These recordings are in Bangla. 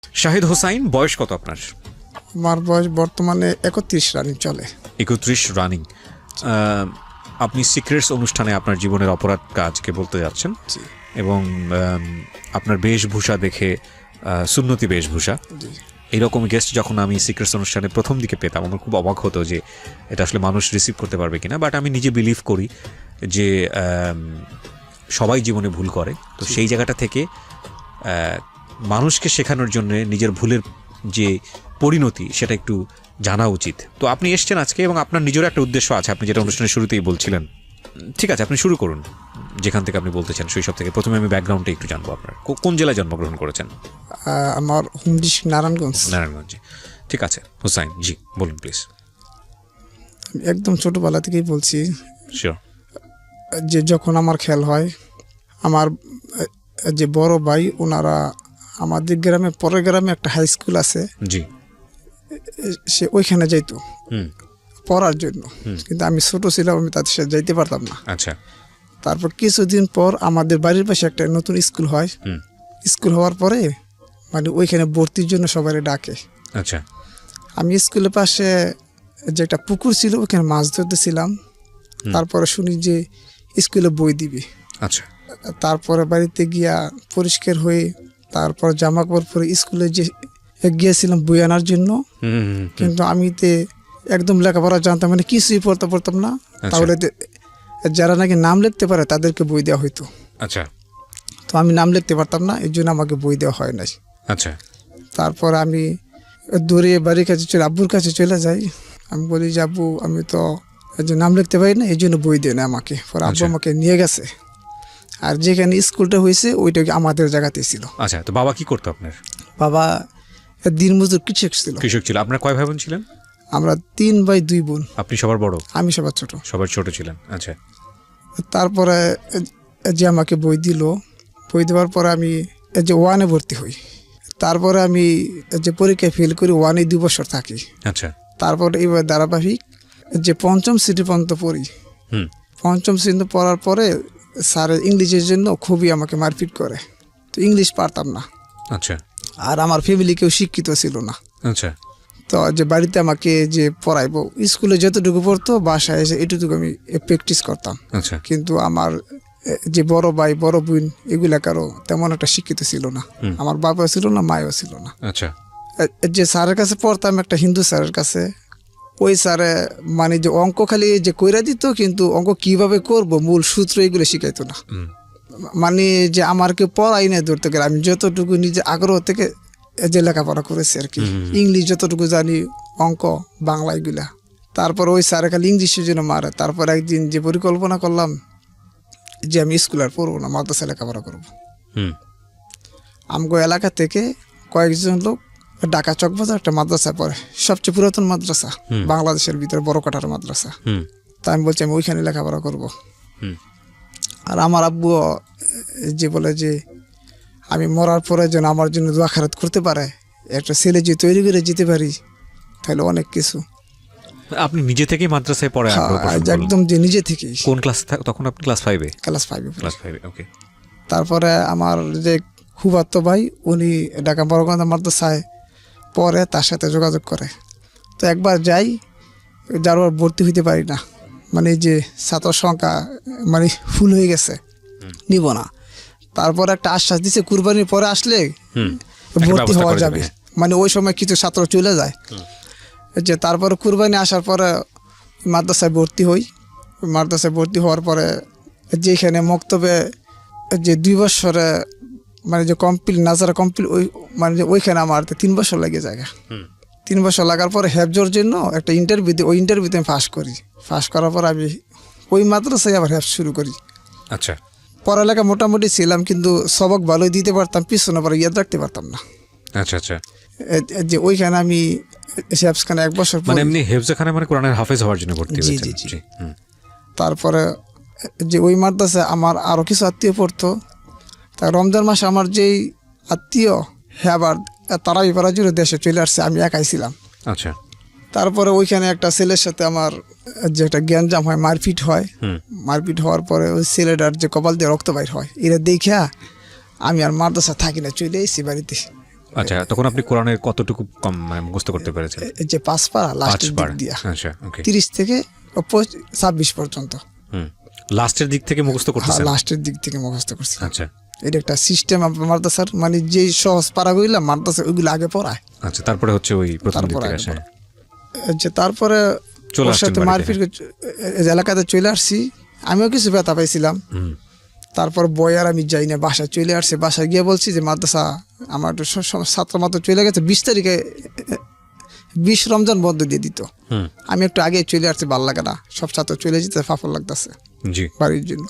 শাহিদ হোসাইন, বয়স কত আপনার? আমার বয়স বর্তমানে 31 রানিং চলে। 31 রানিং। আপনি সিক্রেটস অনুষ্ঠানে আপনার জীবনের অপরাধ কাজকে বলতে যাচ্ছেন এবং আপনার বেশভূষা দেখে সুন্নতি বেশভূষা, এইরকম গেস্ট যখন আমি সিক্রেটস অনুষ্ঠানে প্রথম দিকে পেতাম আমার খুব অবাক হতো যে এটা আসলে মানুষ রিসিভ করতে পারবে কিনা। বাট আমি নিজে বিলিভ করি যে সবাই জীবনে ভুল করে, তো সেই জায়গাটা থেকে মানুষকে শেখানোর জন্য নিজের ভুলের যে পরিণতি সেটা একটু জানা উচিত। তো আপনি এসছেন আজকে এবং আপনার নিজেরও একটা উদ্দেশ্য আছে, আপনি যেটা অনুষ্ঠানের শুরুতেই বলছিলেন। ঠিক আছে, আপনি শুরু করুন যেখান থেকে আপনি বলতে চান, শৈশব থেকে। প্রথমে আমি ব্যাকগ্রাউন্ডটা একটু জানবো, আপনার কোন জেলায় জন্মগ্রহণ করেছেন? আমার হোম ডিস্ট্রিক্ট নারায়ণগঞ্জে। ঠিক আছে হোসাইন জি, বলুন প্লিজ। একদম ছোটবেলা থেকেই বলছি শিওর। যে যখন আমার খেয়াল হয়, আমার যে বড় ভাই ওনারা আমাদের গ্রামে, পরের গ্রামে একটা হাই স্কুল আছে, জি, সে ওইখানে যাইতো পড়ার জন্য, কিন্তু আমি ছোট ছিলাম, আমি তাদের সাথে যাইতে পারতাম না। আচ্ছা। তারপর কিছুদিন পর আমাদের বাড়ির পাশে একটা নতুন স্কুল হয়। স্কুল হওয়ার পরে মানে ওইখানে ভর্তির জন্য সবাই ডাকে। আচ্ছা। আমি স্কুলের পাশে যে একটা পুকুর ছিল ওখানে মাছ ধরতেছিলাম। তারপরে শুনি যে স্কুলে বই দিবে। আচ্ছা। তারপরে বাড়িতে গিয়া পরিষ্কার হয়ে তারপর জামা কাপড় পরে স্কুলে যে গিয়েছিলাম বই আনার জন্য, কিন্তু আমি একদম লেখাপড়া জানতাম মানে কিছুই পড়তাম না। তাহলে যারা নাকি নাম লিখতে পারে তাদেরকে বই দেওয়া হইতো। আচ্ছা। তো আমি নাম লিখতে পারতাম না, এই জন্য আমাকে বই দেওয়া হয় নাই। আচ্ছা। তারপর আমি দৌড়িয়ে বাড়ির কাছে চলে আব্বুর কাছে চলে যাই। আমি বলি যে আব্বু, আমি তো যে নাম লিখতে পারি না, এই জন্য বই দেয় না আমাকে। পরে আব্বু আমাকে নিয়ে গেছে, আর যেখানে স্কুলটা হয়েছে ওইটা আমাদের জায়গাতেই ছিল। আচ্ছা, তো বাবা কি করতো আপনার? বাবা দিনমজুর কৃষক ছিল। কৃষক ছিল। আপনার কয় ভাই বোন ছিলেন? আমরা 3 ভাই 2 বোন। আপনি সবার বড়? আমি সবার ছোট। সবার ছোট ছিলেন। আচ্ছা। তারপরে যে আমাকে বই দিল, বই দেওয়ার পরে আমি যে 1-এ ভর্তি হই। তারপরে আমি যে পরীক্ষায় ফেল করি, 1-এ 2 বছর থাকি। আচ্ছা। তারপরে এবার ধারাবাহিক যে 5ম শ্রেণী পর্যন্ত পড়ি। 5ম শ্রেণী পড়ার পরে স্যারের ইংলিশের জন্য খুবই আমাকে মারপিট করে, তো ইংলিশ পারতাম না। আচ্ছা। আর আমার ফ্যামিলি কেউ শিক্ষিত ছিল না। আচ্ছা। তো যে বাড়িতে আমাকে যে পড়াইবো, স্কুলে যতটুকু পড়তো বাসায় এসে এটুকু আমি প্র্যাকটিস করতাম। আচ্ছা। কিন্তু আমার যে বড় ভাই বড় বোন এগুলা কারো তেমন একটা শিক্ষিত ছিল না। আমার বাবা ছিল না, মায়ও ছিল না। আচ্ছা। যে স্যারের কাছে পড়তাম, একটা হিন্দু স্যারের কাছে, ওই স্যারে মানে যে অঙ্ক খালি যে কইরা দিত, কিন্তু অঙ্ক কিভাবে করব মূল সূত্র এগুলো শিখাইতো না। মানে যে আমার কেউ পড়াই না ধরতে গেলে, আমি যতটুকু নিজে আগ্রহ থেকে যে লেখাপড়া করেছি আর কি, ইংলিশ যতটুকু জানি, অঙ্ক বাংলা এগুলা। তারপর ওই স্যারে খালি ইংলিশের জন্য মারে। তারপর একদিন যে পরিকল্পনা করলাম যে আমি স্কুল আর পড়বো না, মাদ্রাসা লেখাপড়া করবো। আমগো এলাকা থেকে কয়েকজন লোক ঢাকা চকবাজার একটা মাদ্রাসা পড়ে, সবচেয়ে পুরাতন মাদ্রাসা বাংলাদেশের ভিতরে, বড় কাটার মাদ্রাসা। তাই আমি বলছি আমি ওইখানে লেখাপড়া করব। আর আমার আব্বু যে বলে যে আমি মরার পরে যেন আমার জন্য দোয়া খেরাত করতে পারে, একটা ছেলে যে তৈরি করে যেতে পারি, তাহলে অনেক কিছু। আপনি নিজে থেকেই মাদ্রাসায় পড়ে? একদম যে নিজে থেকেই। কোন ক্লাস তখন আপনি? ক্লাস 5-এ? ক্লাস 5-এ। ক্লাস 5-এ, ওকে। তারপরে আমার যে ফুফাতো ভাই, উনি ঢাকা বড়গন্ধা মাদ্রাসায় পরে, তার সাথে যোগাযোগ করে। তো একবার যাই, যার ভর্তি হইতে পারি না, মানে যে ছাত্র সংখ্যা মানে ফুল হয়ে গেছে, নিব না। তারপর একটা আশ্বাস দিছে কুরবানির পরে আসলে ভর্তি হওয়া যাবে, মানে ওই সময় কিছু ছাত্র চলে যায়। যে তারপরে কুরবানি আসার পরে মাদ্রাসায় ভর্তি হই। মাদ্রাসায় ভর্তি হওয়ার পরে যেখানে মক্তবে যে 2 বছরে মানে যে কমপ্লিট নাজারা কমপ্লিট, ওই মানে ওইখানে আমার 3 বছর লেগে যায়। 3 বছর লাগার পরে হ্যাফজোর জন্য একটা ইন্টারভিউ দিই, ওই ইন্টারভিউতে আমি পাস করি। পাস করার পর আমি ওই মাদ্রাসায় আবার হ্যাফজ শুরু করি। আচ্ছা। পড়ালেখা মোটামুটি ছিলাম, কিন্তু সবক ভালোই দিতে পারতাম, পিছনে পরে ইয়াদ রাখতে পারতাম না। আচ্ছা। আচ্ছা। যে ওইখানে আমি হেফজখানে 1 বছর, মানে এমনি হেফজখানে মানে কোরআনের হাফেজ হওয়ার জন্য ভর্তি হয়েছেন? জি। তারপরে যে ওই মাদ্রাসায় আমার আরও কিছু আত্মীয় পড়তো। তা রমজান মাসে আমার যেই আত্মীয়, হ্যাঁ আবার তারাই পড়ার জন্য দেশে চলে আসছে, আমি একাই ছিলাম। আচ্ছা। তারপরে ওইখানে একটা ছেলের সাথে আমার যে একটা জ্ঞানজাম হয়, মারপিট হয়। মারপিট হওয়ার পরে ওই ছেলেটার যে কপাল দিয়ে রক্ত বাইর হয়, এরা দেখা আমি আর মাদ্রাসা থাকি না, চলে এসেছি বাড়িতে। আচ্ছা, তখন আপনি কোরআনের কতটুকু কম মানে মুখস্থ করতে পেরেছেন? এই যে 5 পারা লাস্টের দিক দিয়া, আচ্ছা, ওকে। 30 থেকে 26 পর্যন্ত লাস্টের দিক থেকে মুখস্থ করতেছেন? লাস্টের দিক থেকে মুখস্থ করছি। আচ্ছা এটা একটা সিস্টেম মাদ্রাসার, মানে যে সহজ পারাগুলো মাদ্রাসা ওইগুলো আগে পড়ায়। আচ্ছা, তারপরে হচ্ছে ওই প্রথম দিক থেকে আসে। যে তারপরে চলে ওর আসছেন সাথে বাড়িতে। মারপিট এলাকাতে চলে আসছি, আমিও কিছু ব্যথা পাইছিলাম। তারপর বয়ার আমি যাই না, বাসায় চলে আসছি। বাসায় গিয়ে বলছি যে মাদ্রাসা আমার একটু ছাত্র মাত্র চলে গেছে, 20 তারিখে 20 রমজান বন্ধ দিয়ে দিত। আমি একটু আগে চলে আসছি, ভাল লাগে না, সব ছাত্র চলে যেতে ফাফল লাগতেছে জি। বাড়ির জন্য।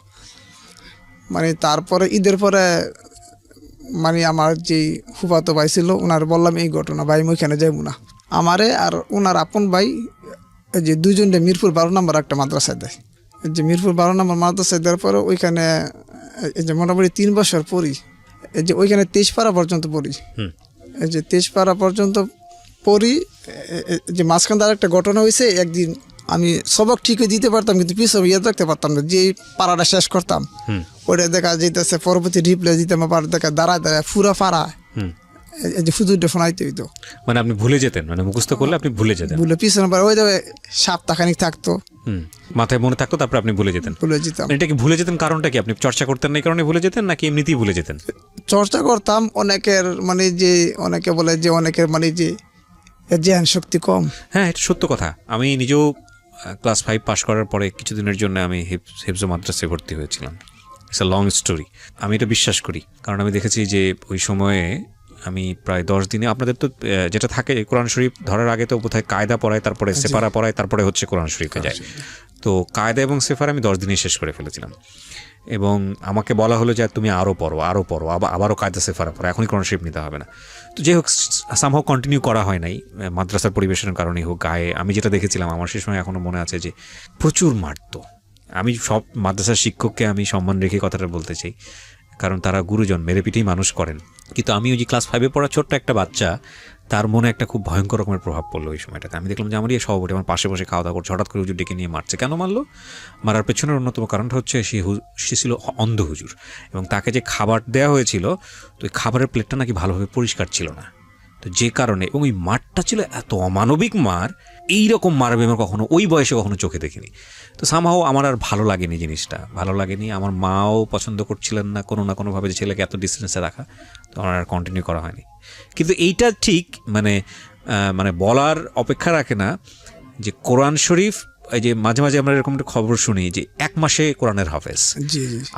মানে তারপরে ঈদের পরে মানে আমার যে ফুফাতো ভাই ছিল, ওনার বললাম এই ঘটনা, ভাই আমি ওইখানে যাইব না। আমারে আর ওনার আপন ভাই এই যে দুজনটা মিরপুর 12 নম্বর একটা মাদ্রাসায় দেয়। এই যে মিরপুর 12 নম্বর মাদ্রাসায় দেওয়ার পরে ওইখানে এই যে মোটামুটি 3 বছর পড়ি। এই যে ওইখানে 23 পারা পর্যন্ত পড়ি। এই যে 23 পারা পর্যন্ত পড়ি। যে মাঝখান আর একটা ঘটনা হয়েছে, একদিন আমি সবক ঠিকই দিতে পারতাম কিন্তু পিছনে ইয়ে রাখতে পারতাম না, যে পাড়াটা শেষ করতাম ওটা দেখা যেতেছে পরবর্তী রিপ্লাই দিতাম, আবার দেখা দাঁড়ায় দাঁড়ায় পুরা পাড়া এই যে ফুজুরটা শোনাইতে হইতো। মানে আপনি ভুলে যেতেন, মানে মুখস্থ করলে আপনি ভুলে যেতেন? ভুলে পিছনে পাড়া ওই দেবে সপ্তাহখানিক থাকতো, মাথায় মনে থাকতো, তারপর আপনি ভুলে যেতেন? ভুলে যেতাম। এটা কি ভুলে যেতেন কারণটা কি? আপনি চর্চা করতেন না এই কারণে ভুলে যেতেন, নাকি এমনিতেই ভুলে যেতেন? চর্চা করতাম, অনেকের মানে যে অনেকে বলে যে অনেকের মানে যে জ্ঞান শক্তি কম। হ্যাঁ, এটা সত্য কথা। আমি নিজেও ক্লাস 5 পাশ করার পরে কিছুদিনের জন্য আমি হিফজ মাদ্রাসায় ভর্তি হয়েছিলাম। It's a long story. আমি এটা বিশ্বাস করি, কারণ আমি দেখেছি যে ওই সময়ে আমি প্রায় 10 দিনে, আপনাদের তো যেটা থাকে কোরআন শরীফ ধরার আগে তো বোধহয় কায়দা পড়ায়, তারপরে সেপারা পড়ায়, তারপরে হচ্ছে কোরআন শরীফে যায়। তো কায়দা এবং সেফারা আমি 10 দিনেই শেষ করে ফেলেছিলাম। এবং আমাকে বলা হলো যে তুমি আরও পড়ো, আবারও কায়দা সেফারা পড়ো, এখনই কোরআন শরীফ নিতে হবে না। তো যাই হোক, সামহাও কন্টিনিউ করা হয় নাই, মাদ্রাসার পরিবেশের কারণেই হোক। গায়ে আমি যেটা দেখেছিলাম, আমার সে সময় এখনও মনে আছে যে প্রচুর মারতো। আমি সব মাদ্রাসার শিক্ষককে আমি সম্মান রেখে কথাটা বলতে চাই, কারণ তারা গুরুজন, মেরে পিঠেই মানুষ করেন। কিন্তু আমি ওই যে ক্লাস 5-এ পড়া ছোট্ট একটা বাচ্চা, তার মনে একটা খুব ভয়ঙ্কর রকমের প্রভাব পড়লো ওই সময়টাতে। আমি দেখলাম যে আমার এই সভাপতি আমার পাশে বসে খাওয়া দাওয়া করছে, হঠাৎ করে হুজুর ডেকে নিয়ে মারছে। কেন মারলো? মারার পেছনের অন্যতম কারণটা হচ্ছে সে ছিল অন্ধ হুজুর, এবং তাকে যে খাবার দেওয়া হয়েছিল, তো ওই খাবারের প্লেটটা নাকি ভালোভাবে পরিষ্কার ছিল না। তো যে কারণে, এবং ওই মারটা ছিল এত অমানবিক মার, এইরকম মারবে আমার কখনো ওই বয়সে কখনো চোখে দেখিনি। তো সামহাও আমার আর ভালো লাগেনি, জিনিসটা ভালো লাগেনি। আমার মাও পছন্দ করছিলেন না কোনো না কোনোভাবে যে ছেলেকে এত ডিস্টেন্সে রাখা, তো আমার আর কন্টিনিউ করা হয়নি। কিন্তু এইটা ঠিক মানে মানে বলার অপেক্ষা রাখে না যে কোরআন শরীফ, এই যে মাঝে মাঝে আমরা এরকম একটা খবর শুনি যে 1 মাসে কোরআনের হাফেজ,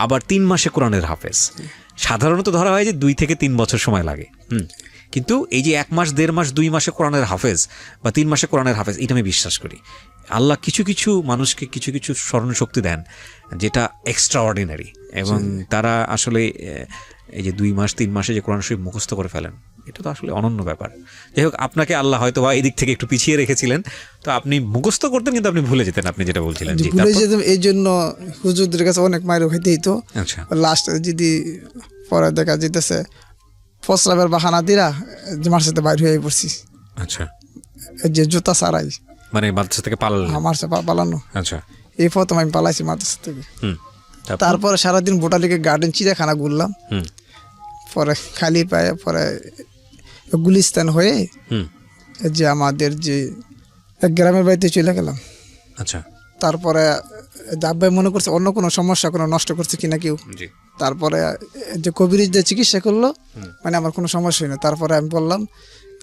আবার 3 মাসে কোরআনের হাফেজ। সাধারণত ধরা হয় যে 2 থেকে 3 বছর সময় লাগে। কিন্তু এই যে 1 মাস, 1.5 মাস, 2 মাসে কোরআনের হাফেজ বা 3 মাসে কোরআনের হাফেজ, এটা আমি বিশ্বাস করি। আল্লাহ কিছু কিছু মানুষকে কিছু কিছু স্মরণ শক্তি দেন যেটা এক্সট্রা অর্ডিনারি, এবং তারা আসলে এই যে 2 মাস 3 মাসে যে কোরআন শরীফ মুখস্থ করে ফেলেন, এটা তো আসলে অনন্য ব্যাপার। যাই হোক, আপনাকে আল্লাহ হয়তো বা এই দিক থেকে একটু পিছিয়ে রেখেছিলেন, তো আপনি মুখস্থ করতেন কিন্তু আপনি ভুলে যেতেন, আপনি যেটা বলছিলেন। ভুলে যেতাম, এই জন্য হুজুরদের কাছে অনেক মায়ের খেতে হইতো। আচ্ছা, লাস্ট যদি পরে দেখা যেতেছে ফসলাবের বাহানা দিরা আমার সাথে বাইরে হয়ে পড়ছি। আচ্ছা, যে জুতা সারাই, মানে মাদ্রাসা থেকে পালালেন? আমার সাথে পালানো। আচ্ছা, এই প্রথম আমি পালাইছি মাদ্রাসা থেকে। তারপরে সারাদিন বোটালিকে গার্ডেন চিড়িয়াখানা ঘুরলাম, পরে খালি পায়ে পরে গুলিস্তান হয়ে যে আমাদের যে এক গ্রামের বাড়িতে চলে গেলাম। আচ্ছা, তারপরে আব্বাই মনে করছে অন্য কোনো সমস্যা কোনো নষ্ট করছে কিনা কেউ। তারপরে যে কবির যে চিকিৎসা করলো, মানে আমার কোনো সমস্যা হয় না। তারপরে আমি বললাম,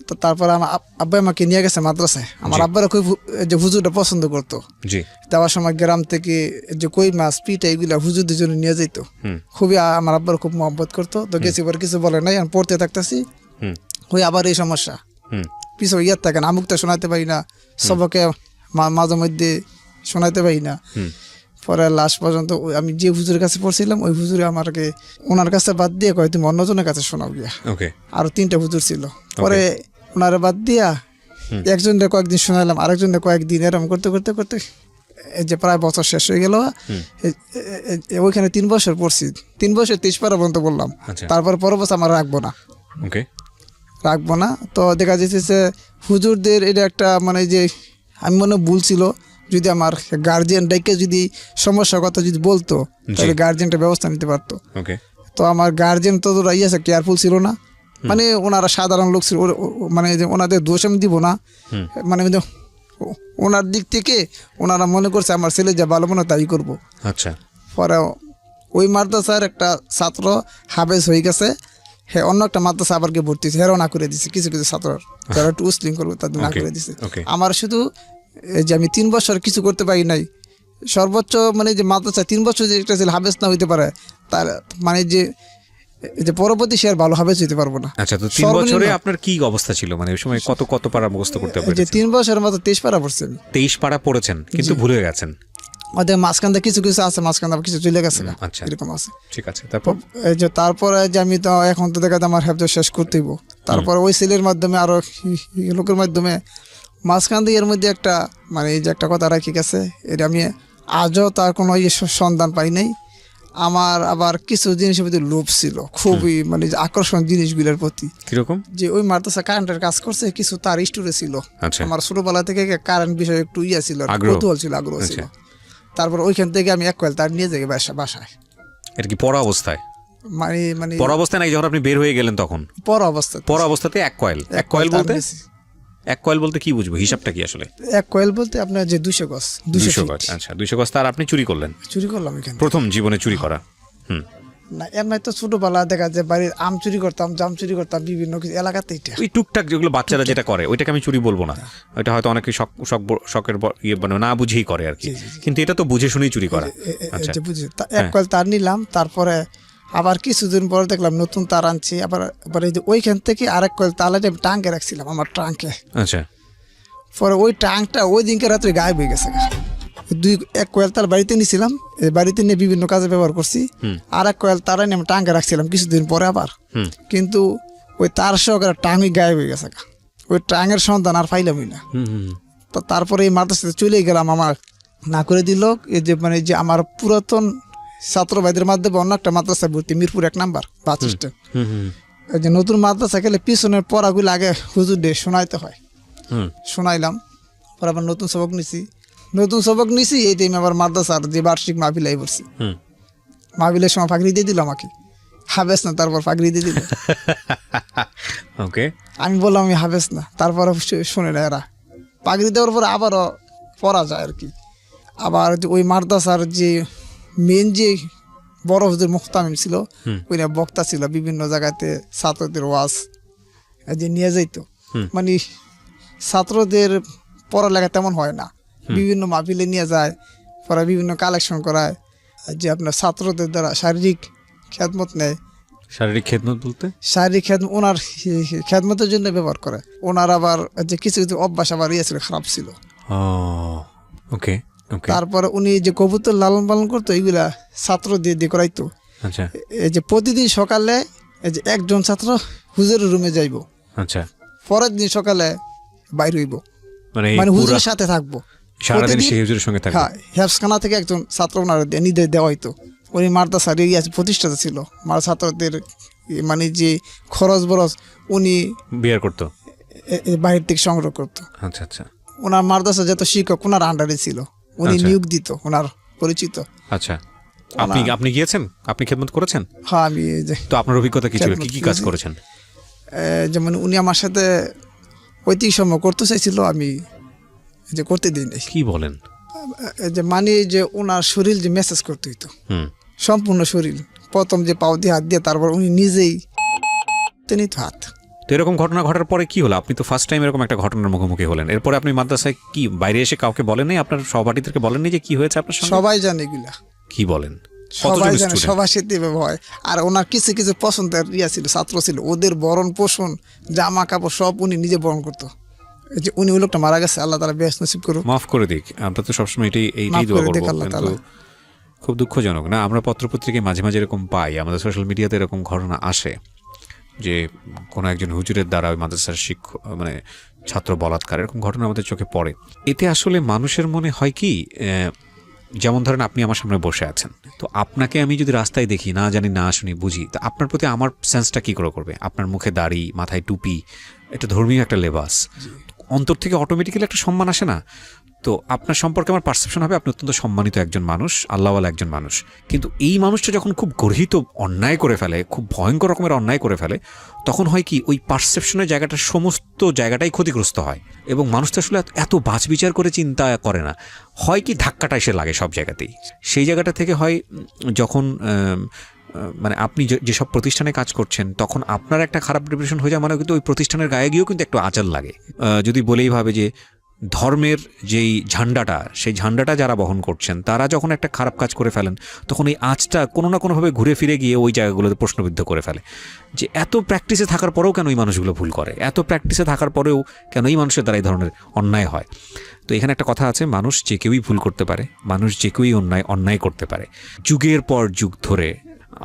তো তারপরে আমার আব্বাই আমাকে নিয়ে গেছে মাদ্রাসায়। আমার আব্বারা খুব যে হুজুরটা পছন্দ করতো, যাওয়ার সময় গ্রাম থেকে যে কই মাছ পিঠা এগুলা হুজুরদের জন্য নিয়ে যেত। খুবই আমার আব্বার খুব মহব্বত করতো। তো গেছি পরে কিছু বলে নাই, আমি পড়তে থাকতেছি, ওই আবার এই সমস্যা পিছনে ইয়ার থাকে না, আমুকটা শোনাতে পারি না, সবকে মাঝে মধ্যে শোনাতে পারি না। পরে লাস্ট পর্যন্ত আমি যে হুজুরের কাছে পড়ছিলাম, ওই হুজুরে আমাকে ওনার কাছে বাদ দিয়ে কয় তুমি অন্যজনের কাছে শোনাও গিয়া। আরো 3টা হুজুর ছিল, পরে ওনারা বাদ দিয়া একজনের কয়েকদিন শোনালাম, আরেকজনের কয়েকদিন, এরকম করতে করতে করতে এই যে প্রায় বছর শেষ হয়ে গেল। ওইখানে 3 বছর পড়ছি, 3 বছর 23 পারা পর্যন্ত বললাম। তারপর পরের বছর আমার রাখবো না। তো দেখা যাচ্ছে যে হুজুরদের এটা একটা মানে যে আমি মনে ভুল ছিল, যদি আমার গার্জিয়ান ডাইকে যদি সমস্যার কথা যদি বলতো, তাহলে গার্জিয়ানটা ব্যবস্থা নিতে পারতো। তো আমার গার্জিয়ান ততটা কেয়ারফুল ছিল না, মানে ওনারা সাধারণ লোক ছিল মানে যে ওনাদের দোষ আমি দিব না, মানে ওনার দিক থেকে ওনারা মনে করছে আমার ছেলে যা ভালো মনে হয় তাই করবো। আচ্ছা, পরে ওই মাদ্রাসার একটা ছাত্র হাফেজ হয়ে গেছে, হ্যাঁ অন্য একটা মাদ্রাসা আবার গিয়ে ভর্তি হয়েছে, হেরও না করে দিচ্ছে কিছু কিছু ছাত্র যারা একটু উসলিং করবে তাদের না করে দিচ্ছে। আমার শুধু এই যে আমি 3 বছর কিছু করতে পারি নাই, সর্বোচ্চ মানে যে মাদ্রাসা 3 বছর যে একটা ছেলে হাফেজ না হইতে পারে তার মানে যে পরবর্তী সে আর ভালো হাফেজ হইতে পারবো না। আচ্ছা, তো 3 বছরে আপনার কি অবস্থা ছিল, মানে ওই সময় কত পারা মুখস্থ করতে যে পেরেছেন? 3 বছরের মতো 23 পারা পড়ছে আমি। 23 পারা পড়েছেন কিন্তু ভুলে গেছেন? ওদের মাঝখানটা কিছু কিছু আছে, মাঝখানটা কিছু চলে গেছে, আচ্ছা, এরকম আছে। ঠিক আছে, তারপর এই যে তারপরে যে আমি তো এখন তো দেখা যায় আমার হেফজ শেষ করতেইব, তারপরে ওই ছেলের মাধ্যমে আরো লোকের মাধ্যমে মাঝখান দিয়ে এর মধ্যে একটা মানে এই যে একটা কথা রাখি গেছে, এটা আমি আজও তার কোনো সন্ধান পাই নাই। আমার আবার কিছু জিনিসের প্রতি লোভ ছিল খুবই, মানে যে আকর্ষণ জিনিসগুলোর প্রতি। কিরকম? যে ওই মাদ্রাসা কারেন্টের কাজ করছে, কিছু তার স্টোরে ছিল। আচ্ছা, আমার ছোটবেলা থেকে কারেন্ট বিষয়ে একটু ছিল, কৌতূহল ছিল, আগ্রহ ছিল। তারপর ওইখান থেকে আমি 1 কয়েল তার নিয়ে যাই বাসায়। এটা কি পড়া অবস্থায়? মানে পড়া অবস্থায় নাকি যখন আপনি বের হয়ে গেলেন তখন? পড়া অবস্থাতে 1 কয়েল। 1 কয়েল বলতে 1 কয়েল বলতে কি বুঝবো, হিসাবটা কি আসলে? 1 কয়েল বলতে আপনার যে 200 গজ। 200 গজ, আচ্ছা 200 গজ তার আপনি চুরি করলেন? চুরি করলাম এখানে প্রথম জীবনে চুরি করা। না এমনি তো ছোটবেলা দেখা যায় বাড়ির আম চুরি করতাম, জাম চুরি করতাম, বিভিন্ন কিছু এলাকাতে। এটা ওই টুকটাক যেগুলো বাচ্চারা যেটা করে ওইটাকে আমি চুরি বলবো না, ওইটা হয়তো অনেকে শখের মানে না বুঝেই করে আর কি, কিন্তু এটা তো বুঝে শুনেই চুরি করা। আচ্ছা, বুঝি 1 কয়েল তার নিলাম, তারপরে আবার কিছুদিন পরে দেখলাম নতুন তার আনছি, আবার এই যে ওইখান থেকে 1 কয়েল তালা আমি টাঙ্কে রাখছিলাম আমার ট্রাঙ্কে। আচ্ছা, পরে ওই ট্রাঙ্কটা ওই দিনকে রাত্রে গায়েব হয়ে গেছে। 1 কয়েল তার বাড়িতে নিয়েছিলাম, বাড়িতে নিয়ে বিভিন্ন কাজে ব্যবহার করছি। 1 কয়েল তারা নিয়ে আমি টাঙ্কে রাখছিলাম কিছুদিন পরে আবার, কিন্তু ওই তার সহকারে টাঙ্গই গায়েব হয়ে গেছে। ওই টাঙ্গের সন্ধান আর পাইলামই না। তো তারপরে এই মাদ্রাসাতে চলে গেলাম, আমার না করে দিল এই যে মানে যে আমার পুরাতন ছাত্র ভাইদের মাধ্যমে অন্য একটা মাদ্রাসায় ভর্তি, মিরপুর 1 নাম্বার বাস স্ট্যান্ড। এই যে নতুন মাদ্রাসা গেলে পিছনের পড়াগুলো আগে হুজুর দিয়ে শোনাইতে হয়, শোনাইলাম। পরে আবার নতুন সবক নিছি এই টাইমে আবার মাদ্রাসার যে বার্ষিক মাহফিলাই বলছি, মাহফিলের সময় ফাঁকরি দিয়ে দিল আমাকে, হাবেস না, তারপর ফাঁকরি দিয়ে দিল। ওকে, আমি বললাম আমি হাবেস না, তারপর শুনে না এরা, পাগড়ি দেওয়ার পরে আবারও পড়া যায় আর কি। আবার ওই মাদ্রাসার যে মেন যে বড় হুজুর মুহতামিম ছিল, ওই বক্তা ছিল, বিভিন্ন জায়গাতে ছাত্রদের ওয়াজ যে নিয়ে যাইতো। মানে ছাত্রদের পড়ালেখা তেমন হয় না, বিভিন্ন মাহফিলে নিয়ে যায়, পরে বিভিন্ন কালেকশন করায়, যে আপনার ছাত্রদের দ্বারা শারীরিক খেদমত নেয়। শারীরিক খেদমত বলতে? শারীরিক খেদমত ওনার খেদমতের জন্য ব্যবহার করে। ওনার আবার যে কিছু কিছু অভ্যাস আবার ছিল, খারাপ ছিল। ওকে, তারপরে উনি যে কবুতর লালন পালন করতো, এইগুলা ছাত্র দিয়ে করাইতো। আচ্ছা, এই যে প্রতিদিন সকালে এই যে একজন ছাত্র হুজুরের রুমে যাইব, আচ্ছা, পরের দিন সকালে বাইর হইব, মানে হুজুরের সাথে থাকবো সারাদিন, সেই হুজুরের সঙ্গে থাকবো। হ্যাঁ, হেফসখানা থেকে একজন ছাত্র ওনার নিদে দেওয়া হইতো। উনি মাদ্রাসার প্রতিষ্ঠাতা ছিল, ছাত্রদের মানে যে খরচ বরচ উনি বিয়ার করতো, বাহির থেকে সংগ্রহ করতো। আচ্ছা আচ্ছা, ওনার মাদ্রাসা যত শিক্ষক ওনার আন্ডারে ছিল, উনি নিয়োগ দিত, ওনার পরিচিত। আচ্ছা, আপনি গিয়েছেন, আপনি খেদমত করেছেন? হ্যাঁ, আমি। তো আপনার অভিজ্ঞতা কি ছিল, কি কাজ করেছেন? যেমন উনি আমার সাথে ঐতিহ্য সময় করতে চাইছিল, আমি যে করতে দিই নাই। কি বলেন? যে মানে যে ওনার শরীর যে মেসেজ করতে হইতো, সম্পূর্ণ শরীর, প্রথম যে পাও দিয়ে হাত দিয়ে, তারপর উনি নিজেই নিত হাত। তো এরকম ঘটনা ঘটার পরে কি হলো? আপনি তো ফার্স্ট টাইম এরকম একটা ঘটনার মুখোমুখি হলেন, এরপরে আপনি মাদ্রাসায় কি বাইরে এসে কাউকে বলেননি, আপনার সহপাঠীদেরকে বলেননি যে কি হয়েছে আপনার সঙ্গে? সবাই জানে এগুলা। কি বলেন? সবাই জানে, সবার সাথে হয়। আর ওনার কিছু কিছু পছন্দের ছিল, ছাত্র ছিল, ওদের বরণ পোষণ, জামা কাপড় সব উনি নিজে বরণ করতো। যে উনি ওই লোকটা মারা গেছে, আল্লাহ তাআলা বেহেশত নসিব করুক, মাফ করে দিক। আমরা তো সবসময় এইটাই দোয়া করব, কিন্তু খুব দুঃখজনক না, আমরা পত্রপত্রিকায় মাঝে মাঝে এরকম পাই, আমাদের সোশ্যাল মিডিয়াতে এরকম ঘটনা আসে যে কোনো একজন হুজুরের দ্বারা ওই মাদ্রাসার মানে ছাত্র বলাৎকার, এরকম ঘটনা আমাদের চোখে পড়ে। এতে আসলে মানুষের মনে হয় কি, যেমন ধরেন আপনি আমার সামনে বসে আছেন, তো আপনাকে আমি যদি রাস্তায় দেখি, না জানি না শুনি বুঝি, তো আপনার প্রতি আমার সেন্সটা কি করে করবে? আপনার মুখে দাড়ি, মাথায় টুপি, এটা ধর্মীয় একটা লেবাস, অন্তর থেকে অটোমেটিক্যালি একটা সম্মান আসে না? তো আপনার সম্পর্কে আমার পারসেপশন হবে আপনি অত্যন্ত সম্মানিত একজন মানুষ, আল্লাহওয়ালা একজন মানুষ। কিন্তু এই মানুষটা যখন খুব গর্হিত অন্যায় করে ফেলে, খুব ভয়ঙ্কর রকমের অন্যায় করে ফেলে, তখন হয় কি ওই পারসেপশনের জায়গাটা সমস্ত জায়গাটাই ক্ষতিগ্রস্ত হয় এবং মানুষ তো আসলে এত বাছবিচার করে চিন্তা করে না। হয় কি ধাক্কাটা এসে লাগে সব জায়গাতেই। সেই জায়গাটা থেকে হয় যখন মানে আপনি যেসব প্রতিষ্ঠানে কাজ করছেন তখন আপনার একটা খারাপ রিপুটেশন হয়ে যায়, মানে কিন্তু ওই প্রতিষ্ঠানের গায়ে গিয়েও কিন্তু একটু আঁচাল লাগে। যদি বলেই ভাবে যে ধর্মের যেই ঝান্ডাটা, সেই ঝান্ডাটা যারা বহন করছেন তারা যখন একটা খারাপ কাজ করে ফেলেন তখন এই আঁচটা কোনো না কোনোভাবে ঘুরে ফিরে গিয়ে ওই জায়গাগুলোতে প্রশ্নবিদ্ধ করে ফেলে যে এত প্র্যাকটিসে থাকার পরেও কেন এই মানুষগুলো ভুল করে, এত প্র্যাকটিসে থাকার পরেও কেন এই মানুষের দ্বারা এই ধরনের অন্যায় হয়। তো এখানে একটা কথা আছে, মানুষ যে কেউই ভুল করতে পারে, মানুষ যে কেউই অন্যায় করতে পারে। যুগের পর যুগ ধরে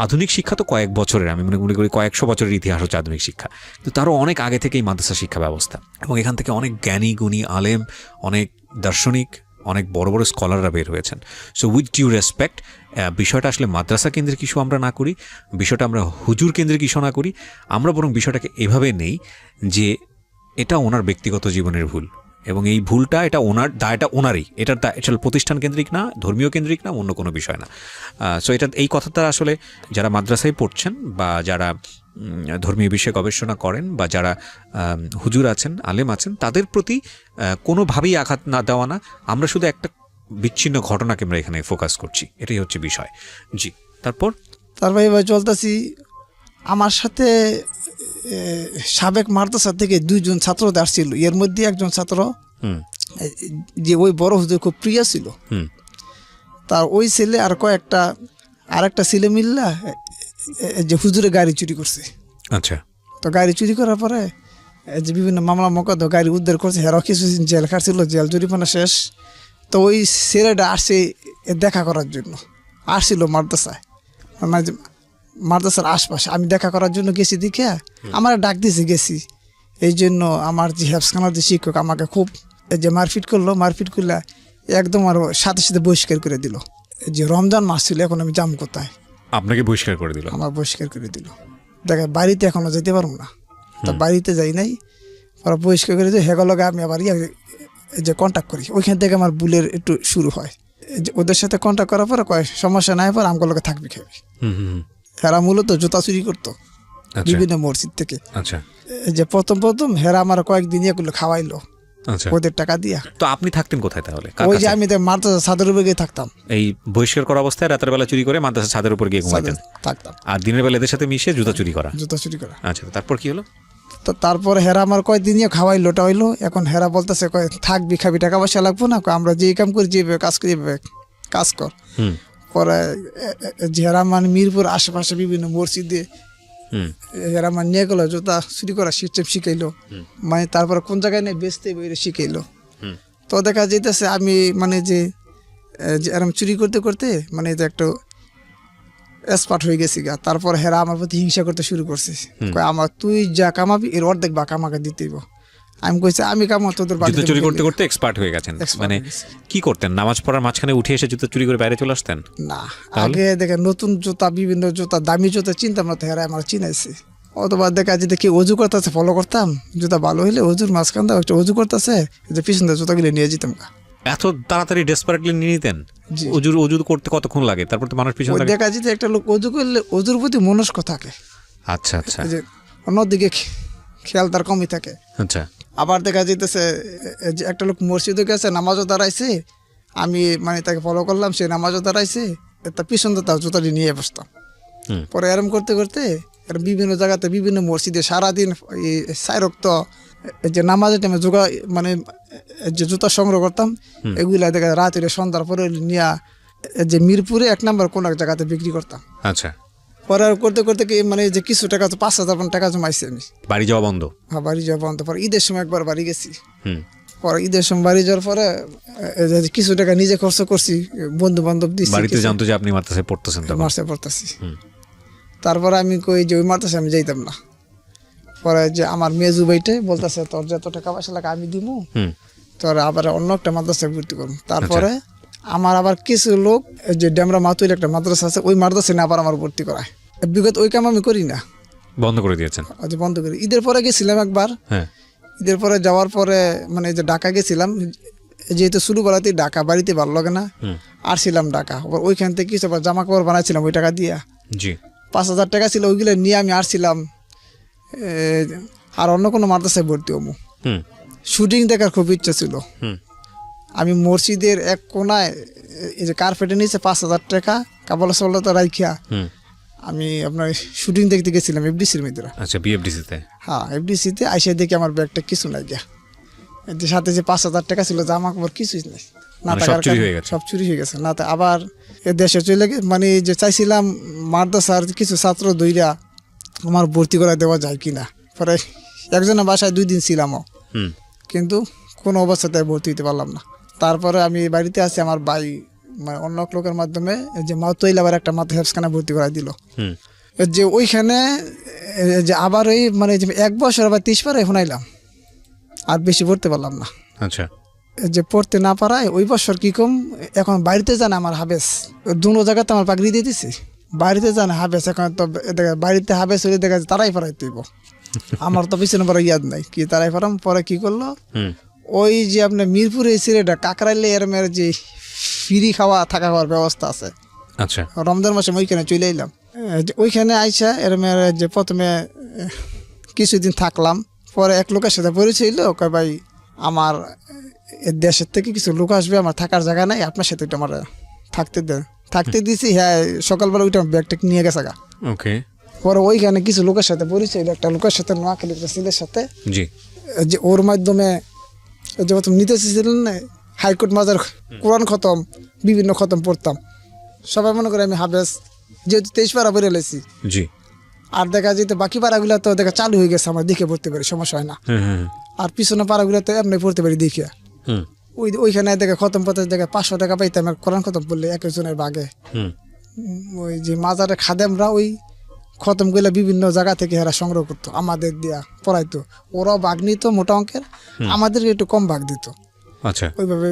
আধুনিক শিক্ষা তো কয়েক বছরের, আমি মনে করি কয়েকশো বছরের ইতিহাস হচ্ছে আধুনিক শিক্ষা, কিন্তু তারও অনেক আগে থেকেই মাদ্রাসা শিক্ষা ব্যবস্থা, এবং এখান থেকে অনেক জ্ঞানী গুণী আলেম, অনেক দার্শনিক, অনেক বড় বড় স্কলাররা বের হয়েছেন। সো উইথ ডিউ রেসপেক্ট, বিষয়টা আসলে মাদ্রাসা কেন্দ্রিক ইস্যু আমরা না করি, বিষয়টা আমরা হুজুর কেন্দ্রিক ইস্যু না করি, আমরা বরং বিষয়টাকে এভাবে নেই যে এটা ওনার ব্যক্তিগত জীবনের ভুল এবং এই ভুলটা এটা ওনার দায়টা ওনারই, এটার এটা প্রতিষ্ঠান কেন্দ্রিক না, ধর্মীয় কেন্দ্রিক না, অন্য কোনো বিষয় না। সো এটা এই কথাটা আসলে যারা মাদ্রাসায় পড়ছেন বা যারা ধর্মীয় বিষয়ে গবেষণা করেন বা যারা হুজুর আছেন, আলেম আছেন, তাদের প্রতি কোনোভাবেই আঘাত না দেওয়া না, আমরা শুধু একটা বিচ্ছিন্ন ঘটনাকে আমরা এখানে ফোকাস করছি, এটাই হচ্ছে বিষয়। জি, তারপর এবার চলতেছি। আমার সাথে সাবেক মাদ্রাসা থেকে 2জন ছাত্র আসছিল, এর মধ্যে একজন ছাত্র যে ওই বড় হুজুর খুব প্রিয় ছিল, তার ওই ছেলে আর আরেকটা ছেলে মিল্লা যে হুজুরের গাড়ি চুরি করছে। আচ্ছা। তো গাড়ি চুরি করার পরে যে বিভিন্ন মামলা মোকদ্দমা গাড়ি উদ্ধার করছে, হেরাও কিছুদিন জেল খাটছিল, জেল জরিমানা শেষ। তো ওই ছেলেটা আসছে দেখা করার জন্য, আসছিল মাদ্রাসায়, মানে মাদ্রাসার আশপাশে। আমি দেখা করার জন্য গেছি, দেখে আমার ডাক দিয়েছে, গেছি। এই জন্য আমার যে হেফসখানার যে শিক্ষক আমাকে খুব যে মারপিট করলে একদম আরও সাথে সাথে বহিষ্কার করে দিল। যে রমজান মাস ছিল, এখন আমি যাম কোথায়, আপনাকে বহিষ্কার করে দিল? আমার বহিষ্কার করে দিল। দেখে বাড়িতে এখনো যেতে পারবো না, তা বাড়িতে যাই নাই, ওরা বহিষ্কার করে দিয়ে হেগলগে আমি আবার যে কন্ট্যাক্ট করি, ওইখান থেকে আমার ভুলের একটু শুরু হয়। যে ওদের সাথে কন্ট্যাক্ট করার পরে কয় সমস্যা নাই, পর আমগুলোকে থাকবি খাবি। হেরা মূলত জুতা চুরি করতো বিভিন্ন মসজিদ থেকে। আচ্ছা। যে প্রথম হেরা আমার কয়েকদিন এগুলো খাওয়াইলো ওদের টাকা দিয়া। তো আপনি থাকতেন কোথায় তাহলে? ওই যে আমি মাদ্রাসা ছাদের উপরে গিয়ে থাকতাম। এই বহিষ্কার করা অবস্থায় রাতের বেলা চুরি করে মাদ্রাসা ছাদের উপর গিয়ে ঘুমাইতেন? থাকতাম। আর দিনের বেলা এদের সাথে মিশে জুতা চুরি করা? আচ্ছা, তারপর কি হলো? তো তারপরে হেরা আমার কয়েকদিন খাওয়াইলো টাইলো। এখন হেরা বলতেছে থাকবি খাবি, টাকা পয়সা লাগবো না, আমরা যে কাম করি যেভাবে কাজ করি কাজ কর। পরে হেরা মানে মিরপুর আশেপাশে বিভিন্ন মসজিদে এরা আমার নিয়ে গেলো, জুতা চুরি করা সিস্টেম শিখাইলো, মানে তারপরে কোন জায়গায় নিয়ে বেচতে শিখাইলো। তো দেখা যেতেছে আমি মানে যে এরম চুরি করতে করতে মানে যে একটু এক্সপার্ট হয়ে গেছি গা। তারপর হেরা আমার প্রতি হিংসা করতে শুরু করছে, আমার তুই যা কামাবি এর অর্ধেক বাক আমাকে দিতেইব। আমি কইছি আমি কামাবো, তোদের জুতা চুরি করতে করতে এক্সপার্ট হয়ে গেছেন। মানে কি করতেন? নামাজ পড়ার মাঝখানে উঠে এসে জুতা চুরি করে বাইরে চলে আসতেন? না, আগে দেখেন নতুন জুতা, বিভিন্ন জুতা, দামি জুতা চিনতাম না, তো হেরা আমার চিনাইছে। অথবা দেখা যেতে কি অজু করতেছে ফলো করতাম, জুতা ভালো হইলে অজুর মাঝখান দিয়ে একটা অজু করতেছে, যে পিছন দিয়ে জুতাগুলো নিয়ে যেতাম। এত তাড়াতাড়ি ডেসপারেটলি নিয়ে নিতেন? অজু করতে কতক্ষণ লাগে? তারপর তো মানুষ পিছনে দেখা যেতে একটা লোক অজু করলে অজুর প্রতি মনস্ক থাকে। আচ্ছা আচ্ছা। যে অন্যদিকে খেয়াল তার কমই থাকে। আচ্ছা। আবার দেখা যেতেছে যে একটা লোক মসজিদে গেছে, নামাজও দাঁড়াইছে, আমি মানে তাকে ফলো করলাম, সে নামাজও দাঁড়াইছে, তার পিছন দিয়ে তার জুতাটি নিয়ে বসতাম। পরে এরম করতে করতে বিভিন্ন জায়গাতে বিভিন্ন মসজিদে সারাদিন সাইরক্ত যে নামাজের টাইমে মানে যে জুতা সংগ্রহ করতাম, এগুলা দেখা রাত্রে সন্ধ্যার পরে নিয়ে যে মিরপুরে 1 নম্বর কোন এক জায়গাতে বিক্রি করতাম। আচ্ছা। পরে করতে করতে কি মানে যে কিছু টাকা, তো 5,000 টাকা জমাইছি আমি। বাড়ি যাওয়া বন্ধ? হ্যাঁ, বাড়ি যাওয়া বন্ধ। পরে ঈদের সময় একবার বাড়ি গেছি। পরে ঈদের সময় বাড়ি যাওয়ার পরে কিছু টাকা নিজে খরচ করছি, বন্ধু বান্ধব দিচ্ছি। বাড়িতে জানতো যে আপনি মাদ্রাসায় পড়তেছেন? মাদ্রাসায় পড়তেছি। তারপরে আমি কই যে ওই মাদ্রাসায় আমি যাইতাম না। পরে যে আমার মেজু ভাইটে বলতেছে তোর যত টাকা পয়সা লাগে আমি দিব, তোর আবার অন্য একটা মাদ্রাসায় ভর্তি করবো। তারপরে আমার আবার কিছু লোক যে ডেমরা মাতুইল একটা মাদ্রাসা আছে, ওই মাদ্রাসায় না আবার আমার ভর্তি করায়। বিগত ওই কাম আমি করি না, বন্ধ করে দিয়েছেন? বন্ধ করি। ঈদের পরে গেছিলাম একবার। ঈদের পরে যাওয়ার পরে মানে যে ঢাকা গেছিলাম, যেহেতু শুরুবেলাতে ঢাকা বাড়িতে ভালো লাগে না, আসছিলাম ঢাকা, আবার ওইখান থেকে কিছু আবার জামা কাপড় বানাইছিলাম ওই টাকা দিয়া, জি 5,000 টাকা ছিল, ওইগুলো নিয়ে আমি আসছিলাম আর অন্য কোনো মাদ্রাসায় ভর্তি হবো। হুম শুটিং দেখার খুব ইচ্ছা ছিল। হুম আমি মসজিদের এক কোনায় এই যে কার্পেটে নিচে 5,000 টাকা কাপড় সলতা রাইখিয়া হুম আমি আপনার শুটিং দেখতে গেছিলাম এফডিসির মধ্যে। আচ্ছা বিএফডিসিতে। হ্যাঁ, এফডিসিতে আইসা দেখি আমার ব্যাগটা কিছু নাই গিয়া, যে সাথে যে 5,000 টাকা ছিল জামা কাপড় কিছুই নেই, না মানে থাকার সব চুরি কারণে হয়ে গেছে। সব চুরি হয়ে গেছে। না তো আবার এ দেশে চলে মানে যে চাইছিলাম মাদ্রাসার কিছু ছাত্র দইরা আমার ভর্তি করা দেওয়া যায় কিনা, পরে একজনের বাসায় 2 দিন ছিলামও, হুম কিন্তু কোনো অবস্থাতে ভর্তি হতে পারলাম না। তারপরে আমি বাড়িতে আছি, আমার ভাই মানে অন্য এক লোকের মাধ্যমে যে মাতইল আবার একটা মাত্র হেফসখানা ভর্তি করা দিল, হুম যে ওইখানে যে আবার ওই মানে যে 1 বছর আবার 30 পারে শুনাইলাম, আর বেশি পড়তে পারলাম না। আচ্ছা যে পড়তে না পারায় ওই বছর কি কম, এখন বাড়িতে জানা আমার হাবেস, দুনো জায়গাতে আমার পাগড়ি দিয়ে দিছি, বাড়িতে জানা হাবেস, এখন তো দেখা বাড়িতে হাবেস হলে দেখা যায় তারাই পড়াই তুইব, আমার তো পিছনে পরে ইয়াদ নাই কি তারাই পড়াম। পরে কি করলো, হুম ওই যে আপনার মিরপুরে ছেলেটা কাকরাইলে এরমের যে ফ্রি খাওয়া থাকা খাওয়ার ব্যবস্থা আছে, আচ্ছা রমজান মাসে ওইখানে চলে এলাম। যে ওইখানে আইসা এরমের যে প্রথমে কিছুদিন থাকলাম, পরে এক লোকের সাথে পরিচয় হইলো, কয় ভাই আমার দেশের থেকে কিছু লোক আসবে, আমার থাকার জায়গা নাই, আপনার সাথে ওইটা আমার থাকতে দেন। থাকতে দিছি, হ্যাঁ সকালবেলা ওইটা ব্যাগটা নিয়ে গেছে গা। ওকে পরে ওইখানে কিছু লোকের সাথে পরিচয় হইলো, একটা লোকের সাথে নোয়াখালী একটা ছেলের সাথে, জি যে ওর মাধ্যমে যে প্রথম নিতে চেয়েছিলেন না হাইকোর্ট মাজার কোরআন খতম বিভিন্ন খতম পড়তাম, সবাই মনে করে আমি হাবেস, যেহেতু 23 পারা পড়ে লেছি, জি আর দেখা যেত বাকি পাড়াগুলো তো দেখা চালু হয়ে গেছে, আমার দেখে পড়তে পারি, সমস্যা হয় না। হুম হুম আর পিছনে পাড়াগুলো তো এমনি পড়তে পারি দেখে, হুম ওইখানে দেখে খতম পড়তে দেখে 500 টাকা পাইতাম আর কোরআন খতম পড়লে একজনের বাগে। হুম ওই যে মাজারে খাদেমরা ওই খতম করলে বিভিন্ন জায়গা থেকে এরা সংগ্রহ করতো, আমাদের দিয়া পড়াইতো, ওরাও ভাগ নিত মোটা অঙ্কের, আমাদেরকে একটু কম ভাগ দিত। আচ্ছা ওইভাবে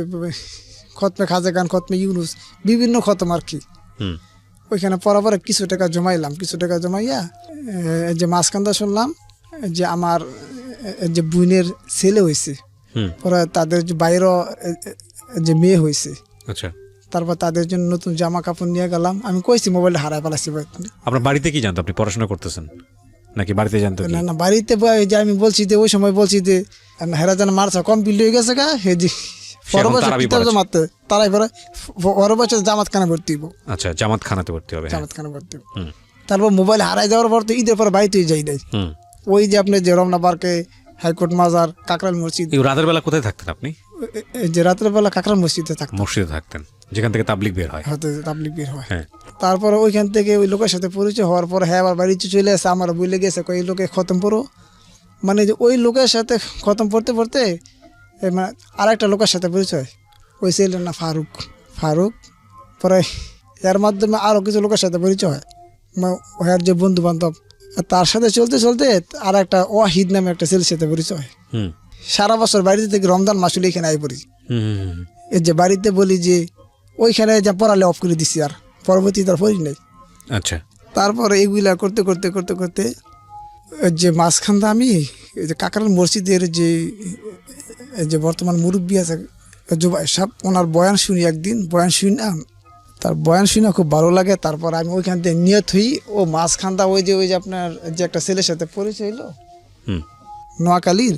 খতমে খাজা গান, খতমে ইউনুস, বিভিন্ন খতম আর কি। হুম ওইখানে পড়া পরে কিছু টাকা জমাইলাম, কিছু টাকা জমাইয়া যে মাঝখানটা শুনলাম যে আমার যে বোনের ছেলে হয়েছে, হুম পরে তাদের যে বাইরেও যে মেয়ে হয়েছে, আচ্ছা তারপর তাদের জন্য নতুন জামা কাপড় নিয়ে গেলাম। আমি কইছি মোবাইলটা হারাই ফেলাচ্ছি, আপনার বাড়িতে কি জানতো আপনি পড়াশোনা করতেছেন, নাকি বাড়িতে জানতো কি? না না বাড়িতে যে আমি বলছি যে ওই সময় বলছি যে হেরা যেন মারছা কমপ্লিট হয়ে গেছে গা, হে যে তারাবি পড়াচ্ছে। জামাতে তারাই পরে বড় বছর জামাত খানা ভর্তি হইব, আচ্ছা জামাত খানাতে ভর্তি হবে, হ্যাঁ। জামাত খানা ভর্তি হইব। হুম তারপর মোবাইল হারাই যাওয়ার পর তো ঈদের পর বাড়িতেই যাই নাই, হুম ওই যে আপনি যে রমনা পার্কে হাইকোর্ট মাজার কাকরাইল মসজিদ, এই রাতের বেলা কোথায় থাকতেন আপনি? এই যে রাতের বেলা কাকরাইল মসজিদে থাকতাম, মসজিদে থাকতেন, যেখান থেকে তাবলিগ বের হয়। হয়তো তাবলিগ বের হয়। হ্যাঁ তারপরে ওইখান থেকে ওই লোকের সাথে পরিচয় হওয়ার পর হ্যাঁ আবার বাড়িতে চলে আসে, আমার বলে গেছে কই লোকে খতম পড়ো, মানে যে ওই লোকের সাথে খতম পড়তে পড়তে মানে আর একটা লোকের সাথে পরিচয়, ওই ছেলের না ফারুক, পরে এর মাধ্যমে আরও কিছু লোকের সাথে পরিচয় হয়, ওর যে বন্ধু বান্ধব, তার সাথে চলতে চলতে আর একটা ওয়াহিদ নামে একটা ছেলের সাথে পরিচয় হয়। হুম সারা বছর বাড়িতে থেকে রমজান মাস হলে এখানে আই পড়ি, হুম হুম, এই যে বাড়িতে বলি যে ওইখানে যা পড়ালে অফ করে দিছি, আর পরবর্তী তার পড়ি নাই। আচ্ছা তারপরে এগুলা করতে করতে করতে করতে যে মাঝখানটা আমি এই যে কাকরাইল মসজিদের যে বর্তমান মুরব্বী আছে জুবাই সাহেব, ওনার বয়ান শুনি, একদিন বয়ান শুনি না, তার বয়ান শুনে খুব ভালো লাগে। তারপর আমি ওইখান থেকে নিয়ত হই, ও মাঝখানটা ওই যে আপনার যে একটা ছেলের সাথে পরিচয় হইলো হুম নোয়াখালীর,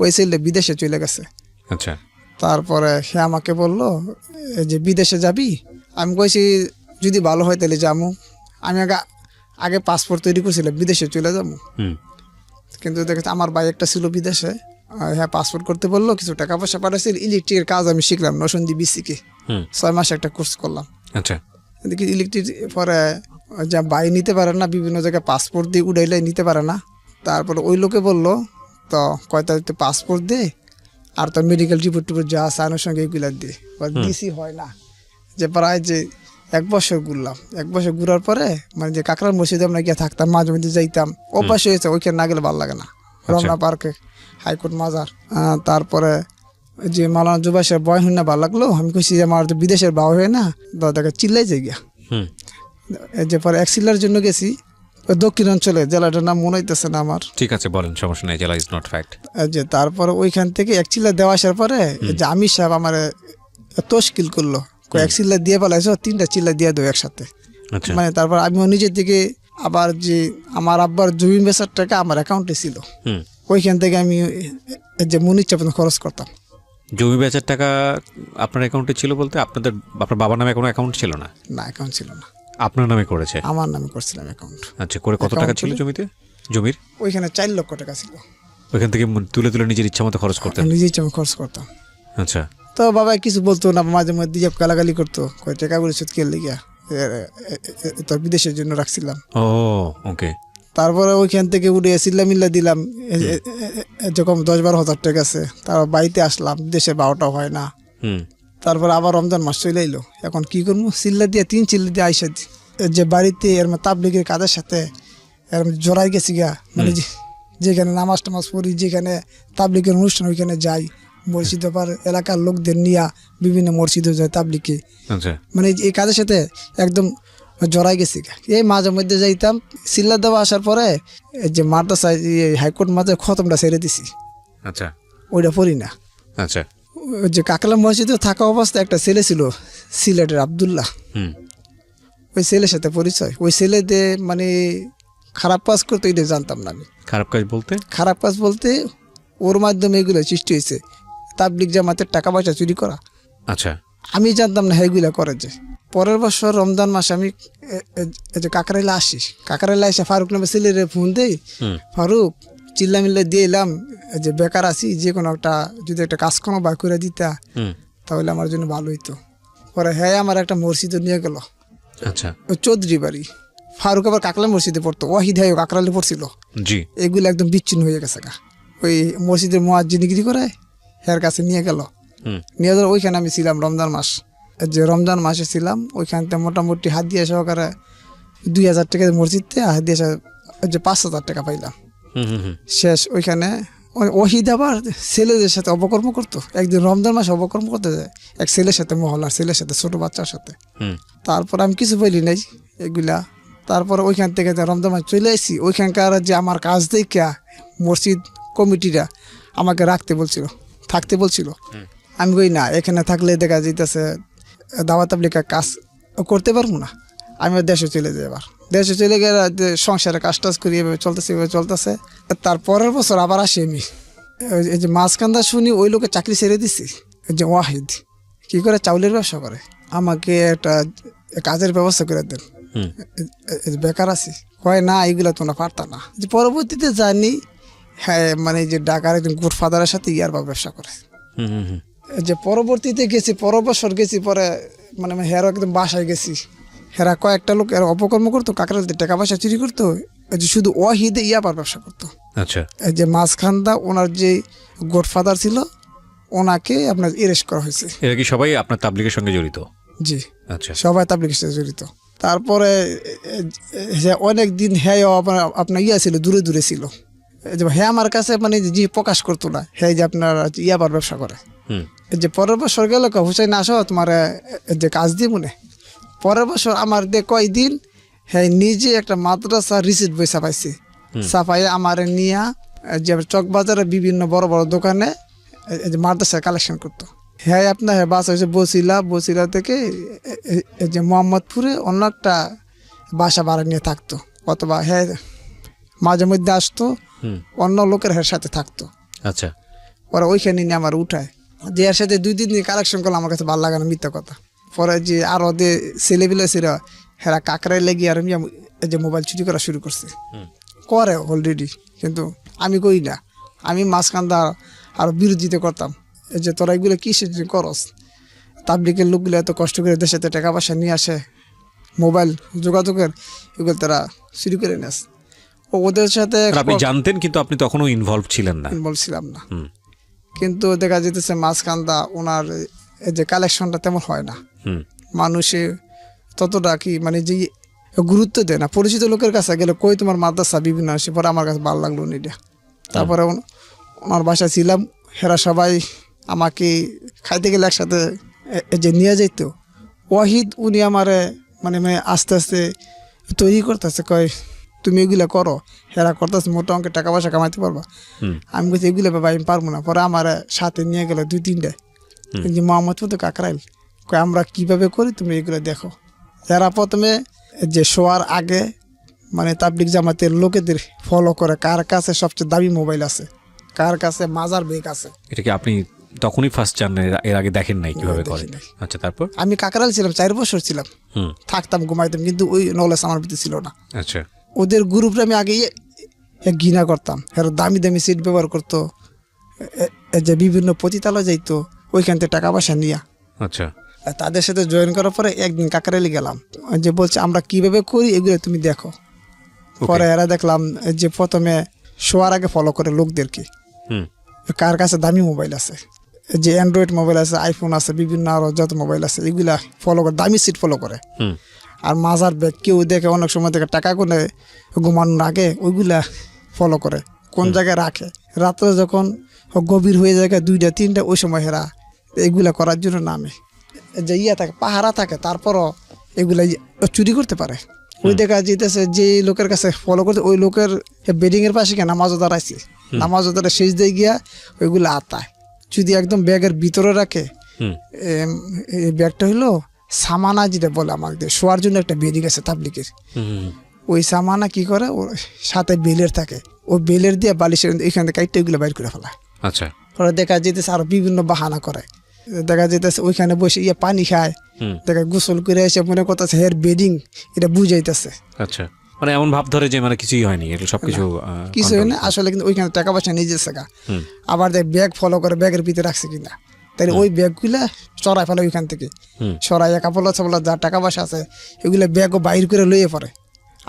ওই ছেলে বিদেশে চলে গেছে। আচ্ছা তারপরে সে আমাকে বলল যে বিদেশে যাবি, আমি কইছি যদি ভালো হয় তাহলে যাবো। আমি আগে পাসপোর্ট তৈরি করছিলাম, বিদেশে চলে যাবো, হুম কিন্তু দেখেছি আমার ভাই একটা ছিল বিদেশে, হ্যাঁ পাসপোর্ট করতে বললো, কিছু টাকা পয়সা পাঠাইছিল, ইলেকট্রিকের কাজ আমি শিখলাম নরসিংদী বিসিকে, হুম 6 মাস একটা কোর্স করলাম। আচ্ছা দেখি ইলেকট্রিক পরে যা ভাই নিতে পারে না, বিভিন্ন জায়গায় পাসপোর্ট দিয়ে উড়াইলে নিতে পারে না। তারপরে ওই লোকে বললো তো কয়টা পাসপোর্ট দে আর তোর মেডিকেল রিপোর্ট যা আছে আনুষঙ্গিক এগুলা দিয়ে, দিছি হয় না, যে প্রায় যে 1 বছর ঘুরলাম। 1 বছর ঘুরার পরে মানে যে কাকরাইল মসজিদে আমরা গিয়ে থাকতাম, মাঝে মধ্যে যাইতাম, অভ্যাস হয়েছে, ওইখানে না গেলে ভালো লাগে না। রমনা পার্কে হাইকোর্ট মাজার, তারপরে যে মাওলানা জুবাই সাহেব বয়ান শুনে ভালো লাগলো, আমি কইছি যে আমার তো বিদেশের বাবা হয়ে না, দাদাকে চিল্লাই যাই গিয়া। হুম যে পরে এক চিল্লার জন্য গেছি, ওই দক্ষিণাঞ্চলে জেলাটার নাম মনে হইতেছে না আমার। ঠিক আছে, বলেন, সমস্যা নেই, জেলা ইজ নট ফ্যাক্ট। যে তারপরে ওইখান থেকে এক চিল্লা দেওয়া আসার পরে যে আমির সাহেব আমার তশকিল করলো, এক চিল্লা দিয়ে পালাইছো, 3টা চিল্লা দিয়ে দেবো একসাথে। আচ্ছা, মানে তারপর আমিও নিজের দিকে আবার যে আমার আব্বার জমি বেচার টাকা আমার অ্যাকাউন্টে ছিল, হুম। ওইখান থেকে আমি যে মনির চাপন খরচ করতাম। জমি বেচার টাকা আপনার অ্যাকাউন্টে ছিল বলতে আপনার বাবার নামে কোনো অ্যাকাউন্ট ছিল না? না, অ্যাকাউন্ট ছিল না, আপনার নামে করেছে? আমার নামে করছিলাম অ্যাকাউন্ট। আচ্ছা, করে কত টাকা ছিল জমির? ওইখানে 4 লক্ষ টাকা ছিল। ওইখান থেকে তুলে তুলে নিজের ইচ্ছা মতো খরচ করতেন? নিজের ইচ্ছা খরচ করতাম। আচ্ছা। তো বাবা কিছু বলতো না, মাঝে মধ্যে যে গালাগালি করতো, কয় টাকাগুলো সুদ খেলে গিয়া তোর বিদেশের জন্য রাখছিলাম। ও ওকে। তারপরে ওইখান থেকে উঠে চিল্লা দিলাম, যখন 10-12 হাজার টাকা আছে। তারপর বাড়িতে আসলাম, দেশে 12টা হয় না। হুম। তারপর আবার রমজান মাস চলে এলো, এখন কি করবো, চিল্লা দিয়ে 3 চিল্লা দিয়ে আইসা যে বাড়িতে এর তাবলিগের কাজের সাথে এর জড়াই গেছি গা। মানে যেখানে নামাজ টামাজ পড়ি, যেখানে তাবলিগের অনুষ্ঠান ওইখানে যাই, মসজিদে পার এলাকার লোকদের নিয়ে বিভিন্ন মসজিদে যায় তাবলিগে। আচ্ছা। মানে এই কাজের সাথে একদম জড়াই গেছি গা। এই মাঝে মধ্যে যাইতাম, চিল্লা দেওয়া আসার পরে যে মাদ্রাসায় হাইকোর্ট মাঝে খতমটা ছেড়ে দিছি। আচ্ছা। ওইটা পড়ি না। আচ্ছা। ওই যে কাকলা মসজিদে থাকা অবস্থায় একটা ছেলে ছিল সিলেটের আব্দুল্লাহ, হুম। ওই ছেলের সাথে পরিচয়। ওই ছেলেদের মানে খারাপ কাজ করতো, এটা জানতাম না আমি। খারাপ কাজ বলতে? খারাপ কাজ বলতে ওর মাধ্যমে এগুলো সৃষ্টি হয়েছে, তাবলিগ জামাতের টাকা পয়সা চুরি করা। আচ্ছা। আমি জানতাম না এগুলা করে। যে পরের বছর রমজান মাসে আমি যে কাকরাইলা আসি, কাকরাইলা এসে ফারুক নামে ছেলের ফোন দেই, ফারুক চিল্লা মিল্লা দিয়ে এলাম যে বেকার আছি, যে কোনো একটা যদি একটা কাজ কোনো বার করে দিতা তাহলে আমার জন্য ভালো হইতো। পরে হ্যাঁ আমার একটা মসজিদে নিয়ে গেল। আচ্ছা। ওই চৌধুরী বাড়ি। ফারুক আবার কাকলা মসজিদে পড়তো, ওয়াহিদ হাই কাকরাইলে পড়ছিল। জি। এগুলো একদম বিচ্ছিন্ন হয়ে গেছে গা। ওই মসজিদের মুয়াজ্জিনগিরি করে হের কাছে নিয়ে গেল। নিয়ে গেল, ওইখানে আমি ছিলাম রমজান মাস। যে রমজান মাসে ছিলাম ওইখানতে মোটামুটি হাত দিয়ে সহকারে 2000 টাকা মসজিদে, হাত দিয়ে যে 5000 টাকা পাইলাম। শেষ ওইখানে ওহিদ আবার ছেলেদের সাথে অপকর্ম করতো। একদিন রমজান মাসে অপকর্ম করতে যায় এক ছেলের সাথে, মহল্লার ছেলের সাথে, ছোট বাচ্চার সাথে। তারপর আমি কিছু বলি নাই এগুলা। তারপর ওইখান থেকে রমজান মাস চলে আসি। ওইখানকার যে আমার কাজ দেখা মসজিদ কমিটিরা আমাকে রাখতে বলছিল, থাকতে বলছিল। আমি কই না, এখানে থাকলে দেখা যাইতেছে দাওয়াত তাবলীগের কাজ করতে পারবো না, আমি দেশে চলে যাই। এবার দেশে চলে গেলে সংসারে কাজ টাজ করি, এভাবে চলতেছে। তার পরের বছর আবার আসি আমি। এই যে মাঝখানটা শুনি ওই লোকের চাকরি ছেড়ে দিছি, যে ওয়াহিদ কি করে চাউলের ব্যবসা করে, আমাকে একটা কাজের ব্যবস্থা করে দেন, বেকার আছি। হয় না, এগুলো তোমরা পারতা না। যে পরবর্তীতে জানি হ্যাঁ, মানে যে ঢাকার একজন গুড ফাদারের সাথে ইয়ারবা ব্যবসা করে। যে পরবর্তীতে গেছি, পরের বছর গেছি, পরে মানে হেরা একদম বাসায় গেছি। হেরা কয়েকটা লোক এরা অপকর্ম করতো, কাকরাইলতে টাকা পয়সা চুরি করতো, যে শুধু ওয়াহিদে ইয়াবার ব্যবসা করতো। আচ্ছা। এই যে মাঝখানদা ওনার যে গডফাদার ছিল, ওনাকে আপনার এরেস্ট করা হয়েছে। এরা কি সবাই আপনার তাবলিগের সঙ্গে জড়িত? জি। আচ্ছা। সবাই তাবলিগের সাথে জড়িত। তারপরে অনেক দিন হ্যাঁ আপনার ইয়া ছিল, দূরে দূরে ছিল। হ্যাঁ আমার কাছে মানে যে প্রকাশ করতো না, হ্যাঁ যে আপনার ইয়াবার ব্যবসা করে। যে পরের বছর গেল হুসাইন আসো তোমার যে কাজ দিয়ে মনে। পরের বছর আমার কয়দিন হ্যাঁ নিজে একটা মাদ্রাসা রিসিট বই ছাপাইছি, ছাপাই আমার নিয়ে যে চকবাজারে বিভিন্ন বড় বড় দোকানে মাদ্রাসা কালেকশন করতো। হ্যাঁ আপনার বাসা হয়েছে বসিলা থেকে যে মোহাম্মদপুরে অন্য একটা বাসা ভাড়া নিয়ে থাকতো, অথবা হ্যাঁ মাঝে মধ্যে আসতো, অন্য লোকের হের সাথে থাকতো। আচ্ছা। পরে ওইখানে নিয়ে আমার উঠায়, যে এর সাথে 2-3 দিন কালেকশন করলে আমার কাছে ভালো লাগে না, মিথ্যা কথা। পরে যে আরো যে ছেলেপিলে ছিল হেরা কাকরাই লেগে আর যে মোবাইল চুরি করা শুরু করছে, করে অলরেডি, কিন্তু আমি কই না। আমি মাঝখানটা আরো বিরোধিতা করতাম, এই যে তোরা এগুলো কি করস, তাবলিগের লোকগুলো এত কষ্ট করে দেশে টাকা পয়সা নিয়ে আসে, মোবাইল যোগাযোগের এগুলো তারা চুরি করে নেস। ওদের সাথে আপনি জানতেন কিন্তু আপনি তখনও ইনভলভ ছিলেন না? বলছিলাম না। কিন্তু দেখা যেতেছে মাঝখানটা ওনার যে কালেকশনটা তেমন হয় না, মানুষে ততটা কি মানে যে গুরুত্ব দেয় না। পরিচিত লোকের কাছে গেলে কই তোমার মাদ্রাসা বিভিন্ন আসে, পরে আমার কাছে ভালো লাগলো এটা। তারপরে ওনার বাসায় ছিলাম, হেরা সবাই আমাকে খাইতে গেলে একসাথে যে নিয়ে যেত। ওয়াহিদ উনি আমারে মানে আস্তে আস্তে তৈরি করতেছে, কয় তুমি এগুলো করো, হেরা করতেছে মোটা অঙ্কের টাকা পয়সা কামাইতে পারবা। আমি বলছি এগুলো বাবা আমি পারবো না। পরে আমার সাথে নিয়ে গেল 2-3টা, যে মোহাম্মদপুর তো কাকরাইল, আমরা কিভাবে করি তুমি এগুলো দেখো। এরা প্রথমে যে শোয়ার আগে মানে তাবলিগ জামাতের লোকেদের ফলো করে কার কাছে সবচেয়ে দামি মোবাইল আছে, কার কাছে মাজার বেগ আছে। এটা কি আপনি তখনই ফার্স্ট জানেন, এর আগে দেখেন নাই কিভাবে করে? আচ্ছা, তারপর? আমি কাকরাইল ছিলাম, 4 বছর ছিলাম, থাকতাম ঘুমাইতাম, কিন্তু ওই নলেজ আমার ভিতরে ছিল না। আচ্ছা, ওদের গ্রুপে আমি আগে ঘৃণা করতাম। এরা দামি দামি সিট ব্যবহার করতো, যে বিভিন্ন পতিতালয় যাইতো, ওইখান থেকে টাকা পয়সা নিয়া। আচ্ছা, তাদের সাথে জয়েন করার পরে একদিন কাকরাইলে গেলাম, যে বলছে আমরা কিভাবে করি এগুলো তুমি দেখো। পরে এরা দেখলাম যে প্রথমে শোয়ার আগে ফলো করে লোকদেরকে, কার কাছে দামি মোবাইল আছে, যে অ্যান্ড্রয়েড মোবাইল আছে, আইফোন আছে, বিভিন্ন আরো যত মোবাইল আছে এগুলা ফলো করে, দামি সিট ফলো করে। আর মাজার ব্যাগ কেউ দেখে অনেক সময় থেকে টাকা গুনে ঘুমানোর আগে ওইগুলা ফলো করে, কোন জায়গায় রাখে। রাত্রে যখন গভীর হয়ে যায় 2টা-3টা, ওই সময় হেরা এগুলা করার জন্য নামে। যে থাকে পাহারা থাকে, তারপরও এগুলা চুরি করতে পারে। ওই দেখা যেতেছে যে লোকের কাছে ফলো করতে, ওই লোকের বেডিং এর পাশে নামাজও দাঁড়াইছে, নামাজও দাঁড়ায় শেষ দিয়ে গিয়া ওইগুলা আতায়। যদি একদম ব্যাগের ভিতরে রাখে, এই ব্যাগটা হইলো সামানা, যেটা বলে আমাদের শোয়ার জন্য একটা বেডিং আছে তাবলিগের, ওই সামানা কি করে ওর সাথে বেলের থাকে, ওই বেলের দিয়ে বালিশের এখান থেকে কাইটটা ওইগুলো বাইর করে ফেলায়। আচ্ছা, পরে দেখা যেতেছে আরো বিভিন্ন বাহানা করে, দেখা যেতেছে ওইখানে বসে পানি খায়, দেখা গোসল করে এসে মনে করতেছে হের বেডিং, এটা বুঝাইতেছে। আচ্ছা, মানে এমন ভাব ধরে যে মানে কিছুই হয়নি, এগুলো সবকিছু কিছু হয় না আসলে, কিন্তু ওইখানে টাকা পয়সা নিয়ে যাচ্ছে গা। আবার দেখ ব্যাগ ফলো করে ব্যাগের ভিতরে রাখছে কিনা, তাই ওই ব্যাগগুলা সরাই ফেলে ওইখান থেকে, সরাই কাপড় চাপড় যা টাকা পয়সা আছে এগুলো ব্যাগও বাইর করে লইয়ে পড়ে।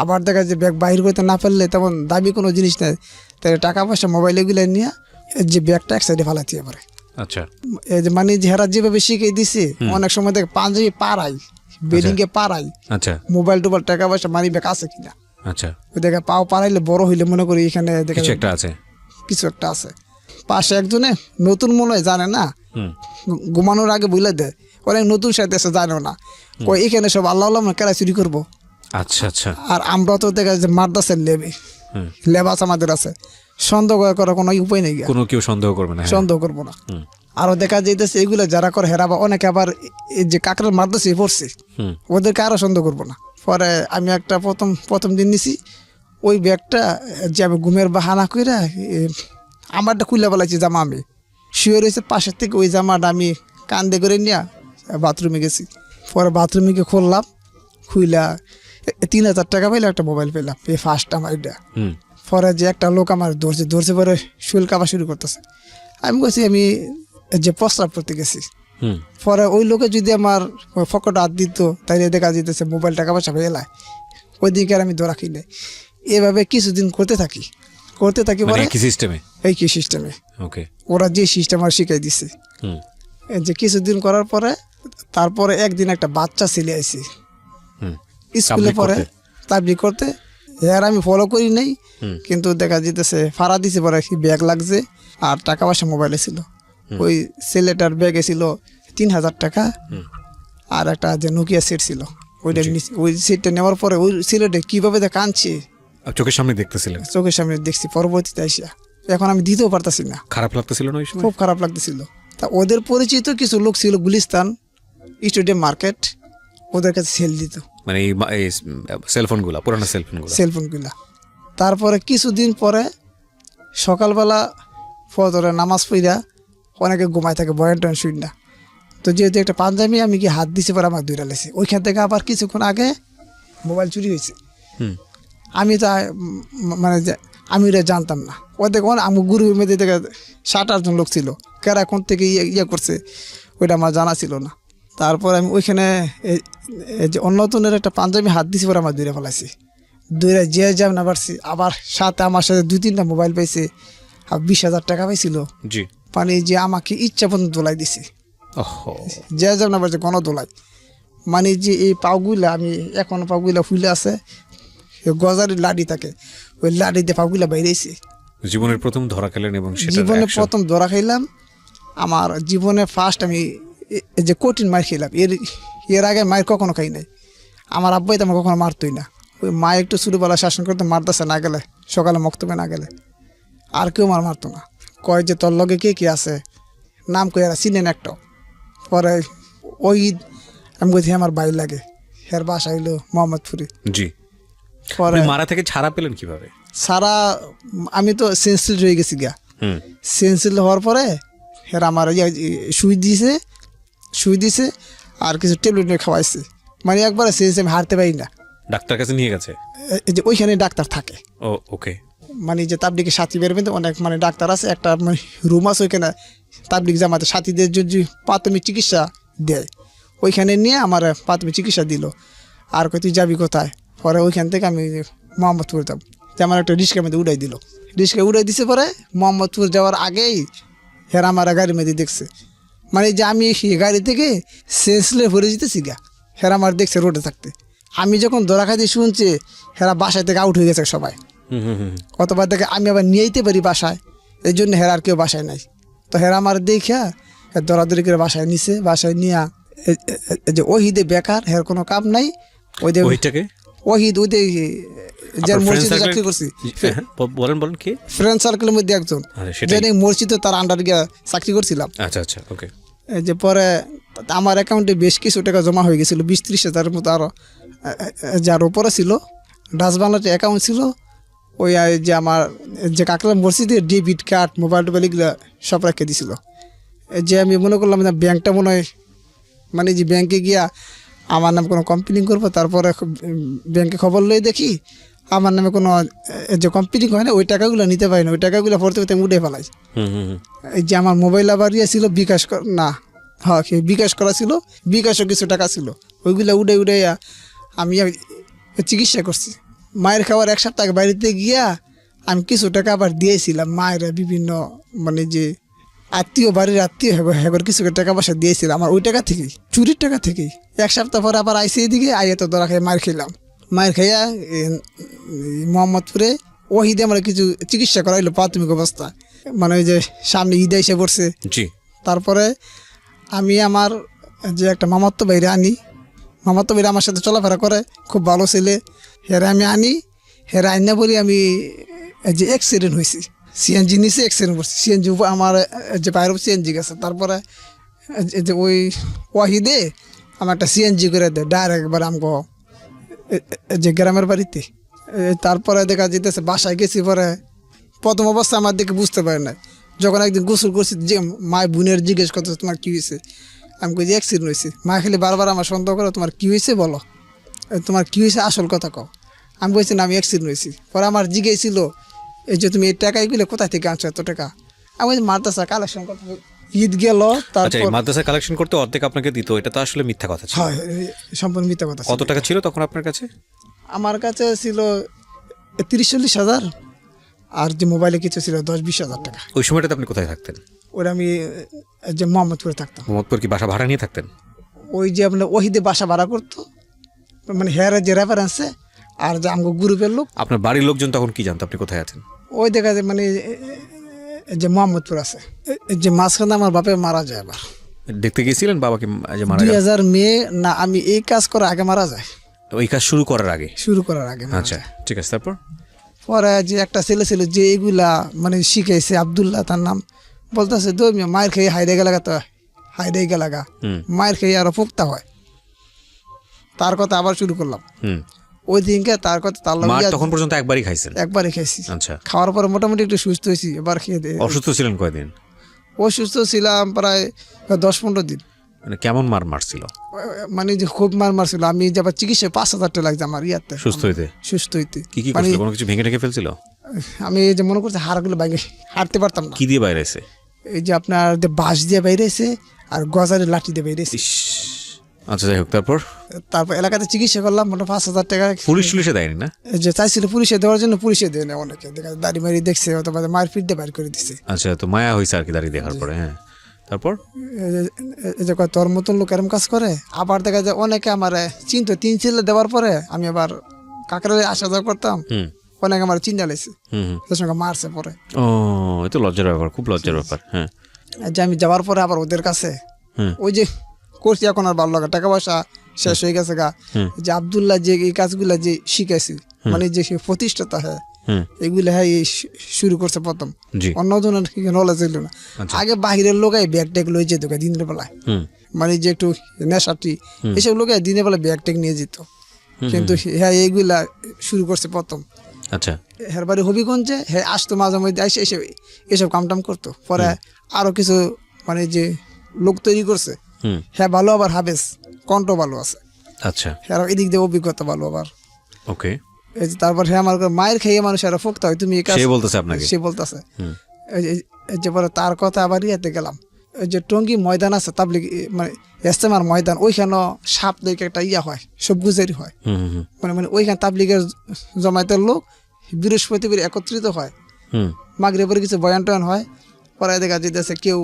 আবার দেখা যায় ব্যাগ বাইর করতে না পারলে তেমন দামি কোনো জিনিস নেই, তাই টাকা পয়সা মোবাইল এগুলো নিয়ে যে ব্যাগটা এক সাইডে ফেলাতে পারে। আচ্ছা, এই যে মানে যারা যেভাবে শিখিয়ে দিছে, অনেক সময় দেখ পাঞ্জাবি পাড়াই, বেডিং এ পাড়াই, আচ্ছা, মোবাইল টোবাইল টাকা পয়সা মানি ব্যাগ আছে কিনা। আচ্ছা, ওই দেখা পাও পাড়াইলে বড় হইলে মনে করি এখানে কিছু একটা আছে, কিছু একটা আছে। পাশে একজনে নতুন মনে হয় জানে না, ঘুমানোর আগে বুঝলে দেয়, অনেক নতুন সাথে এসে জানেও না, ওই এখানে সব আল্লাহ কেরা চুরি করবো। আচ্ছা, আচ্ছা, আর আমরা তো দেখা যায় মাদ্রাসার লেবাস আমাদের আছে, সন্দেহ করার কোনো উপায় নেই, কোনো কেউ সন্দেহ করবে না, সন্দেহ করবো না। আরো দেখা যাইতেছে এগুলো যারা করে হেরা, বা অনেকে আবার এই যে কাকরার মাদ্রাসায় পড়ছে, ওদেরকে আরো সন্দেহ করবো না। পরে আমি একটা প্রথম দিন নিছি, ওই ব্যাগটা যে আমি ঘুমের বাহানা কইরা আমারটা খুলে বেলাইছি, জামা আমি শুয়ে রয়েছে পাশের থেকে, ওই জামাটা আমি কান্দে করে নিয়ে বাথরুমে গেছি। পরে বাথরুমে গিয়ে খুললাম, খুইলা 3000 টাকা পাইলে একটা মোবাইল পেলাম, এই ফার্স্ট আমার এটা। পরে যে একটা লোক আমার ধরছে পরে শুল কাবা শুরু করতেছে, আমি বলছি আমি যে প্রস্রাব করতে গেছি। পরে ওই লোকে যদি আমার ফকটা হাত দিত, তাইলে দেখা যেতেছে মোবাইল টাকা পয়সা পেয়ে ওই দিকে আর আমি ধরা কিনে। এভাবে কিছুদিন করতে থাকি পরে এই কি সিস্টেমে ওরা যে সিস্টেম আর শিখাই দিছে, যে কিছুদিন করার পরে তারপরে একদিন একটা বাচ্চা ছেলে আইছে স্কুলে পরে তাবলিগ করতে, আর আমি ফলো করি নাই, কিন্তু দেখা যেতেছে ফাড়া দিছে, পরে ব্যাগ লাগছে আর টাকা পয়সা মোবাইলে ছিল। ওই ছেলেটার ব্যাগে ছিল 3000 টাকা আর একটা যে নোকিয়া সেট ছিল, ওইটা ওই সেটটা নেওয়ার পরে ওই ছেলেটা কিভাবে কাঁদছে, চোখের সামনে দেখতেছিলেন? চোখের সামনে দেখছি পরবর্তীতে আইসা, এখন আমি দিতেও পারতাছি না। খারাপ লাগতেছিল না ওই সময়? খুব খারাপ লাগতেছিল। তা ওদের পরিচিত কিছু লোক ছিল গুলিস্তান স্টেডিয়াম মার্কেট, ওদের কাছে সেল দিত, মানে এই সেলফোনগুলা, পুরানো সেলফোনগুলা। তারপরে কিছুদিন পরে সকালবেলা ফজরের নামাজ পড়া অনেকে ঘুমায় থাকে, বয়ান টয়ান শুন না, তো যেহেতু একটা পাঞ্জাবি আমি কি হাত দিছি, পরে আমার দৌড়া লেছে। ওইখান থেকে আবার কিছুক্ষণ আগে মোবাইল চুরি হয়েছে। আমি তো মানে আমি ওটা জানতাম না, ওদের আমার গুরুর মধ্যে থেকে 7-8 জন লোক ছিল, কারা কোন থেকে ইয়ে করছে ওইটা আমার জানা ছিল না। তারপর আমি ওইখানে যে অন্যতনের একটা পাঞ্জাবি হাত দিছি, পরে আমার দৌড়ে ফেলাইছি, দৌড়ে যে যাব না পারছি। আবার সাথে আমার সাথে 2-3টা মোবাইল পাইছে, আর 20,000 টাকা পাইছিল। মানে যে আমাকে ইচ্ছা পর্যন্ত দোলাই দিছে, যে যাব না পারছে কোনো দোলাই। মানে যে এই পাগুলা, আমি এখনো পাগুলা ফুলে আছে, গজারের লাডি থাকে, ওই লাডিতে পাগুলা বাইরেছে। জীবনের প্রথম ধরা খেলেন? এবং জীবনে প্রথম ধরা খাইলাম, আমার জীবনে ফার্স্ট আমি যে কঠিন মার খেলাম। এর আগে মায়ের কখনো খাই নাই। আমার আব্বাই তো আমার কখনো মারতই না, ওই মা একটু ছোটোবেলা শাসন করতে মারতেছে না গেলে, সকালে মক্তবে না গেলে, আর কেউ মারতো না। কয় যে তোর লগে কে আছে, নাম কই এরা চিনেন একটা। পরে ওই ঈদ আমি বলছি আমার ভাই লাগে, হের বাসা হইলো মোহাম্মদপুরে। জি, পরে আপনি মারা থেকে ছাড়া পেলেন কিভাবে? সারা আমি তো সেন্সিল হয়ে গেছি গিয়া। সেন্সিল হওয়ার পরে হের আমার সুই দিছে আর কিছু ট্যাবলেট খাওয়াইছে, মানে একবারে সেন্স আমি হারতে পারি না। ডাক্তার কাছে নিয়ে গেছে? এই যে ওইখানে ডাক্তার থাকে, ও ওকে। মানে যে তাবলিগের সাথী বেরোবেন তো অনেক মানে ডাক্তার আছে, একটা মানে রুম আছে ওইখানে তাবলিগ জামাতে সাথীদের যদি প্রাথমিক চিকিৎসা দেয়, ওইখানে নিয়ে আমার প্রাথমিক চিকিৎসা দিল। আর কই তুই যাবি কোথায়? পরে ওইখান থেকে আমি মোহাম্মদপুর যাব, যে আমার একটা রিক্সার মধ্যে উড়াই দিল। রিক্সা উড়াই দিছে, পরে মোহাম্মদপুর যাওয়ার আগেই হেরা আমার গাড়ির মধ্যে দেখছে, মানে যে আমি গাড়ি থেকে সেন্সলে ভরে যেতেছি গা, হেরা আমার দেখছে রোডে থাকতে। আমি যখন ধরা খাইতে শুনছি হেরা বাসায় থেকে আউট হয়ে গেছে সবাই। অতবার দেখে আমি আবার নিয়ে যেতে পারি বাসায়, এই জন্য হেরা আর কেউ বাসায় নাই। তো হেরা আমার দেখা দরাদরি করে বাসায় নিছে, বাসায় নিয়ে যে ওহিদে বেকার, হের কোনো কাম নাই। ওহিদ ওদের যার মসজিদে চাকরি করছি, বলেন কি ফ্রেন্ড সার্কেলের মধ্যে একজন, যে মসজিদে তার আন্ডার গিয়ে চাকরি করছিলাম। আচ্ছা আচ্ছা, ওকে। যে পরে আমার অ্যাকাউন্টে বেশ কিছু টাকা জমা হয়ে গেছিলো, 20-30 হাজারের মতো, আরও যার উপরে ছিল। ডাচ বাংলাতে অ্যাকাউন্ট ছিল। ওই যে আমার যে কাকলা মসজিদের ডেবিট কার্ড, মোবাইল টোবাইল এগুলো সব রেখে দিছিল। যে আমি মনে করলাম না ব্যাংকটা মনে হয়, মানে যে ব্যাংকে গিয়া আমার নামে কোনো কমপ্লেন করবো, তারপরে ব্যাংকে খবর লই দেখি আমার নামে কোনো যে কমপ্লেন হয় না, ওই টাকাগুলো নিতে পারি না। ওই টাকাগুলো পড়তে পড়তে উঠে ফেলাই। এই যে আমার মোবাইল আবার ছিল বিকাশ না, হ্যাঁ বিকাশ করা ছিল, বিকাশও কিছু টাকা ছিল, ওইগুলো উড়ে আমি চিকিৎসা করছি। মায়ের খাওয়ার 1 সপ্তাহ আগে বাড়িতে গিয়া আমি কিছু টাকা আবার দিয়েছিলাম মায়ের, বিভিন্ন মানে যে আত্মীয়, বাড়ির আত্মীয় হেগর কিছু টাকা পয়সা দিয়েছিলাম আমার ওই টাকা থেকেই, চুরির টাকা থেকেই। 1 সপ্তাহ পরে আবার আইসি এদিকে, আইয়া তো ধরা খাই মায়ের খেলাম। মায়ের খাইয়া মোহাম্মদপুরে ওহিদে আমার কিছু চিকিৎসা করাইলো প্রাথমিক অবস্থা, মানে ওই যে সামনে ঈদ এসে পড়ছে। তারপরে আমি আমার যে একটা মামাতো ভাইরে আনি, মামাতো ভাইরা আমার সাথে চলাফেরা করে, খুব ভালো ছেলে। হেরা আমি আনি, হেরা আইনা বলি আমি যে অ্যাক্সিডেন্ট হয়েছি, সিএনজি নিচে অ্যাক্সিডেন্ট করছি, সিএনজি আমার যে বাইরে সিএনজি গেছে। তারপরে যে ওই ওয়াহিদে আমার একটা সিএনজি করে দেয় ডাইরেক্ট একবার আমগো যে গ্রামের বাড়িতে। তারপরে দেখা যেতেছে বাসায় গেছি, পরে প্রথম অবস্থা আমার দেখে বুঝতে পারে না। যখন একদিন গোসল করছি, যে মায়ের বোনের জিজ্ঞেস করতে তোমার কী হয়েছে, আমি কই যে অ্যাক্সিডেন্ট হয়েছে। মা খালি বারবার আমার সন্দেহ করে, তোমার কী হয়েছে বলো, তোমার কী হয়েছে আসল কথা কও। আমি বলছি না আমি অ্যাক্সিডেন্ট হয়েছি। পরে আমার জিজ্ঞেসছিল এই যে তুমি এই টাকাগুলো কোথায় থেকে আনছো এত টাকা। আমি বলছি মাদ্রাসা কালেকশন করতে, ঈদ গেল তারপর মাদ্রাসা কালেকশন করতে অর্ধেক আপনাকে দিত, এটা তো আসলে মিথ্যা কথা ছিল। হ্যাঁ, সম্পূর্ণ মিথ্যা কথা। কত টাকা ছিল তখন আপনার কাছে? আমার কাছে ছিল 30-40 হাজার, আর যে মোবাইলে কিছু ছিল 10-20 হাজার টাকা। ওই সময়টাতে আপনি কোথায় থাকতেন? ওরা আমি যে মোহাম্মদপুরে থাকতাম। মোহাম্মদপুর কি বাসা ভাড়া নিয়ে থাকতেন? ওই যে আপনার ওহিদে বাসা ভাড়া করতো, মানে হেয়ার যে রেফারেন্সে, আর যে আমগো গ্রুপের লোক। আপনার বাড়ির লোকজন তখন কি জানতো আপনি কোথায় আছেন? ওই দেখা যায় মানে যে মোহাম্মদপুর আছে, যে মাঝখানে আমার বাপে মারা যায়। আবার দেখতে গিয়েছিলেন বাবাকে যে মারা যায়? 2000 মে না, আমি এই কাজ করার আগে মারা যায়। ওই কাজ শুরু করার আগে? শুরু করার আগে। আচ্ছা ঠিক আছে। তারপর পরে যে একটা ছেলে ছিল যে এগুলা মানে শিখাইছে, আবদুল্লাহ তার নাম, বলতেছে তো মায়ের খেয়ে হাইডে গেলাগা, তো হাইডে গেলাগা, মায়ের খেয়ে আরো পোক্তা হয়। তার কথা আবার শুরু করলাম। ওই দিনকে তার কথা তার তখন পর্যন্ত একবারই খাইছেন? একবারই খাইছি। আচ্ছা। খাওয়ার পরে মোটামুটি একটু সুস্থ হয়েছি। এবার খেয়ে দিয়ে। অসুস্থ ছিলেন কয়দিন? অসুস্থ ছিলাম প্রায় 10-15 দিন। মানে কেমন মারছিল? মানে যে খুব মারছিল। আমি যে আবার চিকিৎসায় 5,000 টাকা লাগছে আমার ইয়াতে সুস্থ হইতে। কি করছিল? কোনো কিছু ভেঙে রেখে ফেলছিল? আমি এই যে মনে করছি হাড়গুলো ভেঙে হাঁটতে পারতাম না। কি দিয়ে বাইরে এসে? এই যে আপনার বাঁশ দিয়ে বাইরে এসে আর গজারের লাঠি দিয়ে বাইরে এসে। আচ্ছা যাই হোক, তারপর এলাকাতে চিকিৎসা করলাম, মোটা 5,000 টাকা। পুলিশে দেয়নি না? যে চাইছিল পুলিশে দেওয়ার জন্য, পুলিশে দেয় না। অনেকে দেখা দাড়ি মারি দেখছে, অথবা মায়ের ফিট দিয়ে বাইর করে দিচ্ছে। আচ্ছা, তো মায়া হয়েছে আর কি দাড়ি দেখার পরে। হ্যাঁ, তারপর এই যে তোর মতন লোক এরম কাজ করে। আবার দেখা যায় অনেকে আমার চিনতো, 3 ছেলে দেওয়ার পরে আমি আবার কাকরালে আসা যাওয়া করতাম, অনেকে আমার চিন্তা লেছে, তার সঙ্গে মারছে পরে। ও, এটা লজ্জার ব্যাপার, খুব লজ্জার ব্যাপার। হ্যাঁ, যে আমি যাওয়ার পরে আবার ওদের কাছে ওই যে করছি, এখন আর ভালো লাগে, টাকা পয়সা শেষ হয়ে গেছে গা। যে আব্দুল্লাহ যে এই কাজগুলা যে শিখাইছি, মানে যে সে প্রতিষ্ঠাতা হ্যাঁ, এগুলো হ্যাঁ শুরু করছে প্রথম। জি। অন্য জনের নলেজ ছিল না। আগে বাহিরের লোকাই ব্যাগ ট্যাগ লয়ে যেত গা দিনের বেলায়, মানে যে একটু নেশাটি এসব লোক দিনের বেলা ব্যাগ ট্যাগ নিয়ে যেত, কিন্তু হ্যাঁ এইগুলা শুরু করছে প্রথম। আচ্ছা। হ্যাঁ বাড়ি হবিগঞ্জে, হ্যাঁ আসতো মাঝে মধ্যে এসে এসে এসব কামটাম করতো। পরে আরো কিছু মানে যে লোক তৈরি করছে, হ্যাঁ ভালো, আবার হাবেস কণ্ঠ ভালো আছে। আচ্ছা। হ্যাঁ এদিক দিয়ে অভিজ্ঞতা ভালো আবার। ওকে। এই যে তারপর হ্যাঁ আমার মায়ের খেয়ে মানুষ আরো ফোকতে হয়, তুমি এই কাজ সে বলতেছে আপনাকে? সে বলতেছে। এই যে পরে তার কথা আবার ইয়েতে গেলাম, ওই যে টঙ্গী ময়দান আছে তাবলিগ মানে ইস্তেমার ময়দান, ওইখানে সাপ্তাহিক একটা ইয়া হয়, সব গুজারি হয়, মানে ওইখানে তাবলিগের জমায়েতের লোক বৃহস্পতিবার একত্রিত হয়, মাগরিবের কিছু বয়ান টয়ান হয়। পরে দেখা যেতেছে কেউ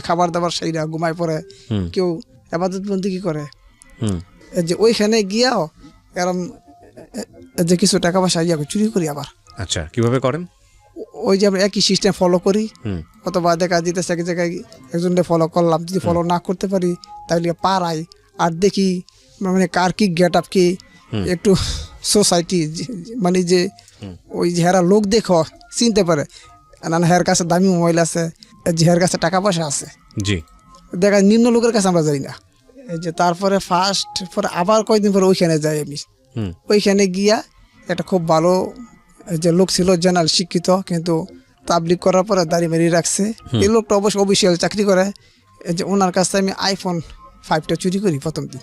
খাবার দাবার সাইরা ঘুমায় পড়ে, কেউ আবাদত বন্দি কি করে। এই যে ওইখানে গিয়াও এরম যে কিছু টাকা পয়সা ইয়া চুরি করি আবার। আচ্ছা, কিভাবে করেন? ওই যে আমরা একই সিস্টেম ফলো করি, অথবা দেখা যেতেছে এক জায়গায় একজনকে ফলো করলাম, যদি ফলো না করতে পারি তাহলে পাড়াই আর দেখি মানে কার কি গেট আপ কি, একটু সোসাইটি মানে যে ওই যে হেরা লোক দেখো চিনতে পারে, না হের কাছে দামি মোবাইল আছে, যে হের কাছে টাকা পয়সা আছে, জি, দেখা নিম্ন লোকের কাছে আমরা যাই না। এই যে তারপরে ফার্স্ট পরে আবার কয়েকদিন পরে ওইখানে যাই আমি। ওইখানে গিয়া একটা খুব ভালো যে লোক ছিল, জেনারেল শিক্ষিত, কিন্তু তাবলিগ করার পরে দাড়ি মেরিয়ে রাখছে। এই লোকটা অবশ্য অফিসিয়াল চাকরি করে। এই যে ওনার কাছে আমি আইফোন 5টা চুরি করি প্রথম দিন।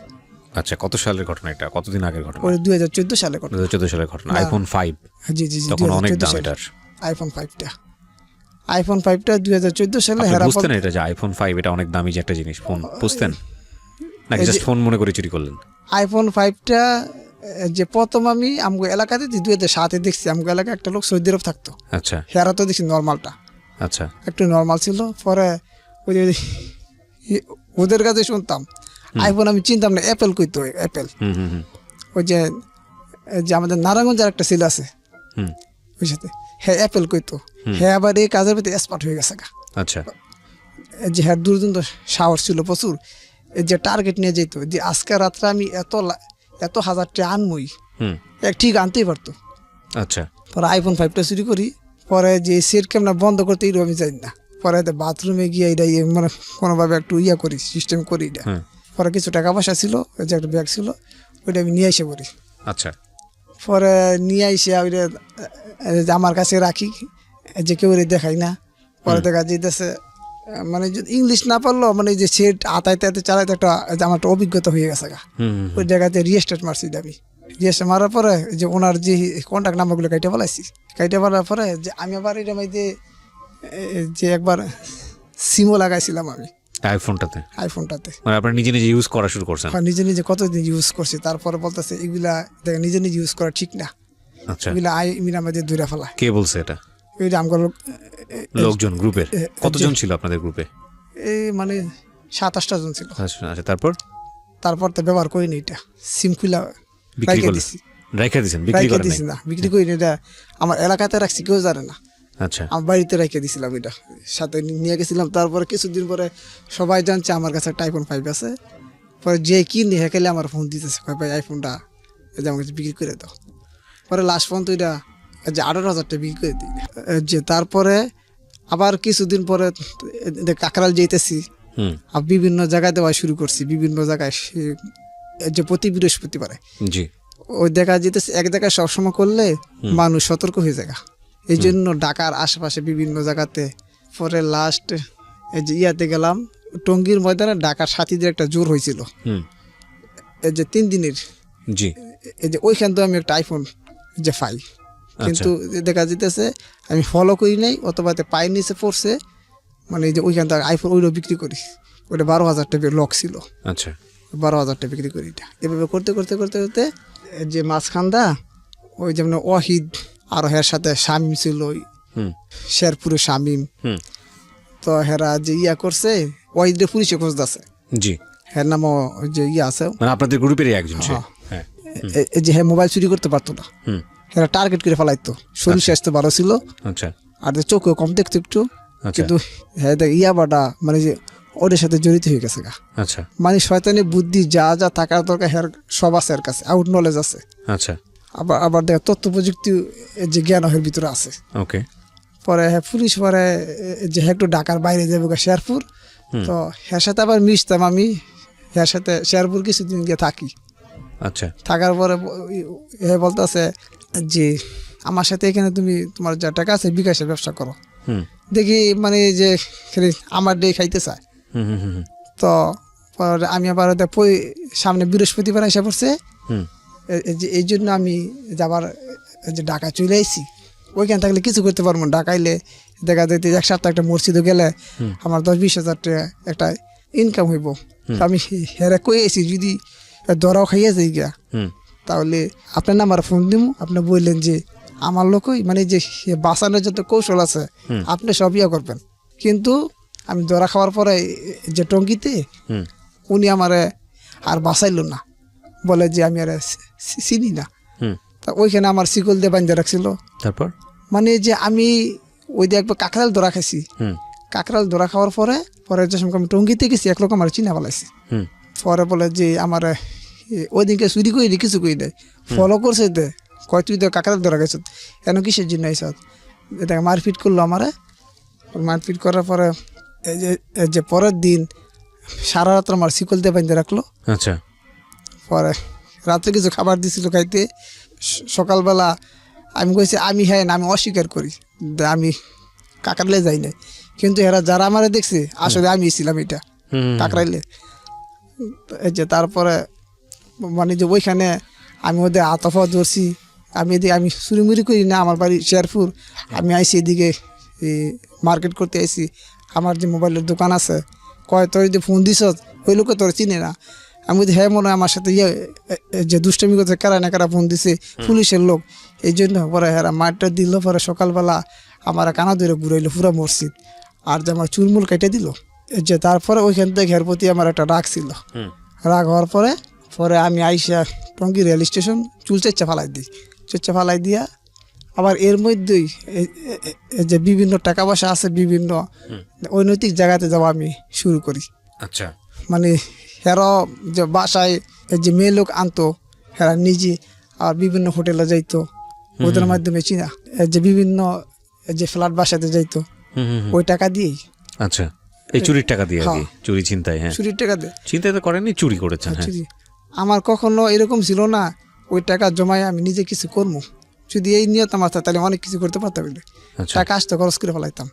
আচ্ছা, কত সালের ঘটনা এটা? কতদিন আগের ঘটনা? ওই 2014 সালে ঘটনা। 2014 সালের ঘটনা। আইফোন 5? জি জি জি, তখন অনেক দাম এটার। আইফোন 5টা 2014 সালে। আপনি বুঝতেন এটা যে আইফোন 5 এটা অনেক দামি যে একটা জিনিস? ফোন বুঝতেন নাকি জাস্ট ফোন মনে করে চুরি করলেন? আইফোন 5টা যে প্রথম আমি আমগো এলাকাতে 2007-এ দেখছি, আমগো এলাকায় একটা লোক সৌদি আরব থাকতো। আচ্ছা। হেরা তো দেখছি নর্মালটা, আচ্ছা, একটু নর্মাল ছিল। পরে ওই যে ওদের কাছে শুনতাম আইফোন, আমি চিনতাম না অ্যাপেল কইতো, অ্যাপেল। ওই যে আমাদের নারায়ণগঞ্জের একটা ছেলে আছে ওই সাথে, হ্যাঁ অ্যাপেল কইতো। হ্যাঁ আবার এই কাজের প্রতি এক্সপার্ট হয়ে গেছে গা। আচ্ছা। যে হ্যাঁ দুর্দান্ত সাহস ছিল প্রচুর। যে টার্গেট নিয়ে যেত যে আজকে রাত্রে আমি এত হাজার টাকা আনমই, ঠিক আনতেই পারতো। আচ্ছা। পরে আইফোন 5টা চুরি করি। পরে যে সেট ক্যামেরা বন্ধ করতে এইরকম আমি যাই না। পরে বাথরুমে গিয়ে এটা মানে কোনোভাবে একটু ইয়া করি, সিস্টেম করি এটা। পরে কিছু টাকা পয়সা ছিল, ওই যে একটা ব্যাগ ছিল, ওইটা আমি নিয়ে এসে পড়ি। আচ্ছা। পরে নিয়ে এসে ওইটা আমার কাছে রাখি, যে কেউ দেখাই না। পরে দেখা যেতেছে মানে ইংলিশ না পারলো, মানে যে সেট আতাইতে চালাইতে একটা আমার একটা অভিজ্ঞতা হয়ে গেছে গা। ওই জায়গাতে রিয়েস্টার্ট মারছি আমি। রিয়েস্টার্ট মারার পরে যে ওনার যে কন্ট্যাক্ট নাম্বারগুলো কাইটে ফেলাইছি, কাইটে ফেলার পরে যে আমি আবার এটা যে একবার সিমও লাগাইছিলাম আমি আইফোনটাতে। মানে আপনি নিজে নিজে ইউজ করা শুরু করছেন? নিজে নিজে কতদিন ইউজ করছি। তারপরে বলতেছে এগুলা দেখ নিজে নিজে ইউজ করা ঠিক না। আচ্ছা। এগুলা আমাদের দূরে ফেলা। কে বলছে এটা? এইটা আমার লোকজন, গ্রুপের কতজন ছিল আপনাদের গ্রুপে? এই মানে 7-8টা জন ছিল। আচ্ছা, তারপর তো ব্যবহার করিনি, এটা সিম খুলা বিক্রি দিয়েছেন? বিক্রি করেন না, বিক্রি করিনি। এটা আমার এলাকাতে রাখছি, কেউ জানে না। আচ্ছা। আমার বাড়িতে রেখে দিয়েছিলাম, এটা সাথে নিয়ে গেছিলাম। তারপরে কিছুদিন পরে সবাই জানছে আমার কাছে একটা আইফোন 5 আছে। পরে যে কিনে হেঁকেলে আমার ফোন দিতেছে, ভাই আইফোনটা আমার কাছে বিক্রি করে দাও। পরে লাস্ট ফোন তো এটা যে 18,000 টাকা বিক্রি করে দিই। যে তারপরে আবার কিছুদিন পরে কাকরাল যেতেছি, আর বিভিন্ন জায়গায় দেওয়া শুরু করছি, বিভিন্ন জায়গায় যে প্রতি বৃহস্পতিবারে। জি। ওই দেখা যেতেছে এক জায়গায় সবসময় করলে মানুষ সতর্ক হয়ে যায়, এই জন্য ঢাকার আশেপাশে বিভিন্ন জায়গাতে। পরে লাস্ট এই যে ইয়াতে গেলাম, টঙ্গীর ময়দানে ঢাকার সাথীদের একটা জোর হয়েছিল, এই যে 3 দিনের। জি। এই যে ওইখান তো আমি একটা আইফোন যে পাই, কিন্তু দেখা যেতেছে আমি ফলো করি নাই, অথবা পায়ের নিচে পড়ছে, মানে এই যে ওইখান থেকে আইফোন ওইটাও বিক্রি করি। ওইটা 12,000 টাকা লক ছিল। আচ্ছা। 12,000 টাকা বিক্রি করি। এটা এভাবে করতে করতে করতে করতে যে মাঝখানটা ওই যেমন ওয়াহিদ আর হের সাথে শামিম ছিল, ওই শেরপুরে শামিম। তো হেরা যে ইয়া করছে, ওয়াহিদের পুলিশে খোঁজদাছে। জি। হের নামও যে ইয়া আছে, মানে আপনাদের গ্রুপেরই একজন। হ্যাঁ। যে হ্যাঁ মোবাইল চুরি করতে পারতো না, হেরা টার্গেট করে ফেলাইতো। শরীর স্বাস্থ্য ভালো ছিল। আচ্ছা। আর চোখে কম দেখতো একটু, কিন্তু হ্যাঁ ইয়া বাটা মানে যে ওদের সাথে জড়িত হয়ে গেছে গা। আচ্ছা মানে শয়তানি বুদ্ধি যা যা থাকার দরকার হের সব আছে এর কাছে, আউট নলেজ আছে। আচ্ছা আবার আবার দেখ তথ্য প্রযুক্তি যে জ্ঞান ওর ভিতরে আছে। ওকে পরে হ্যাঁ পুলিশ পরে যে একটু ঢাকার বাইরে যাবো গা শেরপুর, তো হ্যার সাথে আবার মিশতাম আমি, হ্যার সাথে শেরপুর কিছুদিন গিয়ে থাকি। আচ্ছা থাকার পরে হ্যাঁ বলতেছে যে আমার সাথে এখানে তুমি তোমার যা টাকা আছে বিকাশে ব্যবসা করো। হুম দেখি মানে যে খালি আমার ডে খাইতে চায়। হুম হুম হুম তো পরে আমি আবার সামনে বৃহস্পতিবার এসে পড়ছে, হুম এই জন্য আমি যাবার যে ঢাকা চলে আসছি। ওইখানে থাকলে কিছু করতে পারবো না, ঢাকাইলে দেখা যেতে এক সপ্তাহ একটা মসজিদে গেলে আমার 10-20 হাজার টাকা একটা ইনকাম হইব। আমি হেরে কই আছি যদি ধরাও খাইয়ে যাই গিয়া, হুম তাহলে আপনার নাম্বার ফোন দিব, আপনি বললেন যে আমার লোকই মানে যে বাঁচানোর যত কৌশল আছে আপনি সব ইয়ে করবেন। কিন্তু আমি ধরা খাওয়ার পরে যে টঙ্কিতে হুম উনি আমারে আর বাঁচাইল না, বলে যে আমি আর চিনি না। হুম তা ওইখানে আমার শিকল দিয়ে বান্ধে রাখছিল। তারপর মানে যে আমি ওই দিয়ে একবার কাঁকড়াল ধরা খাইছি, হুম কাঁকড়াল ধরা খাওয়ার পরে পরে যে সময় আমি টঙ্গিতে গেছি এক লোক আমার চিনা বলাইছি। হুম পরে বলে যে আমার ওই দিনকে চুরি করি কিছু করি দেয়, ফলো করছে দে কয় তুই তো কাঁকড়াল ধরা গেছ কেন কিসের জন্য আইস, এটা মারপিট করলো আমারে। মারপিট করার পরে এই যে পরের দিন সারা রাত্র আমার শিকল দিয়ে বান্ধে রাখলো। আচ্ছা পরে রাত্রে কিছু খাবার দিছিল খাইতে, সকালবেলা আমি কইছি আমি হ্যাঁ না, আমি অস্বীকার করি আমি কাকরাইলে যাই নাই, কিন্তু এরা যারা আমারে দেখছে আসলে আমি ছিলাম এটা কাকরাইলে। এই যে তারপরে মানে যে ওইখানে আমি ওদের আতফা ধরছি, আমি চুরিমুরি করি না, আমার বাড়ি শেরপুর, আমি আইসি এদিকে মার্কেট করতে আইসি, আমার যে মোবাইলের দোকান আছে, কয় তোর যদি ফোন দিস ওই লোকে তোর চিনে না। আমি বলছি হ্যাঁ মনে হয় আমার সাথে যে দুষ্টমি করছে কারা না কারা ফোন দিছে পুলিশের লোক, এই জন্য পরে হেরা মারটা দিল। পরে সকালবেলা আমার কানা ধরে ঘুরাইলো পুরো মসজিদ, আর যে আমার চুলমুল কেটে দিল। যে তারপরে ওইখান থেকে এর প্রতি আমার একটা রাগ ছিল। রাগ হওয়ার পরে পরে আমি আইসা টঙ্গী রেল স্টেশন চুল চেচ্চা ফালাই দিয়া আবার এর মধ্যেই যে বিভিন্ন টাকা পয়সা আছে বিভিন্ন অনৈতিক জায়গাতে যাওয়া আমি শুরু করি। আচ্ছা মানে হেরা যে বাসায় যে মেয়ে লোক আনতো হেরা নিজে আর বিভিন্ন হোটেলে যাইতো, ওদের মাধ্যমে চিনা যে বিভিন্ন যে ফ্ল্যাট বাসাতে যাইতো ওই টাকা দিয়েই। আচ্ছা এই চুরির টাকা দিয়ে আর কি, চুরি চিন্তায়। হ্যাঁ চুরির টাকা দিয়ে চিন্তায় তো করেননি, চুরি করেছেন। হ্যাঁ চুরি আমার কখনো এরকম ছিল না ওই টাকা জমায় আমি নিজে কিছু করবো, যদি এই নিয়ত আমার থাকতো তাহলে অনেক কিছু করতে পারতাম। আচ্ছা টাকা আসতে খরচ করে ফেলাইতাম,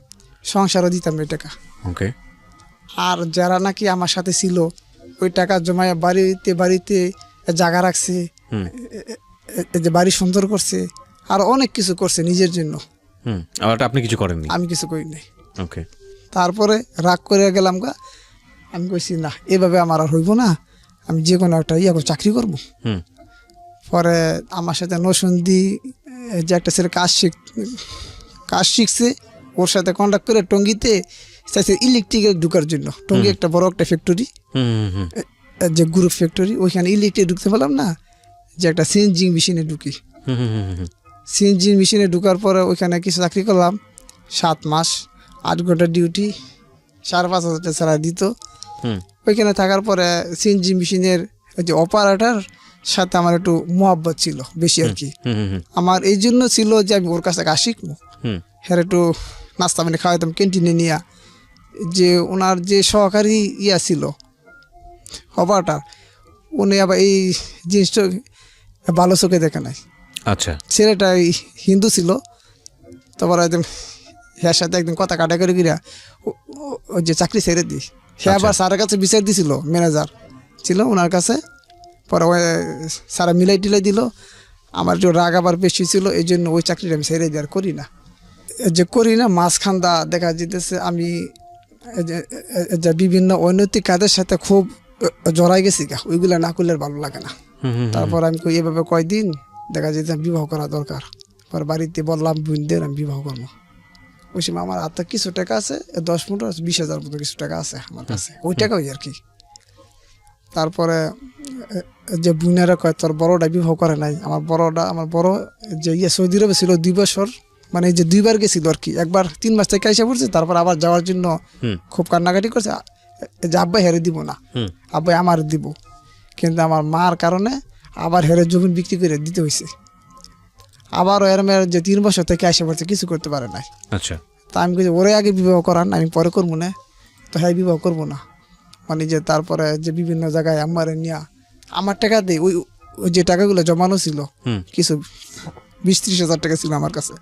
সংসারও দিতাম এই টাকা। ওকে আর যারা নাকি আমার সাথে ছিল ওই টাকা জমায় বাড়িতে জায়গা রাখছে, যে বাড়ি সুন্দর করছে, আর অনেক কিছু করছে নিজের জন্য। আর আপনি কিছু করেননি? আমি কিছু করি নাই। ওকে তারপরে রাগ করে গেলাম গা, আমি কইছি না এভাবে আমার আর হইব না, আমি যে কোনো একটা চাকরি করবো। পরে আমার সাথে নসন্দি যে একটা ছেলে কাজ শিখছে, ওর সাথে কন্ট্যাক্ট করে টঙ্গিতে চাইছে ইলেকট্রিকের ঢুকার জন্য। টঙ্গি একটা বড় একটা ফ্যাক্টরি, যে গ্রুপ ফ্যাক্টরি, ওইখানে ইলেকট্রিক ঢুকতে পারলাম না, যে একটা সিএনজি মেশিনে ঢুকি। সিএনজি মেশিনে ঢুকার পরে ওইখানে কিছু চাকরি করলাম 7 মাস, 8 ঘন্টা ডিউটি, 5,500 টাকা স্যালারি দিত। ওইখানে থাকার পরে সিএনজি মেশিনের যে অপারেটর সাথে আমার একটু মোহাব্বত ছিল বেশি আর কি। আমার এই জন্য ছিল যে আমি ওর কাছে কাজ শিখবো, হ্যাঁ একটু নাস্তা পানি খাওয়াইতাম ক্যান্টিনে নিয়ে। যে ওনার যে সহকারী ছিল অপারেটর, উনি আবার এই জিনিসটা ভালো চোখে দেখে নাই। আচ্ছা ছেলেটা হিন্দু ছিল, তারপর একদম হ্যাঁ সাথে একদিন কথা কাটাকাটি করিয়া ওই যে চাকরি ছেড়ে দিই। হ্যাঁ আবার স্যারের কাছে বিচার দিছিল, ম্যানেজার ছিল ওনার কাছে। পরে ওই স্যারা মিলাই টিলাই দিল, আমার যে রাগ আবার বেশি ছিল, এই জন্য ওই চাকরিটা আমি ছেড়ে দিয়ে আর করি না। মাঝখান্দা দেখা যেতেছে আমি যে বিভিন্ন অনৈতিক কাজের সাথে খুব জড়াই গেছি, ওইগুলো না করলে ভালো লাগে না। তারপর আমি এভাবে কয়দিন দেখা যেতে বিবাহ করা দরকার। পর বাড়িতে বললাম বোনদের আমি বিবাহ করবো। ওই সময় আমার হাতে কিছু টাকা আছে, 10-20,000 মতো কিছু টাকা আছে আমার কাছে, ওই টাকাই আর কি। তারপরে যে বোনেরা কয় তোর বড়টা বিবাহ করে নাই, আমার বড় যে সৌদি আরবে ছিল 2 বছর, মানে যে 2 বার গেছিল আর কি। একবার 3 মাস থেকে এসে পড়ছে, তারপর আবার যাওয়ার জন্য খুব কান্নাকাটি করছে, যে আব্বা হেরে দিব না, আব্বাই আমার দিব, কিন্তু আমার মার কারণে আবার হেরে জমি বিক্রি করে দিতে হয়েছে। আবারও এর মেয়ের যে 3 বছর থেকে আসে পড়ছে, কিছু করতে পারে নাই। আচ্ছা, তা আমি কিছু ওরে আগে বিবাহ করান, আমি পরে করবো না, তো হ্যাঁ বিবাহ করবো না। মানে যে তারপরে যে বিভিন্ন জায়গায় আমার নিয়ে আমার টাকা দিয়ে ওই যে টাকাগুলো জমানো ছিল, কিছু 20-30 হাজার টাকা ছিল আমার কাছে,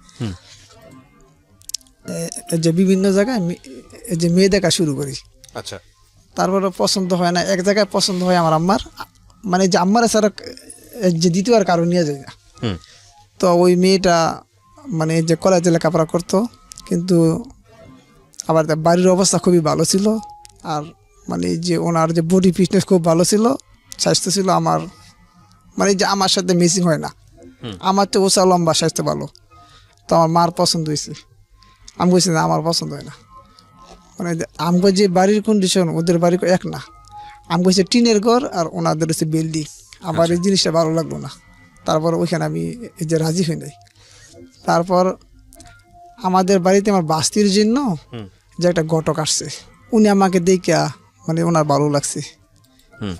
যে বিভিন্ন জায়গায় যে মেয়ে দেখা শুরু করি। আচ্ছা, তারপরে পছন্দ হয় না, এক জায়গায় পছন্দ হয় আমার আম্মার, মানে যে আম্মার ছাড়া যে দ্বিতীয় কারণ নিয়ে যায় না। তো ওই মেয়েটা মানে যে কলেজে লেখাপড়া করতো, কিন্তু আবার তার বাড়ির অবস্থা খুবই ভালো ছিল, আর মানে যে ওনার যে বডি ফিটনেস খুব ভালো ছিল, স্বাস্থ্য ছিল আমার, মানে যে আমার সাথে মিসিং হয় না, আমার তো ওসা লম্বা, স্বাস্থ্য ভালো। তো আমার মার পছন্দ হয়েছে, আমি বলছি না আমার পছন্দ হয় না। মানে আমগো যে বাড়ির কন্ডিশন ওদের বাড়ি এক না, আমি কইছে টিনের ঘর আর ওনাদের হচ্ছে বিল্ডিং, আমার এই জিনিসটা ভালো লাগলো না। তারপর ওইখানে আমি এই যে রাজি হই নাই। তারপর আমাদের বাড়িতে আমার বাস্তির জন্য যে একটা ঘটক আসছে, উনি আমাকে দেখা মানে ওনার ভালো লাগছে।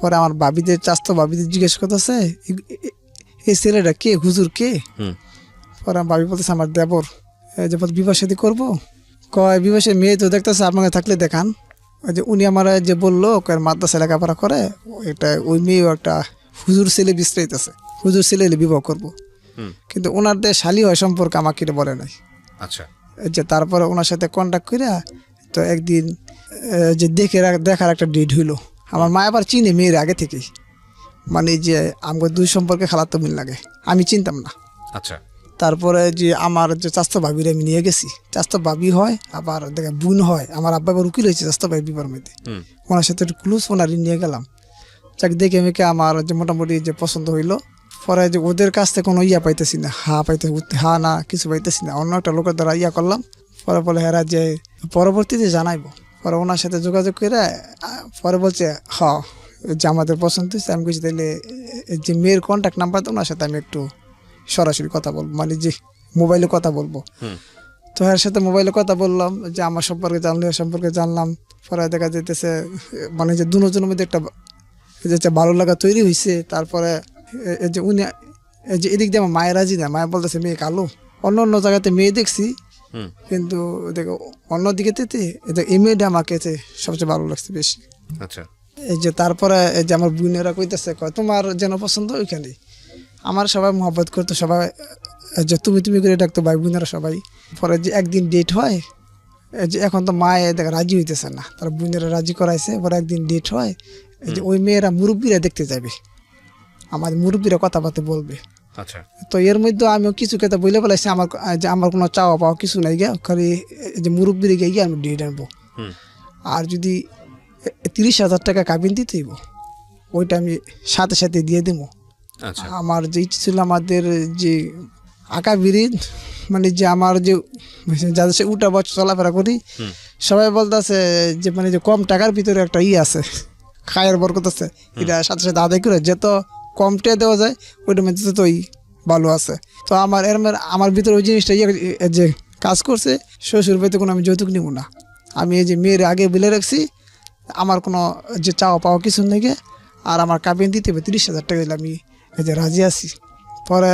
পরে আমার ভাবিদের চাস্তো ভাবিদের জিজ্ঞেস করতেছে এই ছেলেটা কে, হুজুর কে? পরে আমার ভাবি বলতেছে আমার দেবর, যে বিবাহ শাদী করবো। কয় বিবাহ মেয়ে তো দেখতেছে, আপনাকে থাকলে দেখান। ওই যে উনি আমার যে বললো মাদ্রাসা লেখাপড়া করে, এটা ওই মেয়েও একটা হুজুর ছেলে বিস্তারিতেছে, হুজুর ছেলে বিবাহ করবো, কিন্তু ওনার দিয়ে শালি হয় সম্পর্কে আমাকে এটা বলে নাই। আচ্ছা, যে তারপরে ওনার সাথে কন্ট্যাক্ট করে তো একদিন যে দেখার একটা ডেট হইলো। আমার মা আবার চিনে মেয়ের আগে থেকেই, মানে যে আমাকে দুই সম্পর্কে খালাতো মিল লাগে, আমি চিনতাম না। আচ্ছা, তারপরে যে আমার যে চাস্তো ভাবির আমি নিয়ে গেছি, চাস্তো ভাবি হয় আবার দেখে বোন হয়, আমার আব্বা আবার উকিল হয়েছে চাস্তো ভাই বিবার মধ্যে, ওনার সাথে একটু ক্লোজ, ওনারই নিয়ে গেলাম। যাক দেখে মেয়েকে আমার যে মোটামুটি যে পছন্দ হইলো। পরে যে ওদের কাছ থেকে কোনো ইয়া পাইতেছি না, হা না কিছু পাইতেছি না, অন্য একটা লোকের দ্বারা ইয়া করলাম। পরে বলে হেরা যে পরবর্তীতে জানাইবো। পরে ওনার সাথে যোগাযোগ করে পরে বলছে যে আমাদের পছন্দ হয়েছে। আমি বলছি তাহলে যে মেয়ের কন্ট্যাক্ট নাম্বার, তো ওনার সাথে আমি একটু সরাসরি কথা বলবো, মানে যে মোবাইলে কথা বলবো। তো এর সাথে মোবাইলে কথা বললাম, যে আমার সম্পর্কে জানলো, এর সম্পর্কে জানলাম। পরে দেখা যেতেছে মানে যে দুজনের মধ্যে একটা ভালো লাগা তৈরি হয়েছে। তারপরে যে উনি যে এদিক দিয়ে আমার মায়ের রাজি না, মায়ের বলতেছে মেয়ে কালো, অন্য জায়গাতে মেয়ে দেখছি, কিন্তু দেখো অন্যদিকে এই মেয়েটা আমাকে সবচেয়ে ভালো লাগছে বেশি। আচ্ছা, এই যে তারপরে এই যে আমার বোনেরা কইতেছে তোমার যেন পছন্দ ওইখানে, আমার সবাই মহব্বত করতো, সবাই যে তুমি করে ডাকতো ভাই বোনেরা সবাই। পরে যে একদিন ডেট হয়, যে এখন তো মায়ে দেখা রাজি হইতেছে না, তার বোনেরা রাজি করাইছে। পরে একদিন ডেট হয়, যে ওই মেয়েরা মুরব্বীরা দেখতে যাবে, আমার মুরব্বীরা কথাবার্তা বলবে। আচ্ছা, তো এর মধ্যে আমিও কিছু কথা বলে ফেলাইছি, আমার কোনো চাওয়া পাওয়া কিছু নাই গিয়া, খালি যে মুরব্বীরে গিয়ে আমি ডেট আনবো, আর যদি 30,000 টাকা কাবিন দিতে হইব, ওইটা আমি সাথে সাথে দিয়ে দেবো। আচ্ছা, আমার যে ইচ্ছে ছিল আমাদের যে আঁকা বিরিদ, মানে যে আমার যে যাদের সে উঠা বছর চলাফেরা করি, সবাই বলতেছে যে মানে যে কম টাকার ভিতরে একটা আছে, খায়ের বরকত আছে, এটা সাথে সাথে আদায় করে যত কমটা দেওয়া যায় ওইটার মধ্যে ততই ভালো আছে। তো আমার ভিতরে ওই জিনিসটা যে কাজ করছে, শ্বশুর বাড়িতে কোনো আমি যৌতুক নিব না। আমি এই যে মেয়ের আগে বলে রাখছি, আমার কোনো যে চাওয়া পাওয়া কিছু নেই, আর আমার কাবিন দিতে হবে 30,000 টাকা দিলে আমি এই যে রাজি আছি। পরে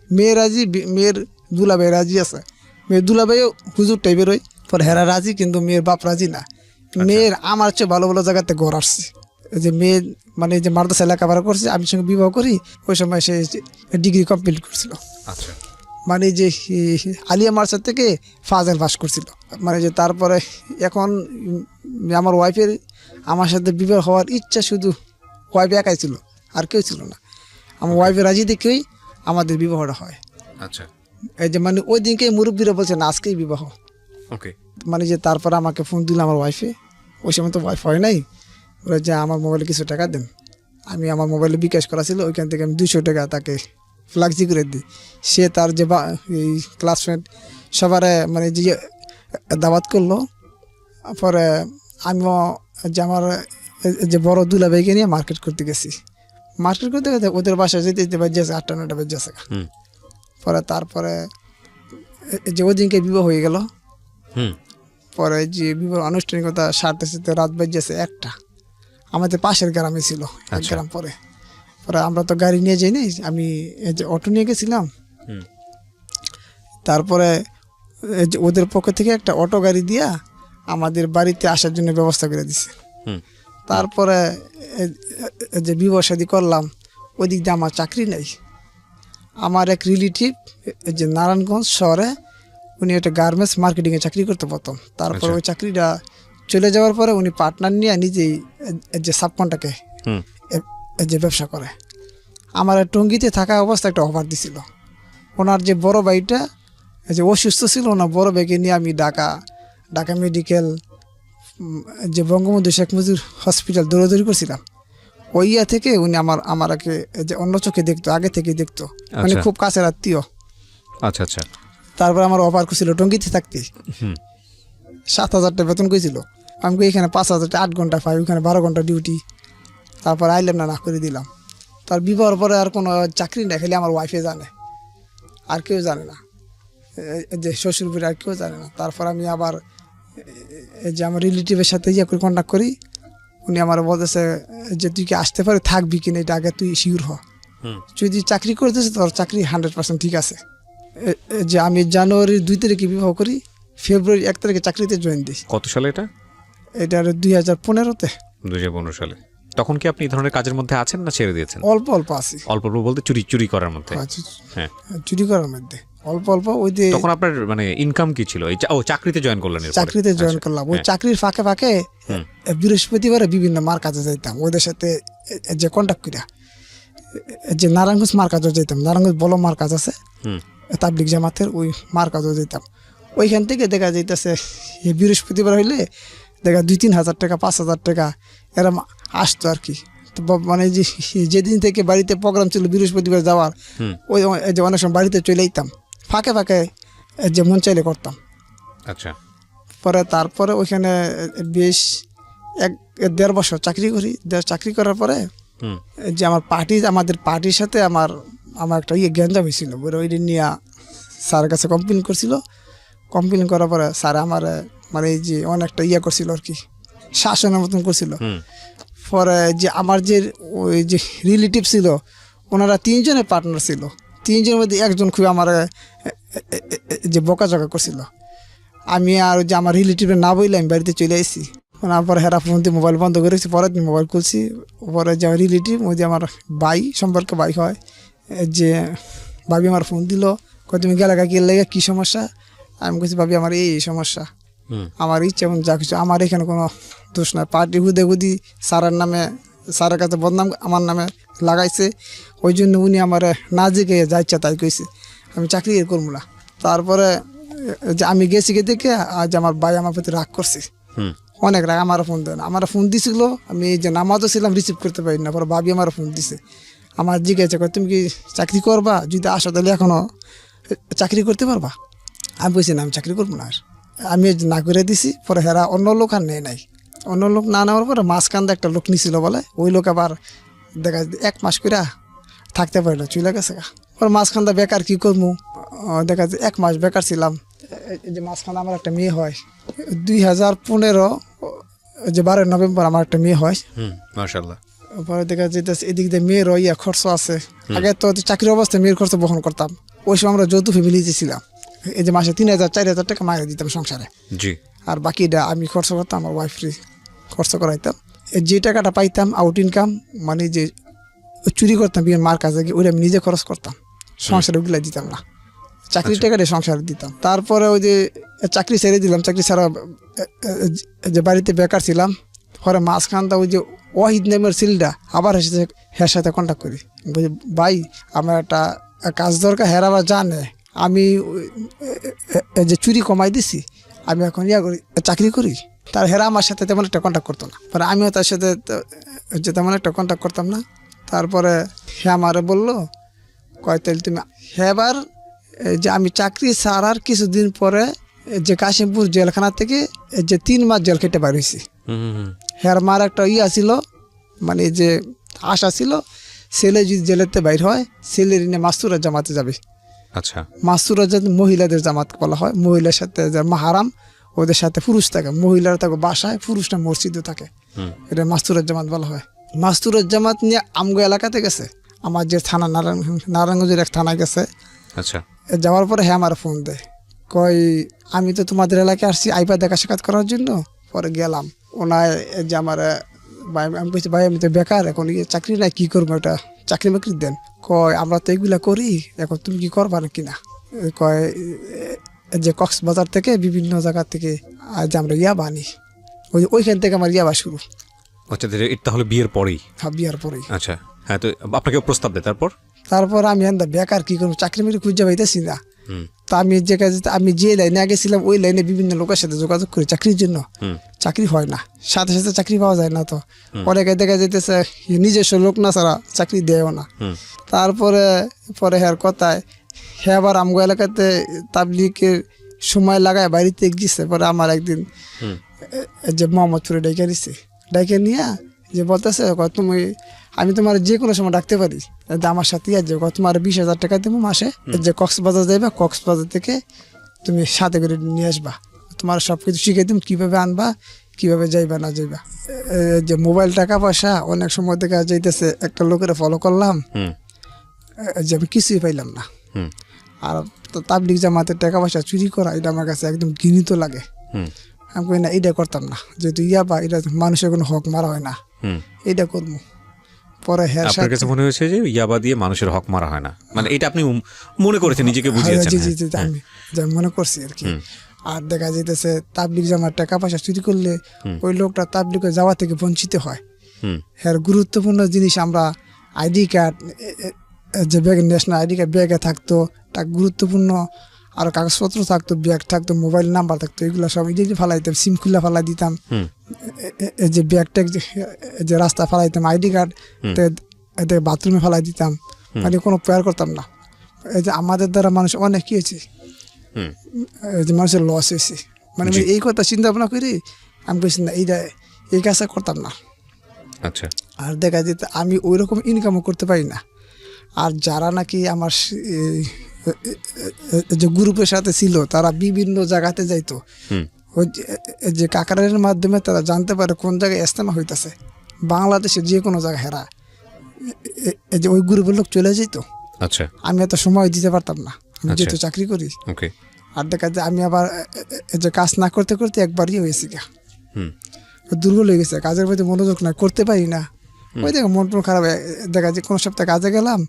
মেয়ে রাজি, মেয়ের দুলাভাই রাজি আছে, মেয়ের দুলাভাইও হুজুর টাইপের ওই। পরে হেরা রাজি, কিন্তু মেয়ের বাপ রাজি না। মেয়ের আমার চেয়ে ভালো ভালো জায়গাতে ঘর আসছে, যে মেয়ে মানে যে মাদ্রাসা লেখাপড়া করছে, আমি সঙ্গে বিবাহ করি, ওই সময় সে ডিগ্রি কমপ্লিট করছিল। আচ্ছা, মানে যে আলিয়া মার্সার থেকে ফাজেল পাস করছিল। মানে যে তারপরে এখন আমার ওয়াইফের আমার সাথে বিবাহ হওয়ার ইচ্ছা শুধু ওয়াইফ একাই ছিল, আর কেউ ছিল না। আমার ওয়াইফের রাজি দেখেই আমাদের বিবাহটা হয়। আচ্ছা, এই যে মানে ওই দিনকে মুরব্বীরা বলছে না আজকেই বিবাহ। ওকে, মানে যে তারপরে আমাকে ফোন দিল আমার ওয়াইফে, ওই সময় তো ওয়াইফ হয় নাই, বলে যে আমার মোবাইলে কিছু টাকা দেন। আমি আমার মোবাইলে বিকাশ করা ছিল, ওইখান থেকে আমি 200 টাকা তাকে ফ্লাক্সি করে দিই। সে তার যে এই ক্লাসমেট সবার মানে যে দাওয়াত করলো। পরে আমিও যে আমার যে বড় দুলাভাইকে নিয়ে মার্কেট করতে গেছি। মার্কেট করতে গেছে ওদের বাসায় যেতে যেতে বাজছে 8টা-9টা বাজছে। পরে তারপরে যে ওই দিনকে বিবাহ হয়ে গেল। পরে যে বিভিন্ন আনুষ্ঠানিকতা সারতে সারতে রাত বাজছে 1টা। আমাদের পাশের গ্রামে ছিল, এক আচ্ছা। গ্রাম পরে। পরে আমরা তো গাড়ি নিয়ে যাইনি, আমি এই যে অটো নিয়ে গেছিলাম। হুম। তারপরে এই যে ওদের পক্ষ থেকে একটা অটো গাড়ি দিয়া আমাদের বাড়িতে আসার জন্য ব্যবস্থা করে দিছে। হুম। তারপরে এই যে বিবাহ শাদী করলাম, ওই দিক দিয়ে আমার চাকরি নেই। আমার এক রিলেটিভ যে নারায়ণগঞ্জ শহরে, উনি একটা গার্মেন্টস মার্কেটিংয়ে চাকরি করতে পারতাম। তারপরে আচ্ছা। ওই চাকরিটা চলে যাওয়ার পরে উনি পার্টনার নিয়ে নিজেই যে সাবকন্টাকে হুম। যে ব্যবসা করে। আমার টঙ্গিতে থাকা অবস্থা একটা অফার দিছিল। ওনার যে বড় ভাইটা যে অসুস্থ ছিল, ওনার বড় ভাইকে নিয়ে আমি ঢাকা মেডিকেল যে বঙ্গবন্ধু শেখ মুজিবুর হসপিটাল দৌড়াদৌড়ি করছিলাম। ওই ইয়া থেকে উনি আমাকে যে অন্য চোখে দেখতো, আগে থেকে দেখতো, মানে আচ্ছা। খুব কাছের আত্মীয়। আচ্ছা আচ্ছা। তারপর আমার অফার করছিল টঙ্গিতে থাকতে, হুম। 7,000 টাকা বেতন করেছিল। আমি কই এখানে 5,000 টাকা 8 ঘন্টা পাই, ওখানে 12 ঘন্টা ডিউটি। তারপর আইলাম না করে দিলাম। তার বিবাহের পরে আর কোনো চাকরি নেই, খালি আমার ওয়াইফে জানে, আর কেউ জানে না। যে শ্বশুর বাড়ি আর কেউ জানে না। তারপর আমি আবার এই যে আমার রিলেটিভের সাথে ইয়ে করে কন্ট্যাক্ট করি। উনি আমার বলতেছে যে তুই কি আসতে পারে, থাকবি কিনা এটা আগে তুই শিওর হ। হুম। যদি চাকরি করতেছে তোর চাকরি 100% ঠিক আছে। যে আমি জানুয়ারির 2 তারিখে বিবাহ করি, ফেব্রুয়ারি 1 তারিখে চাকরিতে জয়েন দিই। কত সালে এটা? এটা 2015-তে। 2015 সালে। তখন কি আপনি এই ধরনের কাজের মধ্যে আছেন না ছেড়ে দিয়েছেন? অল্প অল্প আছি, অল্প অল্প বলতে চুরি করার মধ্যে? হ্যাঁ। চুরি করার মধ্যে অল্প অল্প। ওই যে তখন আপনার মানে ইনকাম কি ছিল? চাকরিতে জয়েন করলেন এরপরে? চাকরিতে জয়েন আচ্ছা। করলাম। ওই হ্যাঁ। চাকরির ফাঁকে ফাঁকে হুম। বৃহস্পতিবারে বিভিন্ন মার কাজে যাইতাম, ওদের সাথে যে কন্ট্যাক্ট করিয়া যে নারায়ণগঞ্জ মার কাজও যাইতাম। নারায়ণগঞ্জ বড় মার কাজ আছে হুম। তাবলিগ জামাতের, ওই মার কাজও যেতাম। ওইখান থেকে দেখা যাইতেছে বৃহস্পতিবার হইলে দেখা 2-3 হাজার টাকা 5,000 টাকা এরম আসতো আর কি। তো মানে যেদিন থেকে বাড়িতে প্রোগ্রাম ছিল বৃহস্পতিবার যাওয়ার, হুম। ওই যে অনেক সময় বাড়িতে চলে যেতাম, ফাঁকে ফাঁকে যে মন চাইলে করতাম। আচ্ছা। পরে তারপরে ওইখানে বেশ 1-1.5 বছর চাকরি করি। চাকরি করার পরে হুম। যে আমাদের পার্টির সাথে আমার একটা গ্যাঞ্জাম হয়েছিল, ওইটা নিয়ে স্যারের কাছে কমপ্লেন করছিল। কমপ্লেন করার পরে স্যার আমার মানে এই যে অনেকটা করছিল আর কি, শাসনের মতন করছিল। হুম। পরে যে আমার যে ওই যে রিলেটিভ ছিল, ওনারা 3 জনের পার্টনার ছিল। 3 জনের মধ্যে একজন খুব আমার যে বকাঝকা করছিল। আমি আর যে আমার রিলেটিভের না বললে আমি বাড়িতে চলে আসছি। তারপরে হেরা ফোন দিয়ে মোবাইল বন্ধ করেছি, পরে মোবাইল খুলছি। পরে যে আমার রিলেটিভ, ওই যে আমার ভাই সম্পর্কে ভাই হয়, যে ভাবি আমার ফোন দিল, কয় তুমি গেলে কি লেগে কী সমস্যা? আমি বলছি ভাবি আমার এই সমস্যা, হুম। আমার ইচ্ছা এবং যা কিছু, আমার এখানে কোনো দোষ নাই। পার্টি হুদি স্যারের নামে, স্যারের কাছে বদনাম আমার নামে লাগাইছে, ওই জন্য উনি আমার না জিগে যা ইচ্ছা তাই কইছে, আমি চাকরি করবো না। তারপরে যে আমি গেছি দেখে আজ আমার ভাই আমার প্রতি রাগ করছে, হুম। অনেক রাগ। আমার ফোন দেয় না, আমার ফোন দিছিল, আমি যে নামাজও ছিলাম রিসিভ করতে পারি না। পরে ভাবি আমার ফোন দিছে, আমার জিজ্ঞাসা করে তুমি কি চাকরি করবা, যদি আসো তাহলে এখনো চাকরি করতে পারবা? আমি বলছি না, আমি চাকরি করবো না। আমি না করে দিছি। পরে হেরা অন্য লোক আর নেয় নাই। অন্য লোক না নেওয়ার পরে মাঝখান একটা লোক নিছিল বলে, ওই লোক আবার দেখা যায় 1 মাস করে থাকতে পারে না, চলে গেছে। পরে মাঝখানটা বেকার কি করবো, দেখা যায় 1 মাস বেকার ছিলাম। এই যে মাঝখানে আমার একটা মেয়ে হয় 2015 যে 12 নভেম্বর আমার একটা মেয়ে হয়। মাশাআল্লাহ। পরে দেখা যেতেছে এদিক দিয়ে মেয়ের খরচ আছে। আগে তো চাকরির অবস্থায় মেয়ের খরচ বহন করতাম। ওই সময় আমরা যৌথ ফ্যামিলিতে ছিলাম। এই যে মাসে 3,000-4,000 টাকা মায়ের দিতাম সংসারে, জি। আর বাকিটা আমি খরচ করতাম, আমার ওয়াইফ খরচ করাইতাম। যে টাকাটা পাইতাম আউট ইনকাম, মানে যে চুরি করতাম বিয়ের মার কাছে গিয়ে, ওইটা আমি নিজে খরচ করতাম, সংসারে ওগুলো দিতাম না। চাকরির টাকাটা সংসারে দিতাম। তারপরে ওই যে চাকরি ছেড়ে দিলাম, চাকরি ছাড়া যে বাড়িতে বেকার ছিলাম। পরে মাঝখানটা ওই যে ওয়াহিদ নামের ছেলেটা আবার হের সাথে কন্ট্যাক্ট করি, বলছি ভাই আমার একটা কাজ দরকার, হের আবার জানে আমি যে চুরি কমাই দিছি, আমি এখন করি চাকরি করি। তার হেরা আমার সাথে তেমন একটা কন্ট্যাক্ট করতো না, পরে আমিও তার সাথে যে তেমন একটা কন্ট্যাক্ট করতাম না। তারপরে হে আমারে বললো, কয় তাহলে তুমি হেবার যে আমি চাকরি ছাড়ার কিছুদিন পরে যে কাশিমপুর জেলখানা থেকে যে 3 মাস জেল খেটে বার হয়েছি। হের মার একটা ছিল, মানে যে আশা ছিল ছেলে যদি জেলেতে বাইর হয়, ছেলের নিয়ে মাস্তুরা জামাতে যাবে। আচ্ছা। মাস্তুরা যে মহিলাদের জামাত বলা হয়, মহিলার সাথে যে মাহারাম, ওদের সাথে পুরুষ থাকে, মহিলারা থাকে বাসায়, পুরুষরা মসজিদে থাকে। এটা মাস্তুরের জামাত বলা হয়। মাস্তুরের জামাত নিয়ে আমগো এলাকাতে গেছে, আমার যে থানা নারায়ণগঞ্জের এক থানায় গেছে। আচ্ছা, যাওয়ার পরে হ্যাঁ আমার ফোন দেয়, কই আমি তো তোমাদের এলাকায় আসছি আইপা দেখা সাক্ষাৎ করার জন্য। পরে গেলাম, ওনার যে আমার আমি বলছি ভাই আমি তো বেকার, এখন চাকরি নাই, কী করবো, এটা চাকরি বাকরি দেন। কয় আমরা তো এগুলা করি, এখন তুমি কি করবা নাকি না। কয় যে কক্সবাজার থেকে বিভিন্ন জায়গা থেকে যে আমরা ইয়াবা আনি, ওইখান থেকে আমার ইয়াবা শুরু। আচ্ছা, তাহলে বিয়ের পরেই? হ্যাঁ, বিয়ার পরেই। আচ্ছা, হ্যাঁ, তো আপনাকে প্রস্তাব দেয়, তারপর আমি বেকার কি করবো, চাকরি বাকরি খুঁজে পাইতেছি না। তা আমি যে কাজে আমি যে লাইনে গেছিলাম ওই লাইনে বিভিন্ন লোকের সাথে যোগাযোগ করি চাকরির জন্য, চাকরি হয় না, সাথে সাথে চাকরি পাওয়া যায় না। তো অনেকে দেখা যেতেছে নিজস্ব লোক না ছাড়া চাকরি দেয়ও না। তারপরে হ্যার কথায় হ্যাঁ আবার আমগো এলাকাতে তাবলিগের সময় লাগায় বাড়িতে গিয়েছে। পরে আমার একদিন যে মোহাম্মদপুরে ডাইকে নিয়ে যে বলতেছে তুমি, আমি তোমার যে কোনো সময় ডাকতে পারি, আমার সাথে যে তোমার 20,000 টাকা দেবো মাসে, যে কক্সবাজার যাইবা, কক্সবাজার থেকে তুমি সাথে করে নিয়ে আসবা, তোমার সব কিছু শিখে দিম, কীভাবে আনবা, কীভাবে যাইবা না যাইবা। যে মোবাইল টাকা পয়সা অনেক সময় থেকে যাইতেছে, একটা লোকের ফলো করলাম, যে আমি কিছুই পাইলাম না। আর তাবলিগ জামাতের টাকা পয়সা চুরি করা, এটা আমার কাছে একদম ঘৃণিত লাগে। আমি কই না, এটা করতাম না, যেহেতু ইয়াবা এটা মানুষের কোনো হক মারা হয় না, এটা করবো। পরে হ্যাঁ আপনার কাছে মনে হয়েছে যে ইয়াবা দিয়ে মানুষের হক মারা হয় না, মানে এটা আপনি মনে করেছেন, নিজেকে বুঝিয়েছেন? আমি যা মনে করছি আর কি। আর দেখা যাইতেছে তাবলিগ জামার টাকা পয়সা চুরি করলে ওই লোকটা তাবলিগে যাওয়া থেকে বঞ্চিত হয়। হ্যাঁ, গুরুত্বপূর্ণ জিনিস আমরা আইডি কার্ড, যে ব্যাগ, ন্যাশনাল আইডি কার্ড ব্যাগে থাকতো, তা গুরুত্বপূর্ণ আরো কাগজপত্র থাকতো, ব্যাগ থাকতো, মোবাইল নাম্বার থাকতো, এগুলো সব ইডিকে ফেলাই দিতাম, সিম খুলে ফেলাই দিতাম। যে ব্যাগ ট্যাগ যে রাস্তা ফেলাই দিতাম, আইডি কার্ড বাথরুমে ফেলাই দিতাম, মানে কোনো প্রেয়ার করতাম না। এই যে আমাদের দ্বারা মানুষ অনেক কি হয়েছে, যে মানুষের লস হয়েছে, মানে এই কথা চিন্তা ভাবনা করি আমি বলছি না, এই কাজটা করতাম না। আচ্ছা, আর দেখা যেত আমি ওই রকম ইনকামও করতে পারি না। আর যারা নাকি আমার যে গ্রুপের সাথে ছিল, তারা বিভিন্ন জায়গাতে যাইতো, ওই যে কাকারের মাধ্যমে তারা জানতে পারে কোন জায়গায় ইজতেমা হইতেছে, বাংলাদেশের যে কোনো জায়গায় হেরা, যে ওই গ্রুপের লোক চলে যেত। আচ্ছা, আমি এত সময় দিতে পারতাম না, আমি যেহেতু চাকরি করি। আর দেখা যায় আমি আবার যে কাজ না করতে করতে একবারই হয়েছি, দুর্বল হয়ে গেছে, কাজের প্রতি মনোযোগ না, করতে পারি না। ওই দেখে মন খারাপ, দেখা যায় কোনো সপ্তাহে কাজে গেলাম,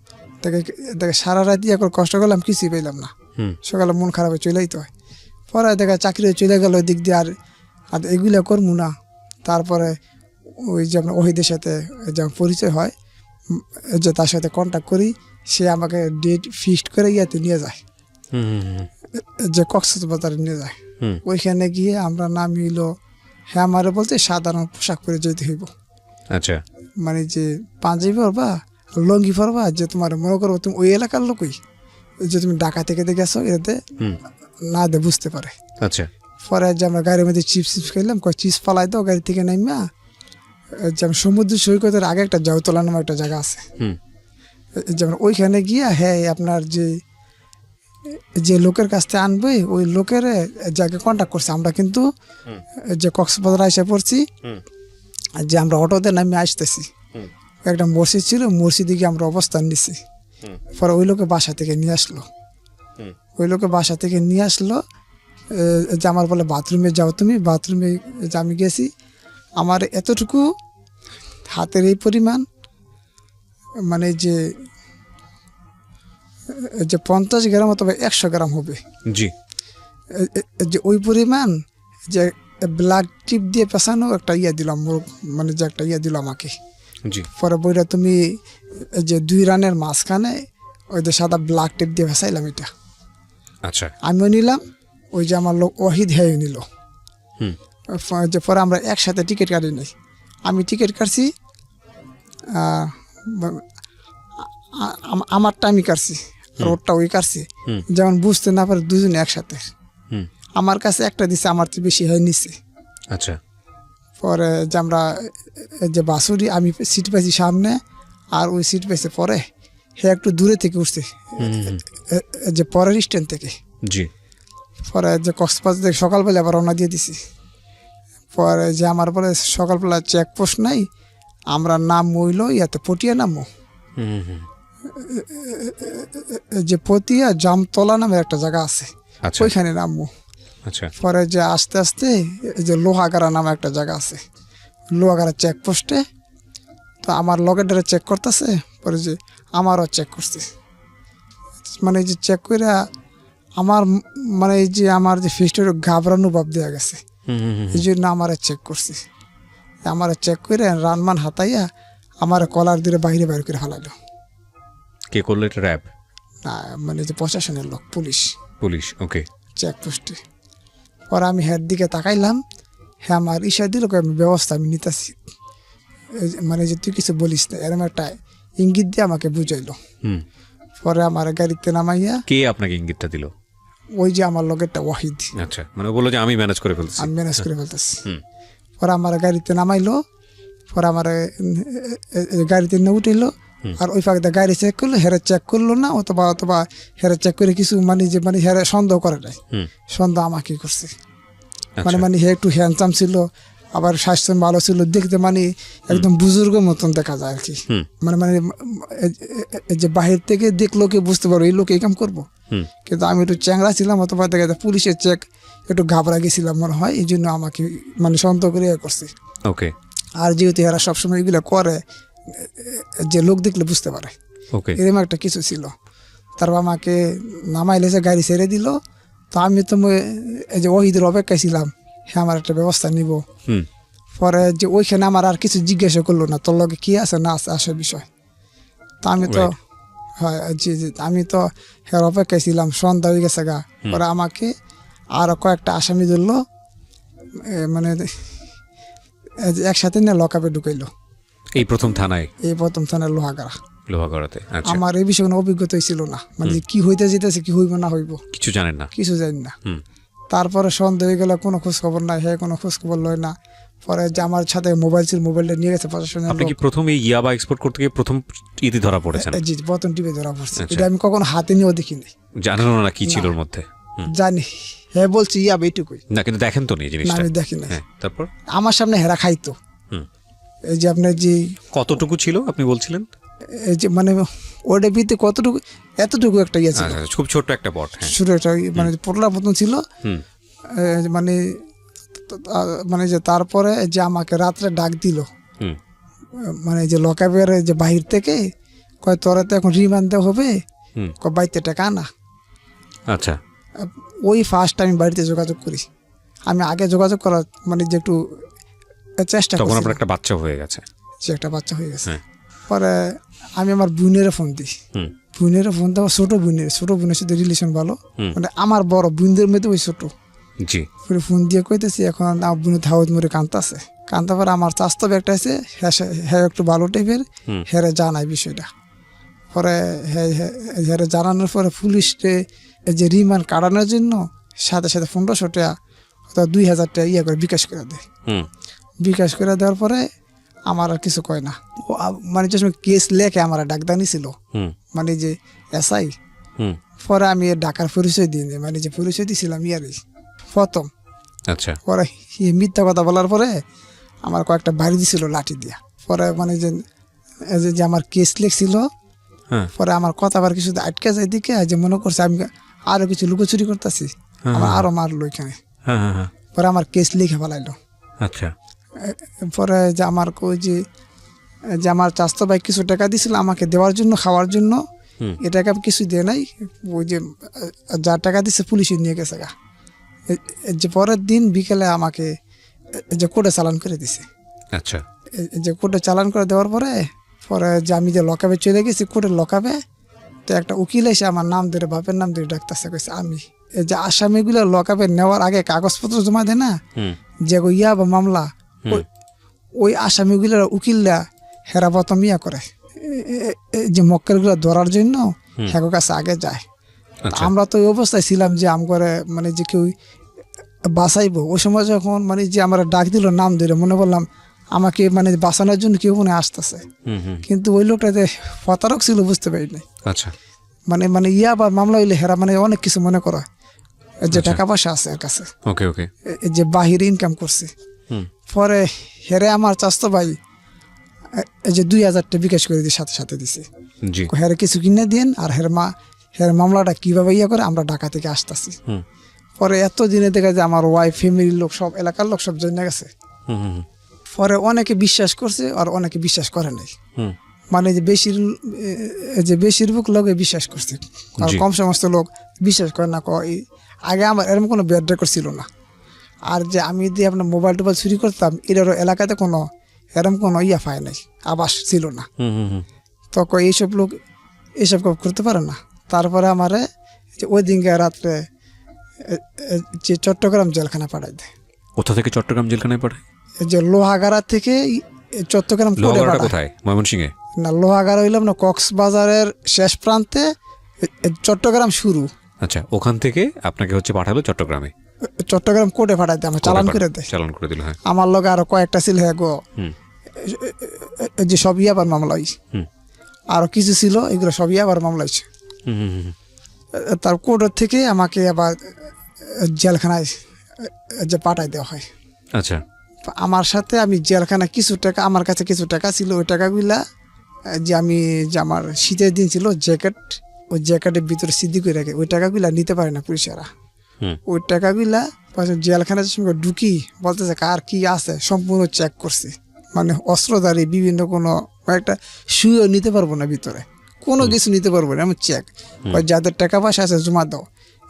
দেখে সারা রাত দিয়ে কষ্ট করলাম, কিছুই পেলাম না, সকালে মন খারাপ হয়ে চলেই তো হয়। পরে দেখা চাকরি চলে গেল ওই দিক দিয়ে, আর এগুলো করবো না। তারপরে ওই যে আপনার ওহিদের সাথে যেমন পরিচয় হয়, যে তার সাথে কন্ট্যাক্ট করি, সে আমাকে ডেট ফিক্সড করে ইয়াতে নিয়ে যায়, যে কক্সবাজারে নিয়ে যায়। ওইখানে গিয়ে আমরা নামিল, হ্যাঁ আমারে বলছে সাধারণ পোশাক পরে যেতে হইব। আচ্ছা, মানে যে পাঞ্জাবি পরবা, লঙ্গি পরবা, যে তোমার মনে করবো তুমি ওই এলাকার লোকই, যে তুমি ঢাকা থেকে গেছো, এতে না দে বুঝতে পারে। আচ্ছা, পরে যে আমরা গাড়ির মধ্যে চিপস খেলাম, চিপস ফালাই দাও গাড়ি থেকে নামিয়া, যেমন সমুদ্র সৈকতের আগে একটা জাউতলা নামে একটা জায়গা আছে, যেমন ওইখানে গিয়া হ্যাঁ আপনার যে লোকের কাছ থেকে আনবে, ওই লোকের যাকে কন্ট্যাক্ট করছে, আমরা কিন্তু যে কক্সবাজার এসে পড়ছি, যে আমরা অটোতে নামে আসতেছি, একটা মসজিদ ছিল, মসজিদে গিয়ে আমরা অবস্থান নিছি। পরে ওই লোকে বাসা থেকে নিয়ে আসলো, যে আমার বলে বাথরুমে যাও তুমি, বাথরুমে যে আমি গেছি, আমার এতটুকু হাতের এই পরিমাণ, মানে যে 50 গ্রাম অথবা 100 গ্রাম হবে, যে ওই পরিমাণ, যে ব্লাড টিপ দিয়ে পেছানো একটা দিলাম, মানে যে একটা দিল আমাকে। পরে বইটা তুমি যে 2 রানের মাঝখানে ওই যে সাদা ব্লাড টিপ দিয়ে পেছাইলাম এটা। আচ্ছা, আমিও নিলাম, ওই যে আমার লোক ওয়াহিদ হ্যাঁ নিল। যে পরে আমরা একসাথে টিকিট কাটি নাই, আমি টিকিট কাটছি, আমারটা আমি কাটছি, রোডটা ওই কাটছি, যেমন বুঝতে না পারে দুজনে একসাথে। আমার কাছে একটা দিছে, আমার তো বেশি হয়ে নিচ্ছে। আচ্ছা, পরে যে আমরা যে বাসুরি, আমি সিট পাইছি সামনে, আর ওই সিট পাইছে পরে, হে একটু দূরে থেকে উঠছে, যে পরের স্ট্যান্ড থেকে। পরে যে কক্সবাজার থেকে সকালবেলা আবার রওনা দিয়ে দিছি। পরে যে আমার বলে সকালবেলা চেকপোস্ট নাই, আমরা নাম হইল ইয়াতে পটিয়া নামো, হুম হুম। যে পতিয়া জামতলা নামের একটা জায়গা আছে, আচ্ছা ওইখানে নামবো। আচ্ছা পরে যে আস্তে আস্তে এই যে লোহাগাড়া নামে একটা জায়গা আছে, লোহাগাড়া চেকপোস্টে তো আমার লগেটারে চেক করতেছে। পরে যে আমারও চেক করছে, মানে যে চেক করে আমার মানে এই যে আমার যে ফিস্টের ঘাবড়ানো ভাব দেওয়া গেছে, হুম হুম হুম। এই জন্য আমারে চেক করছে। আমারে চেক করে রানমান হাতাইয়া আমার কলার দিয়ে বাইরে বাইরে করে ফেলাইলো। কে করলো এটা? র্যাব? না, মানে যে প্রশাসনের লোক, পুলিশ, পুলিশ। ওকে। চেকপোস্টে। পরে আমি হের দিকে তাকাইলাম, হ্যাঁ আমার ইশা দিল আমি ব্যবস্থা আমি নিতেছি, মানে যে তুই কিছু বলিস না, এরকম একটা ইঙ্গিত দিয়ে আমাকে বুঝাইলো। হুম। পরে আমার গাড়িতে নামাইয়া, কে আপনাকে ইঙ্গিতটা দিল? ওই যে আমার লগেরটা ওয়াহিদ, আচ্ছা, মানে ও বললো যে আমি ম্যানেজ করে ফেলছি। আমি ম্যানেজ করে ফেলতেছি। হুম। পরে আমার গাড়িতে নামাইলো, পরে আমার গাড়িতে নিয়ে উঠিলো। আর ওই ফাঁকতে গাড়ি চেক করলো, হেরে চেক করলো না, অথবা অথবা হেরে চেক করে কিছু মানে যে মানে হেরে সন্দেহ করে নাই, হুম। সন্দেহ আমাকে করছে। আচ্ছা। মানে মানে হে একটু হ্যান্ডসাম ছিল, আবার স্বাস্থ্য ভালো ছিল, দেখতে মানে একদম বুজুর্গ মতন দেখা যায় আর কি। হুম। মানে মানে এই যে বাহির থেকে দেখলো কে বুঝতে পারো এই লোক এই কাম করবো। হুম। কিন্তু আমি একটু চ্যাংরা ছিলাম, অথবা দেখা যায় পুলিশের চেক একটু ঘাবড়া গেছিলাম মনে হয়, এই জন্য আমাকে মানে সন্দেহ করে করছে। ওকে আর যেহেতু এরা সবসময় এগুলো করে, যে লোক দেখলে বুঝতে পারে, ওকে। এরকম একটা কিছু ছিল। তারপর আমাকে নামাইলে যে গাড়ি ছেড়ে দিল। তো আমি তো এই যে ওহিদের অপেক্ষায় ছিলাম, হ্যাঁ আমার একটা ব্যবস্থা নিব। হুম। পরে যে ওইখানে আমার আর কিছু জিজ্ঞাসা করলো না, তোর লগে কি আছে না আছে আসে বিষয়। তো আমি তো Right. হয় জি জি, আমি তো হ্যাঁ অপেক্ষায় ছিলাম, সন্ধ্যা হয়ে গেছে গা। পরে আমাকে আরো কয়েকটা আসামি ধরলো, মানে একসাথে নিয়ে লকআপে ঢুকাইলো, এই প্রথম থানায়? এই প্রথম থানার লোহাগাড়া। লোহাগড়াতে। আচ্ছা। আমার এই বিষয়ে কোনো অভিজ্ঞতাই ছিল না, মানে যে কি হইতে যেতেছে, কি হইব না হইব কিছু জানেন না? কিছু জানি না। হুম। তারপরে সন্দেহ হয়ে গেলে কোনো খোঁজ খবর নাই, হ্যাঁ কোনো খোঁজ খবর লয় না। পরে যে আমার সাথে মোবাইল ছিল, মোবাইলটা নিয়ে গেছে প্রশাসনের আপনি লোক। কি প্রথম এই ইয়াবা এক্সপোর্ট করতে গিয়ে প্রথম ইতি ধরা পড়েছেন? জি, প্রথম টিপে ধরা পড়ছে। আচ্ছা। এটা আমি কখনো হাতে নিয়েও দেখিনি, জানেন না কি ছিল ওর মধ্যে? হুম। জানি হ্যাঁ বলছি ইয়া এইটুকুই, না, কিন্তু দেখেন তো নি না জিনিসটা? আমি দেখি না। হ্যাঁ, তারপর? আমার সামনে হেরা খাইতো। হুম। এই যে আপনার যে কতটুকু ছিল আপনি বলছিলেন? এই যে মানে ওটা ভিতরে কতটুকু, এতটুকু একটা ইয়ে ছিল, আচ্ছা, খুব ছোট একটা বট। হ্যাঁ। শুরু একটা মানে পোটলা মতন ছিল। হুম। মানে মানে যে তারপরে যে আমাকে রাত্রে ডাক দিল, হুম। মানে যে লকআপের যে বাহির থেকে কয় তোরা তো এখন রিমান্ড দেওয়া হবে, হুম। বাড়িতে টাকা আনা। আচ্ছা। ওই ফার্স্ট আমি বাড়িতে যোগাযোগ করি। আমি আগে যোগাযোগ করার মানে যে একটু চেষ্টা তখন করছি, আপনার একটা বাচ্চা হয়ে গেছে। যে একটা বাচ্চা হয়ে গেছে। হ্যাঁ। পরে আমি আমার বোনের ফোন দিই, হুম। বোনের ফোন দেওয়া, ছোট বোনের সাথে রিলেশন ভালো, হুম। মানে আমার বড় বোনদের মধ্যে ওই ছোট। জি। পরে ফোন দিয়ে কইতেছি এখন আমার বোনের ধাওয়াত মরে কাঁদতেছে। কাঁদতে পারে আমার চাস্তো একটা আছে, হ্যাঁ একটু ভালো টাইপের, হুম। হ্যাঁ জানাই বিষয়টা। পরে হ্যাঁ জানানোর পরে পুলিশকে যে রিমান্ড কাটানোর জন্য সাথে সাথে 1500 টাকা অথবা 2000 টাকা ইয়ে করে বিকাশ করে দেয়। হুম। বিকাশ করে দেওয়ার পরে আমার আর কিছু কয় না। ও মানে যে সময় কেস লেখে আমার ডাকদানি ছিল, হুম। মানে যে এসআই। হুম। পরে আমি ডাকার পরিচয় দিয়ে দিই, মানে যে পরিচয় দিয়েছিলাম ইয়ারই প্রথম। আচ্ছা। পরে মিথ্যা কথা বলার পরে আমার কয়েকটা বাড়ি দিছিল লাঠি দিয়া। পরে মানে যে যে আমার কেস লেখছিল, হ্যাঁ। পরে আমার কথা আবার কিছু আটকে যায় দিকে, যে মনে করছে আমি আরো কিছু লুকোচুরি করতেছি, আমার আরো মারলো এখানে। হ্যাঁ হ্যাঁ হ্যাঁ। পরে আমার কেস লিখে ফেলাইলো। আচ্ছা। পরে যে আমার ওই যে আমার চাস্তো ভাই কিছু টাকা দিছিল আমাকে দেওয়ার জন্য, খাওয়ার জন্য, হুম। এ টাকা কিছু দিয়ে নাই। ওই যে যার টাকা দিচ্ছে পুলিশে নিয়ে গেছে গা। যে পরের দিন বিকেলে আমাকে যে কোর্টে চালান করে দিছে। আচ্ছা। যে কোর্টে চালান করে দেওয়ার পরে পরে যে আমি যে লকআপে চলে গেছি, কোর্টের লকআপে, তো একটা উকিল এসে আমার নাম ধরে, বাপের নাম ধরে ডাকতেছে, কইছে আমি। এই যে আসামিগুলো লকআপে নেওয়ার আগে কাগজপত্র জমা দেয় না, হুম। যে ইয়া বা মামলা, ওই আসামিগুলোর উকিলরা হেরা প্রথম ইয়া করে, যে মক্কেলগুলো ধরার জন্য হ্যাঁ কাছে আগে যায়। আচ্ছা। আমরা তো ওই অবস্থায় ছিলাম যে আম করে মানে যে কেউ বাঁচাইবো। ওই সময় যখন মানে যে আমার ডাক দিল নাম ধরে, মনে বললাম আমাকে মানে বাঁচানোর জন্য কেউ মনে আসতেছে, হুম হুম। কিন্তু ওই লোকটাতে প্রতারক ছিল বুঝতে পারি নাই। আচ্ছা। মানে মানে ইয়া বা মামলা হইলে হেরা মানে অনেক কিছু মনে করা, যে টাকা পয়সা আছে এর কাছে, ওকে ওকে। যে বাহিরে ইনকাম করছে। হুম পরে হেরে আমার চাস্তো ভাই যে 2000 টাকা বিকাশ করে দিয়ে সাথে সাথে দিছে, জি। হেরে কিছু কিনে দিন আর হের মামলাটা কিভাবে ইয়ে করে আমরা ঢাকা থেকে আসতেছি। হুম পরে এত দিনে দেখা যায় আমার ওয়াইফ ফ্যামিলির লোক সব এলাকার লোক সব জেনে গেছে। হুম হুম পরে অনেকে বিশ্বাস করছে আর অনেকে বিশ্বাস করে নাই। হুম মানে যে বেশিরভাগ লোকে বিশ্বাস করছে আর জি। কম সমস্ত লোক বিশ্বাস করে না। আগে আমার এরকম কোনো ব্যাড রেকর্ড ছিল না। আর যে আমি দিয়ে আপনার মোবাইল টোবাইল চুরি করতাম এটারও এলাকাতে কোনো এরকম কোনো ইয়া পায় নাই, আবাস ছিল না। হুম হুম হুম তখন এইসব লোক এইসব করতে পারে না। তারপরে আমারে যে ওই দিনকে রাত্রে যে চট্টগ্রাম জেলখানা পাঠাই দেয়। কোথা থেকে চট্টগ্রাম জেলখানায় পাঠায়? এই যে লোহাগাড়া থেকে চট্টগ্রাম কোর্টে লোহাগড়াটা পাঠায়। কোথায়? ময়মনসিংহে? না, লোহাগাড়া হইলাম না কক্সবাজারের শেষ প্রান্তে, চট্টগ্রাম শুরু। আচ্ছা, ওখান থেকে আপনাকে হচ্ছে পাঠালো চট্টগ্রামে। চট্টগ্রাম কোর্টে পাঠাই দেয়, আমার চালান করে দেয়। চালান করে দিল, হ্যাঁ। আমার লগে আরো কয়েকটা ছিল, হ্যাঁ গো, হুম যে সব ইয়াবার মামলা হয়েছে। হুম আরো কিছু ছিল, এগুলো সব ইয়াবার মামলা হয়েছে। হুম হুম হুম। তার কোর্টের থেকে আমাকে আবার জেলখানায় যে পাঠাই দেওয়া হয়। আচ্ছা। আমার সাথে আমি জেলখানা কিছু টাকা, আমার কাছে কিছু টাকা ছিল, ওই টাকাগুলা যে আমি যে আমার শীতের দিন ছিল জ্যাকেট, ওই জ্যাকেটের ভিতরে সিদ্ধি করে রাখে, ওই টাকাগুলা নিতে পারে না পুলিশেরা। হুম ওই টাকাগুলা জেলখানার সঙ্গে ঢুকি বলতেছে কার কি আছে সম্পূর্ণ চেক করছে। মানে অস্ত্রধারী বিভিন্ন কোনো একটা শুয়েও নিতে পারবো না, ভিতরে কোনো কিছু নিতে পারবো না, আমি চেক। যাদের টাকা পয়সা আছে জমা দাও,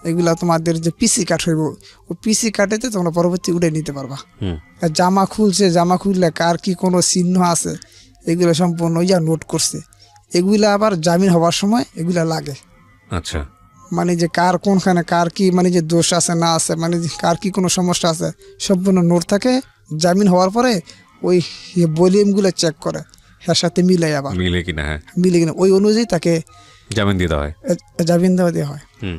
এগুলা তোমাদের যে পিসি কার্ড হইব, ওই পিসি কার্ডেতে তোমরা পরবর্তী উঠে নিতে পারবা। হুম আর জামা খুলছে, জামা খুললে কার কি কোনো চিহ্ন আছে এগুলো সম্পূর্ণ ইয়া নোট করছে। এগুলা আবার জামিন হওয়ার সময় এগুলা লাগে। আচ্ছা। মানে যে কার কোনখানে কার কি মানে যে দোষ আছে না আছে, মানে যে কার কি কোনো সমস্যা আছে সম্পূর্ণ নোট থাকে। জামিন হওয়ার পরে ওই ভলিউমগুলো চেক করে, এর সাথে মিলে আবার মিলে কিনা, হ্যাঁ। মিলে কিনা ওই অনুযায়ী তাকে জামিন দিয়ে দেওয়া হয়। জামিন দেওয়া হয়। হুম,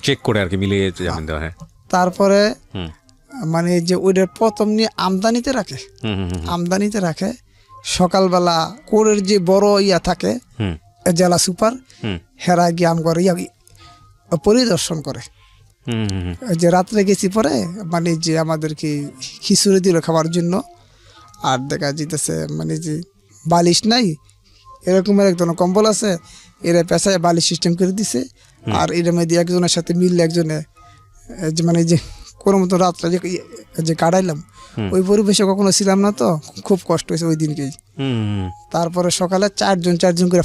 চেক করে আর কি মিলিয়ে জামিন দেওয়া হয়। তারপরে হুম মানে যে ওইটার প্রথম নিয়ে আমদানিতে রাখে, হুম হুম হুম আমদানিতে রাখে। সকালবেলা কোরের যে বড় ইয়া থাকে হুম জেলা সুপার, হুম হেরা গিয়ে আম করে ইয়া পরিদর্শন করে। হুম হুম হুম। যে রাত্রে গেছি পরে মানে যে আমাদেরকে খিচুড়ি দিল খাবার জন্য, আর দেখা যেতেছে মানে যে বালিশ নাই, এরকমের এক ধরনের কম্বল আছে, এরা পেশায় বালিশ সিস্টেম করে দিছে। আর এর মধ্যে একজনের সাথে মিললে একজনে যে মানে যে কোনো মতো রাত্রে যে কাটাইলাম, ওই পরিবেশে কখনো ছিলাম না, তো খুব কষ্ট হয়েছে ওই দিনকেই। হুম হুম। তারপরে সকালে চারজন করে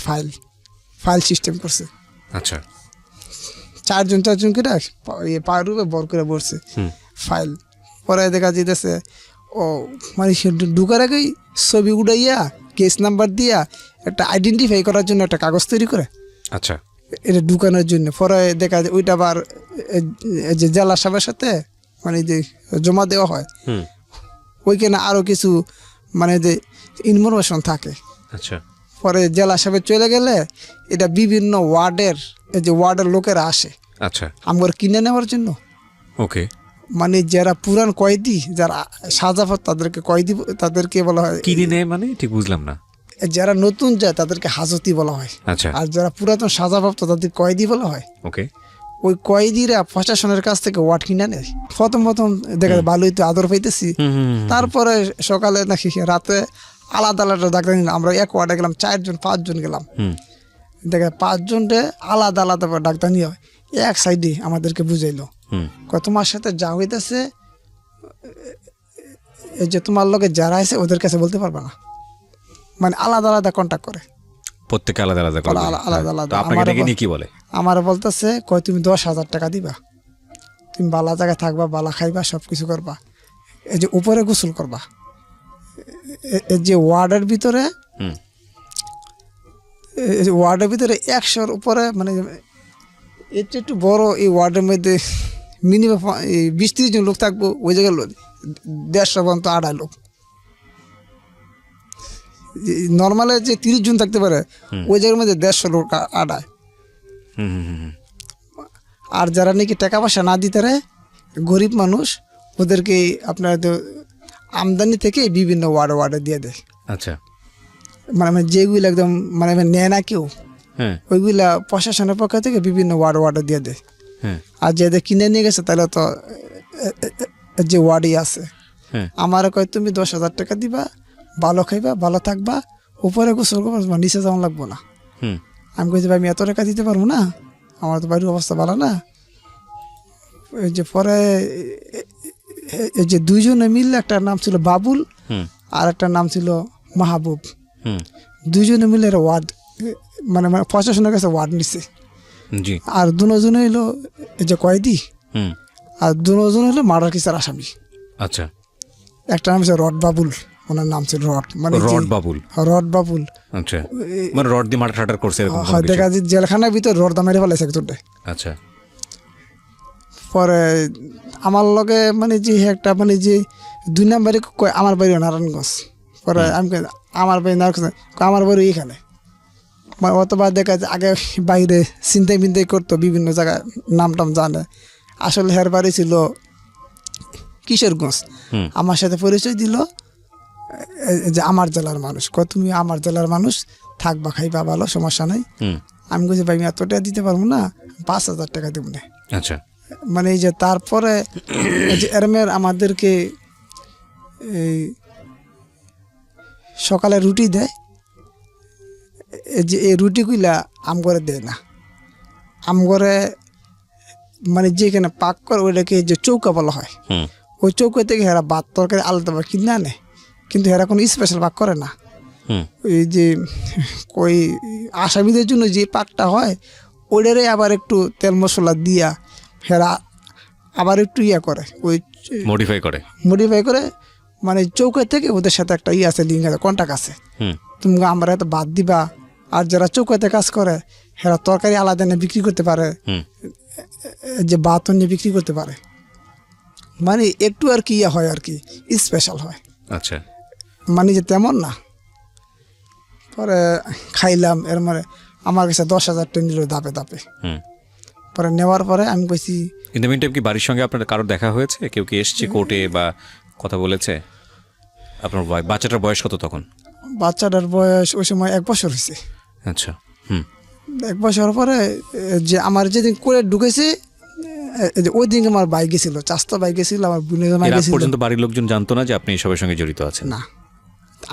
ফাইল সিস্টেম করছে। আচ্ছা। চারজন করে পায়ের উপরে বর করে বসছে হুম ফাইল। পরে দেখা যেতেছে ও মানে ঢুকার আগেই ছবি উড়াইয়া কেস নাম্বার দিয়া একটা আইডেন্টিফাই করার জন্য একটা কাগজ তৈরি করে আচ্ছা। এটা ঢুকানোর জন্য। পরে দেখা যায় ওইটা আবার যে জেলা সাহেবের সাথে মানে যে জমা দেওয়া হয়, হুম। ওইখানে আরও কিছু মানে যে ইনফরমেশন থাকে। আচ্ছা। পরে জেলা সাহেব চলে গেলে এটা বিভিন্ন ওয়ার্ডের লোকেরা আসে আচ্ছা। আমার কিনে নেওয়ার জন্য। ওকে। মানে যারা পুরান কয়েদি, যারা সাজাফত তাদেরকে কয়েদি, তাদেরকে বলা হয় কিনে নেয় মানে ঠিক বুঝলাম না। যারা নতুন যায় তাদেরকে হাজতি বলা হয়। আচ্ছা। আর যারা পুরাতন সাজাপ্রাপ্ত তাদের কয়েদি বলা হয়। ওকে। ওই কয়েদিরা প্রশাসনের কাছ থেকে ওয়ার্ড কিনে নেয়। প্রথম দেখা যায় ভালোই তো আদর পাইতেছি। হুম হুম তারপরে সকালে নাকি রাতে আলাদা আলাদা ডাক্তার নিলাম, আমরা এক ওয়ার্ডে গেলাম 4-5 গেলাম। হুম। দেখা 5 আলাদা আলাদা ডাক্তার নিয়ে এক সাইডে আমাদেরকে বুঝাইলো, হুম তোমার সাথে যা হইতেছে এই যে তোমার লগে যারা আছে ওদের কাছে বলতে পারবে না। মানে আলাদা আলাদা কন্ট্যাক্ট করে, প্রত্যেকে আলাদা আলাদা করে বলে। আলাদা আলাদা। তো আপনাকে ডেকে নিয়ে কি বলে? আমার বলতেছে তুমি 10,000 টাকা দিবা, তুমি বালা জায়গায় থাকবা, বালা খাইবা, সব কিছু করবা, এই যে উপরে গোসল করবা। এই যে ওয়ার্ডের ভিতরে হুম 100-র উপরে মানে এটা একটু বড়, এই ওয়ার্ডের মধ্যে মিনিমাম 20-30 জন লোক থাকবো, ওই জায়গায় 150 পর্যন্ত 250 লোক। নর্মালে যে 30 জন থাকতে পারে, ওই জায়গার মধ্যে 150 লোক আড়ায়। হুম হুম হুম। আর যারা নাকি টাকা পয়সা না দিতে পারে, গরিব মানুষ, ওদেরকে আপনার আমদানি থেকে বিভিন্ন ওয়ার্ডে দিয়ে দেয়। আচ্ছা। মানে যেগুলো একদম মানে নেয় না কেউ, হ্যাঁ। ওইগুলা প্রশাসনের পক্ষ থেকে বিভিন্ন ওয়ার্ডে দিয়ে দেয়। হ্যাঁ আর যদি কিনে নিয়ে গেছে তাহলে তো যে ওয়ার্ডই আছে হ্যাঁ আমার কয় তুমি 10,000 টাকা দিবা, ভালো খাইবা, ভালো থাকবা, উপরে গোসল করবা, নিচে যাওয়া লাগবো না। হুম আমি কইছি ভাই আমি এত টাকা দিতে পারবো না, আমার তো বাড়ির অবস্থা ভালো না। এই যে পরে এই যে দুইজনে মিললে, একটা নাম ছিল বাবুল হুম আর একটা নাম ছিল মাহবুব, হুম দুইজনে মিলে একটা ওয়ার্ড মানে প্রশাসনের কাছে ওয়ার্ড নিছে। জি আর দুজনে হইলো এই যে কয়েদি, হুম আর দুজন হলো মার্ডার কেসের আসামি। আচ্ছা একটা নাম ছিল রড বাবুল, ওনার নাম ছিল রড, মানে রড বাবুল। রড বাবুল আচ্ছা মানে রড দিয়ে মার্ডার করছে এরকম কোনো কিছু? দেখা যায় জেলখানার ভিতর রড দামের ফেলাইছে একজনটা। আচ্ছা পরে আমার লগে মানে যে একটা মানে যে 2 নম্বরে কয় আমার বাড়ি নারায়ণগঞ্জ। পরে আমি কই আমার বাড়ি নারায়ণগঞ্জ, কয় আমার বাড়ি এখানে। মানে অতবার দেখা যায় আগে বাইরে চিন্তাই মিন্তাই করতো, বিভিন্ন জায়গায় নাম টাম জানে, আসলে হের বাড়ি ছিল কিশোরগঞ্জ। হুম আমার সাথে পরিচয় দিল যে আমার জেলার মানুষ, কয় তুমি আমার জেলার মানুষ, থাকবা খাইবা ভালো, সমস্যা নাই। হুম আমি বলছি ভাই আমি এত টাকা দিতে পারবো না, 5,000 টাকা দেবো না। আচ্ছা মানে এই যে তারপরে এই যে এরমের আমাদেরকে এই সকালে রুটি দেয়, এই যে এই রুটিগুলা আমগরে দেয় না, আমগরে মানে যেখানে পাক করে ওইটাকে যে চৌকা বলা হয়, হুম ওই চৌকা থেকে হেরা ভাত তরকারি আলাদাভাবে কিনে আনে, কিন্তু হেরা কোনো স্পেশাল পাক করে না। হুম ওই যে ওই আসামিদের জন্য যে পাকটা হয় ওইটারে আবার একটু তেল মশলা দিয়া হেরা আবার একটু ইয়া করে, ওই মডিফাই করে। মডিফাই করে, মানে চৌকা থেকে ওদের সাথে একটা ইয়ে আছে, লিঙ্ক আছে, কন্টাক্ট আছে, হুম তুমি আমরা এত বাদ দিবা। আর যারা চৌকাতে কাজ করে হেরা তরকারি আলাদা নিয়ে বিক্রি করতে পারে, হুম যে বাতন নিয়ে বিক্রি করতে পারে, মানে একটু আর কি ইয়ে হয় আর কি, স্পেশাল হয়, আচ্ছা মানে যে তেমন না। পরে খাইলাম, এর মানে আমার কাছে 10,000 টাকা নিল ধাপে ধাপে। হুম পরে নেওয়ার পরে আমি কইছি ইন দ্য মিনটাইম কি বাড়ির সঙ্গে আপনার কারোর দেখা হয়েছে? কেউ কি এসছে কোর্টে বা কথা বলেছে? আপনার বাচ্চাটার বয়স কত তখন? বাচ্চাটার বয়স ওই সময় 1 বছর হয়েছে। আচ্ছা হুম 1 বছর পরে যে আমার যেদিন করে ঢুকেছে, যে ওই দিন আমার বাইক গেছিল, চাস্তা বাইক গেছিল, আমার বোনের বাইক এর আগ গেছিল পর্যন্ত বাড়ির লোকজন জানতো না যে আপনি এসবের সঙ্গে জড়িত আছেন? না।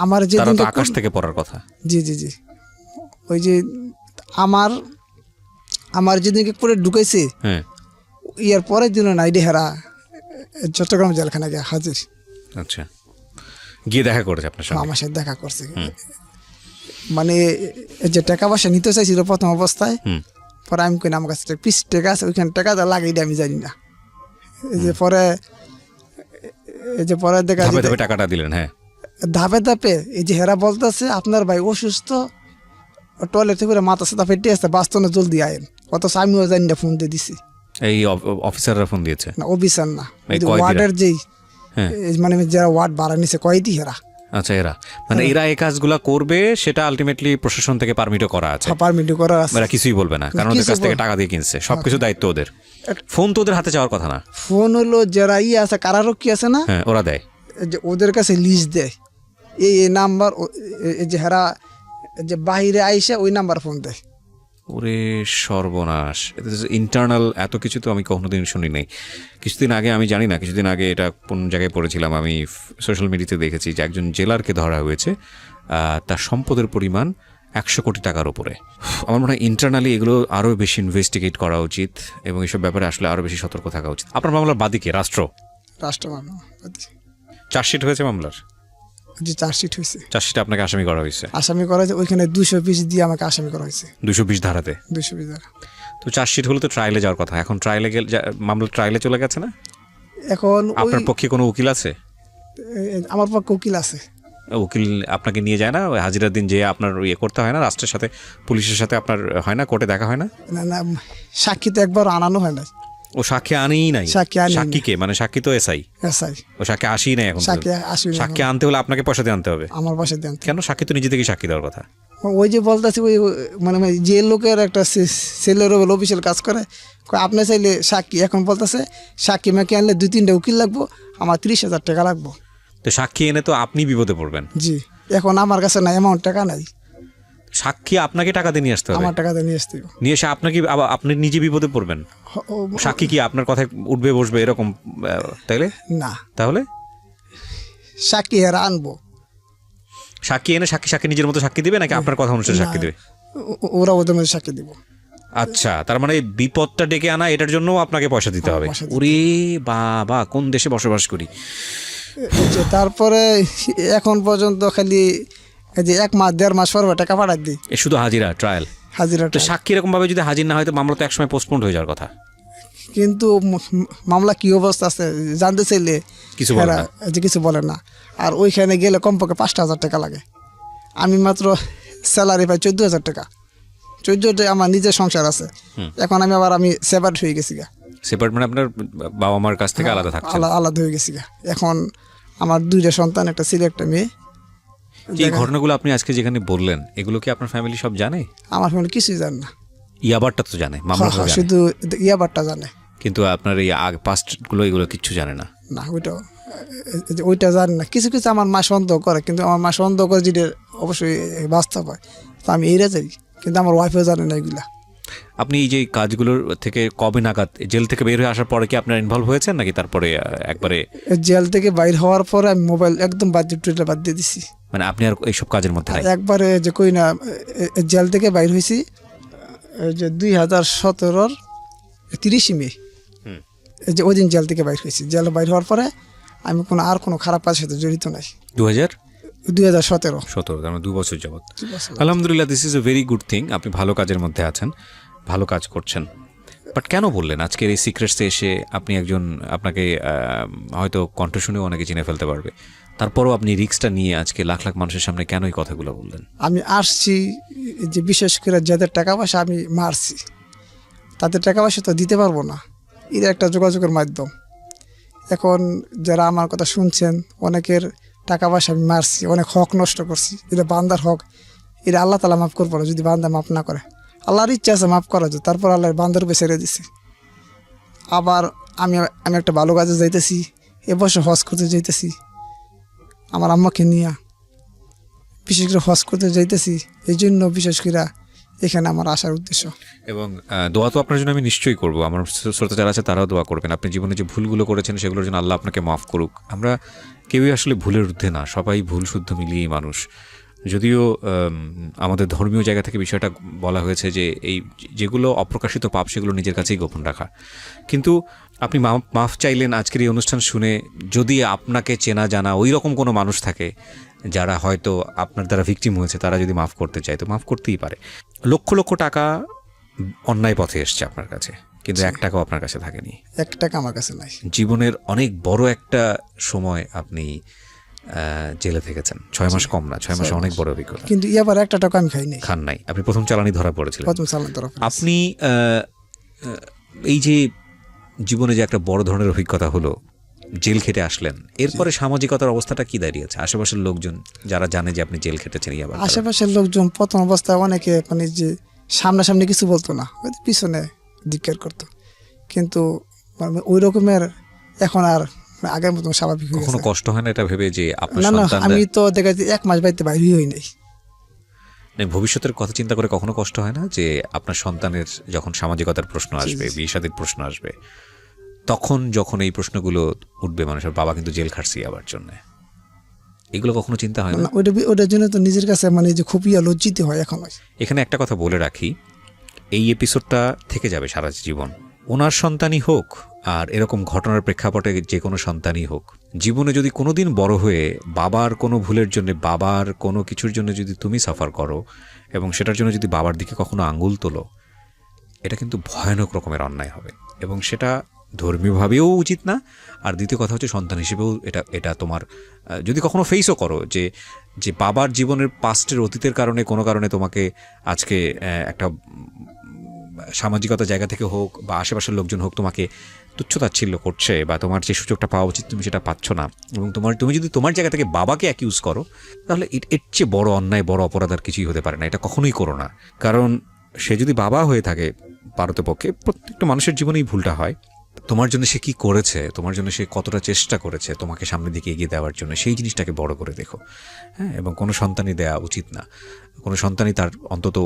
আমার তারা যেদিন তো আকাশ থেকে পড়ার কথা। জি জি জি ওই যে আমার যেদিনকে করে ঢুকেছে হ্যাঁ ইয়ার পরের দিন নাইডে হেরা চট্টগ্রাম জেলখানা গিয়ে হাজির, আচ্ছা গিয়ে দেখা করেছে আপনার সঙ্গে? আমার সাথে দেখা করছে। মানে যে টাকা পয়সা নিতে চাইছিল প্রথম অবস্থায়, হুম পরে আমি কই না আমার কাছে পিস টাকা আছে, ওইখানে টাকা লাগাই আমি জানি না। এই যে পরে দেখা ধাপে যায় ধাপে টাকাটা দিলেন? হ্যাঁ ধাপে ধাপে এই যে হেরা বলতেছে আপনার ভাই অসুস্থ, টয়লেট থেকে মাথা সাথে ফেটে আসছে, বাস্তনে জলদি আয়েন, অথচ আমিও জানি না, ফোন দিয়ে দিছি এই অফিসাররা ফোন দিয়েছে? না, অফিসার না, এই কয়েদিরা? ওয়ার্ডের যেই হ্যাঁ মানে যারা ওয়ার্ড ভাড়া নিছে কয়েদি হেরা। আচ্ছা এরা মানে এরা এই কাজগুলা করবে সেটা আলটিমেটলি প্রশাসন থেকে পারমিটও করা আছে? পারমিট করা আছে, এরা কিছুই বলবে না, কারণ ওদের কাছ থেকে টাকা দিয়ে কিনছে, সবকিছু দায়িত্ব ওদের। ফোন তো ওদের হাতে যাওয়ার কথা না? ফোন হলো যারা আছে কারারক্ষী আছে না, হ্যাঁ ওরা দেয়, যে ওদের কাছে লিস্ট দেয়, এই নাম্বার, এই যে হেরা যে বাহিরে আইসা ওই নাম্বার ফোন দেয়। ওরে সর্বনাশ! ইন্টারনাল এত কিছু তো আমি কোনোদিন শুনি নাই। কিছুদিন আগে, আমি জানি না, কিছুদিন আগে এটা কোন জায়গায় পড়েছিলাম, আমি সোশ্যাল মিডিয়াতে দেখেছি যে একজন জেলারকে ধরা হয়েছে, তার সম্পদের পরিমাণ 100 কোটি টাকার উপরে। আমার মনে হয় ইন্টারনালি এগুলো আরও বেশি ইনভেস্টিগেট করা উচিত এবং এসব ব্যাপারে আসলে আরও বেশি সতর্ক থাকা উচিত। আপনার মামলার বাদীকে রাষ্ট্র চার্জশিট হয়েছে মামলার? যে চার্জশিট হয়েছে, চার্জশিটে আপনাকে আসামি করা হয়েছে? আসামি করা হয়েছে, ওইখানে 220 দিয়ে আমাকে আসামি করা হয়েছে, 220 ধারাতে। 220 দ্বারা। তো চার্জশিট হলে তো ট্রায়ালে যাওয়ার কথা, এখন ট্রায়ালে মামলা ট্রায়ালে চলে গেছে না? এখন আপনার পক্ষে কোনো উকিল আছে? আমার পক্ষে উকিল আছে। উকিল আপনাকে নিয়ে যায় না ওই হাজিরার দিন, যে আপনার ইয়ে করতে হয় না, রাষ্ট্রের সাথে পুলিশের সাথে আপনার হয় না, কোর্টে দেখা হয় না? না না, সাক্ষী তো একবার আনানো হয় না। ও সাক্ষী আনেই নাই? সাক্ষী আনি, সাক্ষীকে মানে সাক্ষী তো এসআই, এসআই ও সাক্ষী আসেই নাই এখন? সাক্ষী আসবে, সাক্ষী আনতে হলে আপনাকে পয়সা দিয়ে আনতে হবে? আমার পাশে দেন কেন? সাক্ষী তো নিজে থেকেই সাক্ষী দেওয়ার কথা। ওই যে বলতেছি ওই মানে যে লোকের একটা ছেলের অফিসিয়াল কাজ করে, আপনি চাইলে সাক্ষী, এখন বলতেছে সাক্ষী মাকে আনলে 2-3টা উকিল লাগবো, আমার 30,000 টাকা লাগবো। তো সাক্ষী এনে তো আপনি বিপদে পড়বেন। জি, এখন আমার কাছে না অ্যামাউন্ট টাকা নাই। সাক্ষী আপনাকে টাকা দিয়ে নিয়ে আসতে হবে, আমার টাকাতে নিয়ে আসতে হবে। নিয়ে এসে আপনাকে আবার আপনি নিজে বিপদে পড়বেন। সাক্ষী কি আপনার কথায় উঠবে বসবে এরকম? তাইলে না, তাহলে সাক্ষী এরা আনবো, সাক্ষী এনে সাক্ষী নিজের মতো সাক্ষী দিবে নাকি আপনার কথা অনুসারে সাক্ষী দিবে? ওরা ওদের মধ্যে সাক্ষী দিব। আচ্ছা, তার মানে বিপদটা ডেকে আনা এটার জন্য আপনাকে পয়সা দিতে হবে। পয়সা দিতে ওরে বাবা, কোন দেশে বসবাস করি! তারপরে এখন পর্যন্ত খালি এই যে 1 মাস 1.5 মাস পর টাকা পাঠাই দিই, এ শুধু হাজিরা ট্রায়াল। হাজিরা। তো সাক্ষী এরকম ভাবে যদি হাজির না হয় তো মামলা তো একসময় পোস্টপোন্ড হয়ে যাওয়ার কথা। কিন্তু মামলা কি অবস্থা আছে জানতে চাইলে কিছু বলে না। যে কিছু বলে না। আর ওইখানে গেলে কমপক্ষে 5,000 টাকা লাগে। আমি মাত্র স্যালারি পাই 14,000 টাকা। 14 আমার নিজের সংসার আছে। এখন আমি সেপারেট হয়ে গেছি গা। সেপারেট মানে আপনার বাবা মার কাছ থেকে আলাদা থাকছেন? আলাদা হয়ে গেছি গা। এখন আমার 2টা সন্তান, একটা ছেলে একটা মেয়ে। এই ঘটনাগুলো আপনি আজকে যেখানে বললেন এগুলো কি আপনার ফ্যামিলি সব জানে? আমার ফ্যামিলি কিছুই জানে না। ইয়াবারটা তো জানে, মামলাটা জানে, শুধু ইয়াবারটা জানে। কিন্তু আপনার এই পাস্টগুলো এগুলো কিচ্ছু জানে না। না, ওইটা জানে না। কিছু কিছু আমার মা সন্দেহ করে, কিন্তু আমার মা সন্দেহ করে যেটা অবশ্যই বাস্তব হয়, তো আমি এড়ে যাই। কিন্তু আমার ওয়াইফও জানে না এগুলা। আপনি এই যে কাজগুলোর থেকে কবে নাগাদ জেল থেকে বের হয়ে আসার পরে কি আপনার ইনভলভ হয়েছেন নাকি তারপরে একবারে? জেল থেকে বাইর হওয়ার পরে আমি মোবাইল একদম বাদ দিয়ে দিছি। মানে আপনি আর এইসব কাজের মধ্যে নাই? একবারে যে কই না, জেল থেকে বাইর হয়েছি যে 2017-র 30 মে, এই যে ওই দিন জেল থেকে বাইর হয়েছি। জেল বাইর হওয়ার পরে আমি কোনো খারাপ কাজের সাথে জড়িত নাই। 2017, তার মানে 2 বছর যাবত। আলহামদুলিল্লাহ, this is a very good thing. আপনি ভালো কাজের মধ্যে আছেন, ভালো কাজ করছেন। বাট কেন বললেন আজকের এই সিক্রেটসে এসে? আপনি আপনাকে হয়তো কণ্ঠ শুনেও অনেকে চিনে ফেলতে পারবে, তারপরও আপনি রিস্কটা নিয়ে আজকে লাখ লাখ মানুষের সামনে কেন এই কথাগুলো বললেন? আমি আসছি যে বিশেষ করে যাদের টাকা পয়সা আমি মারছি, তাদের টাকা পয়সা তো দিতে পারবো না। এটা একটা যোগাযোগের মাধ্যম। এখন যারা আমার কথা শুনছেন, অনেকের টাকা পয়সা আমি মারছি, অনেক হক নষ্ট করছি। এটা বান্দার হক, এটা আল্লাহ তাআলা মাফ করবো না যদি বান্দা মাফ না করে। আল্লাহর ইচ্ছা আছে মাফ করা যায়, তারপর আল্লাহ বান্দার উপরে ছেড়ে দিছি। আবার আমি একটা ভালো কাজে যাইতেছি, এবছর হজ করতে যাইতেছি আমার আম্মাকে নিয়ে, বিশেষ করে হজ করতে যাইতেছি। এই জন্য বিশেষ করে এখানে আমার আসার উদ্দেশ্য। এবং দোয়া তো আপনার জন্য আমি নিশ্চয়ই করবো। আমার শ্রোতা যারা আছে তারাও দোয়া করবেন। আপনি জীবনে যে ভুলগুলো করেছেন সেগুলোর জন্য আল্লাহ আপনাকে মাফ করুক। আমরা কেউই আসলে ভুলের ঊর্ধ্বে না, সবাই ভুল শুদ্ধ মিলিয়েই মানুষ। যদিও আমাদের ধর্মীয় জায়গা থেকে বিষয়টা বলা হয়েছে যে এই যেগুলো অপ্রকাশিত পাপ সেগুলো নিজের কাছেই গোপন রাখা। কিন্তু আপনি মাফ চাইলেন আজকের এই অনুষ্ঠান শুনে। যদি আপনাকে চেনা জানা ওই রকম কোনো মানুষ থাকে যারা হয়তো আপনার দ্বারা ভিকটিম হয়েছে, তারা যদি মাফ করতে চায় তো মাফ করতেই পারে। লক্ষ লক্ষ টাকা অন্যায় পথে এসছে আপনার কাছে, কিন্তু 1 টাকাও আপনার কাছে থাকেনি। 1 টাকা আমার কাছে নাই। জীবনের অনেক বড় একটা সময় আপনি জেলে থেকেছেন। 6 মাস কম না, 6 মাস অনেক বড় অভিজ্ঞতা। কিন্তু এবার 1 টাকা আমি খাই নাই। খান নাই? আপনি প্রথম চালানি ধরা পড়েছিলেন। প্রথম চালানি ধরা পড়েছি। আপনি এই যে জীবনে যে একটা বড় ধরনের অভিজ্ঞতা হলো, জেল খেটে আসলেন, এরপরে সামাজিকতার অবস্থাটা কি দাঁড়িয়েছে? আশেপাশের লোকজন যারা জানে যে আপনি জেল খেটেছেন, আশেপাশের লোকজন প্রথম অবস্থায় অনেকে মানে যে সামনাসামনি কিছু বলতো না, পিছনে ধিক্কার করতো। কিন্তু ওই রকমের এখন আর আগের মতো স্বাভাবিক হয়ে গেছে। কখনো কষ্ট হয় না এটা ভেবে যে আপনার না, সন্তান? আমি তো দেখা যাচ্ছে 1 মাস বাড়িতে বাইরে হই নাই। ভবিষ্যতের কথা চিন্তা করে কখনো কষ্ট হয় না যে আপনার সন্তানের যখন সামাজিকতার প্রশ্ন আসবে, বিয়ে শাদীর প্রশ্ন আসবে, তখন যখন এই প্রশ্নগুলো উঠবে, মানুষের বাবা কিন্তু জেল খাটছি আবার জন্য, এগুলো কখনো চিন্তা হয় না? ওটার জন্য তো নিজের কাছে মানে যে খুবই লজ্জিত হয় এখন। এখানে একটা কথা বলে রাখি, এই এপিসোডটা থেকে যাবে সারা জীবন। ওনার সন্তানই হোক আর এরকম ঘটনার প্রেক্ষাপটে যে কোনো সন্তানই হোক, জীবনে যদি কোনোদিন বড় হয়ে বাবার কোনো ভুলের জন্য, বাবার কোনো কিছুর জন্য যদি তুমি সাফার করো এবং সেটার জন্য যদি বাবার দিকে কখনো আঙুল তোলো, এটা কিন্তু ভয়ানক রকমের অন্যায় হবে। এবং সেটা ধর্মীয়ভাবেও উচিত না। আর দ্বিতীয় কথা হচ্ছে সন্তান হিসেবেও এটা তোমার যদি কখনো ফেসও করো যে বাবার জীবনের পাস্টের অতীতের কারণে কোনো কারণে তোমাকে আজকে একটা সামাজিকতার জায়গা থেকে হোক বা আশেপাশের লোকজন হোক তোমাকে তুচ্ছতাচ্ছিল্য করছে বা তোমার যে সুযোগটা পাওয়া উচিত তুমি সেটা পাচ্ছ না, এবং তুমি যদি তোমার জায়গা থেকে বাবাকে অ্যাকিউজ করো, তাহলে এর চেয়ে বড় অন্যায়, বড় অপরাধ আর কিছুই হতে পারে না। এটা কখনোই করো না। কারণ সে যদি বাবা হয়ে থাকে, পারতপক্ষে প্রত্যেকটা মানুষের জীবনেই ভুলটা হয়, তোমার জন্য সে কি করেছে, তোমার জন্য সে কতটা চেষ্টা করেছে তোমাকে সামনের দিকে এগিয়ে দেওয়ার জন্য, সেই জিনিসটাকে বড় করে দেখো। হ্যাঁ, এবং কোনো সন্তানই দেওয়া উচিত না, কোনো সন্তানই তার অন্তত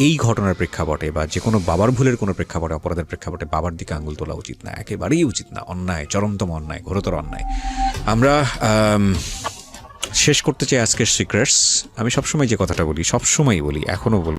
এই ঘটনার প্রেক্ষাপটে বা যে কোনো বাবার ভুলের কোনো প্রেক্ষাপটে, অপরাধের প্রেক্ষাপটে বাবার দিকে আঙুল তোলা উচিত না, একেবারেই উচিত না। অন্যায়, চরমতম অন্যায়, ঘোরতর অন্যায়। আমরা শেষ করতে চাই আজকের সিক্রেটস। আমি সবসময় যে কথাটা বলি, সবসময়ই বলি, এখনও বলি,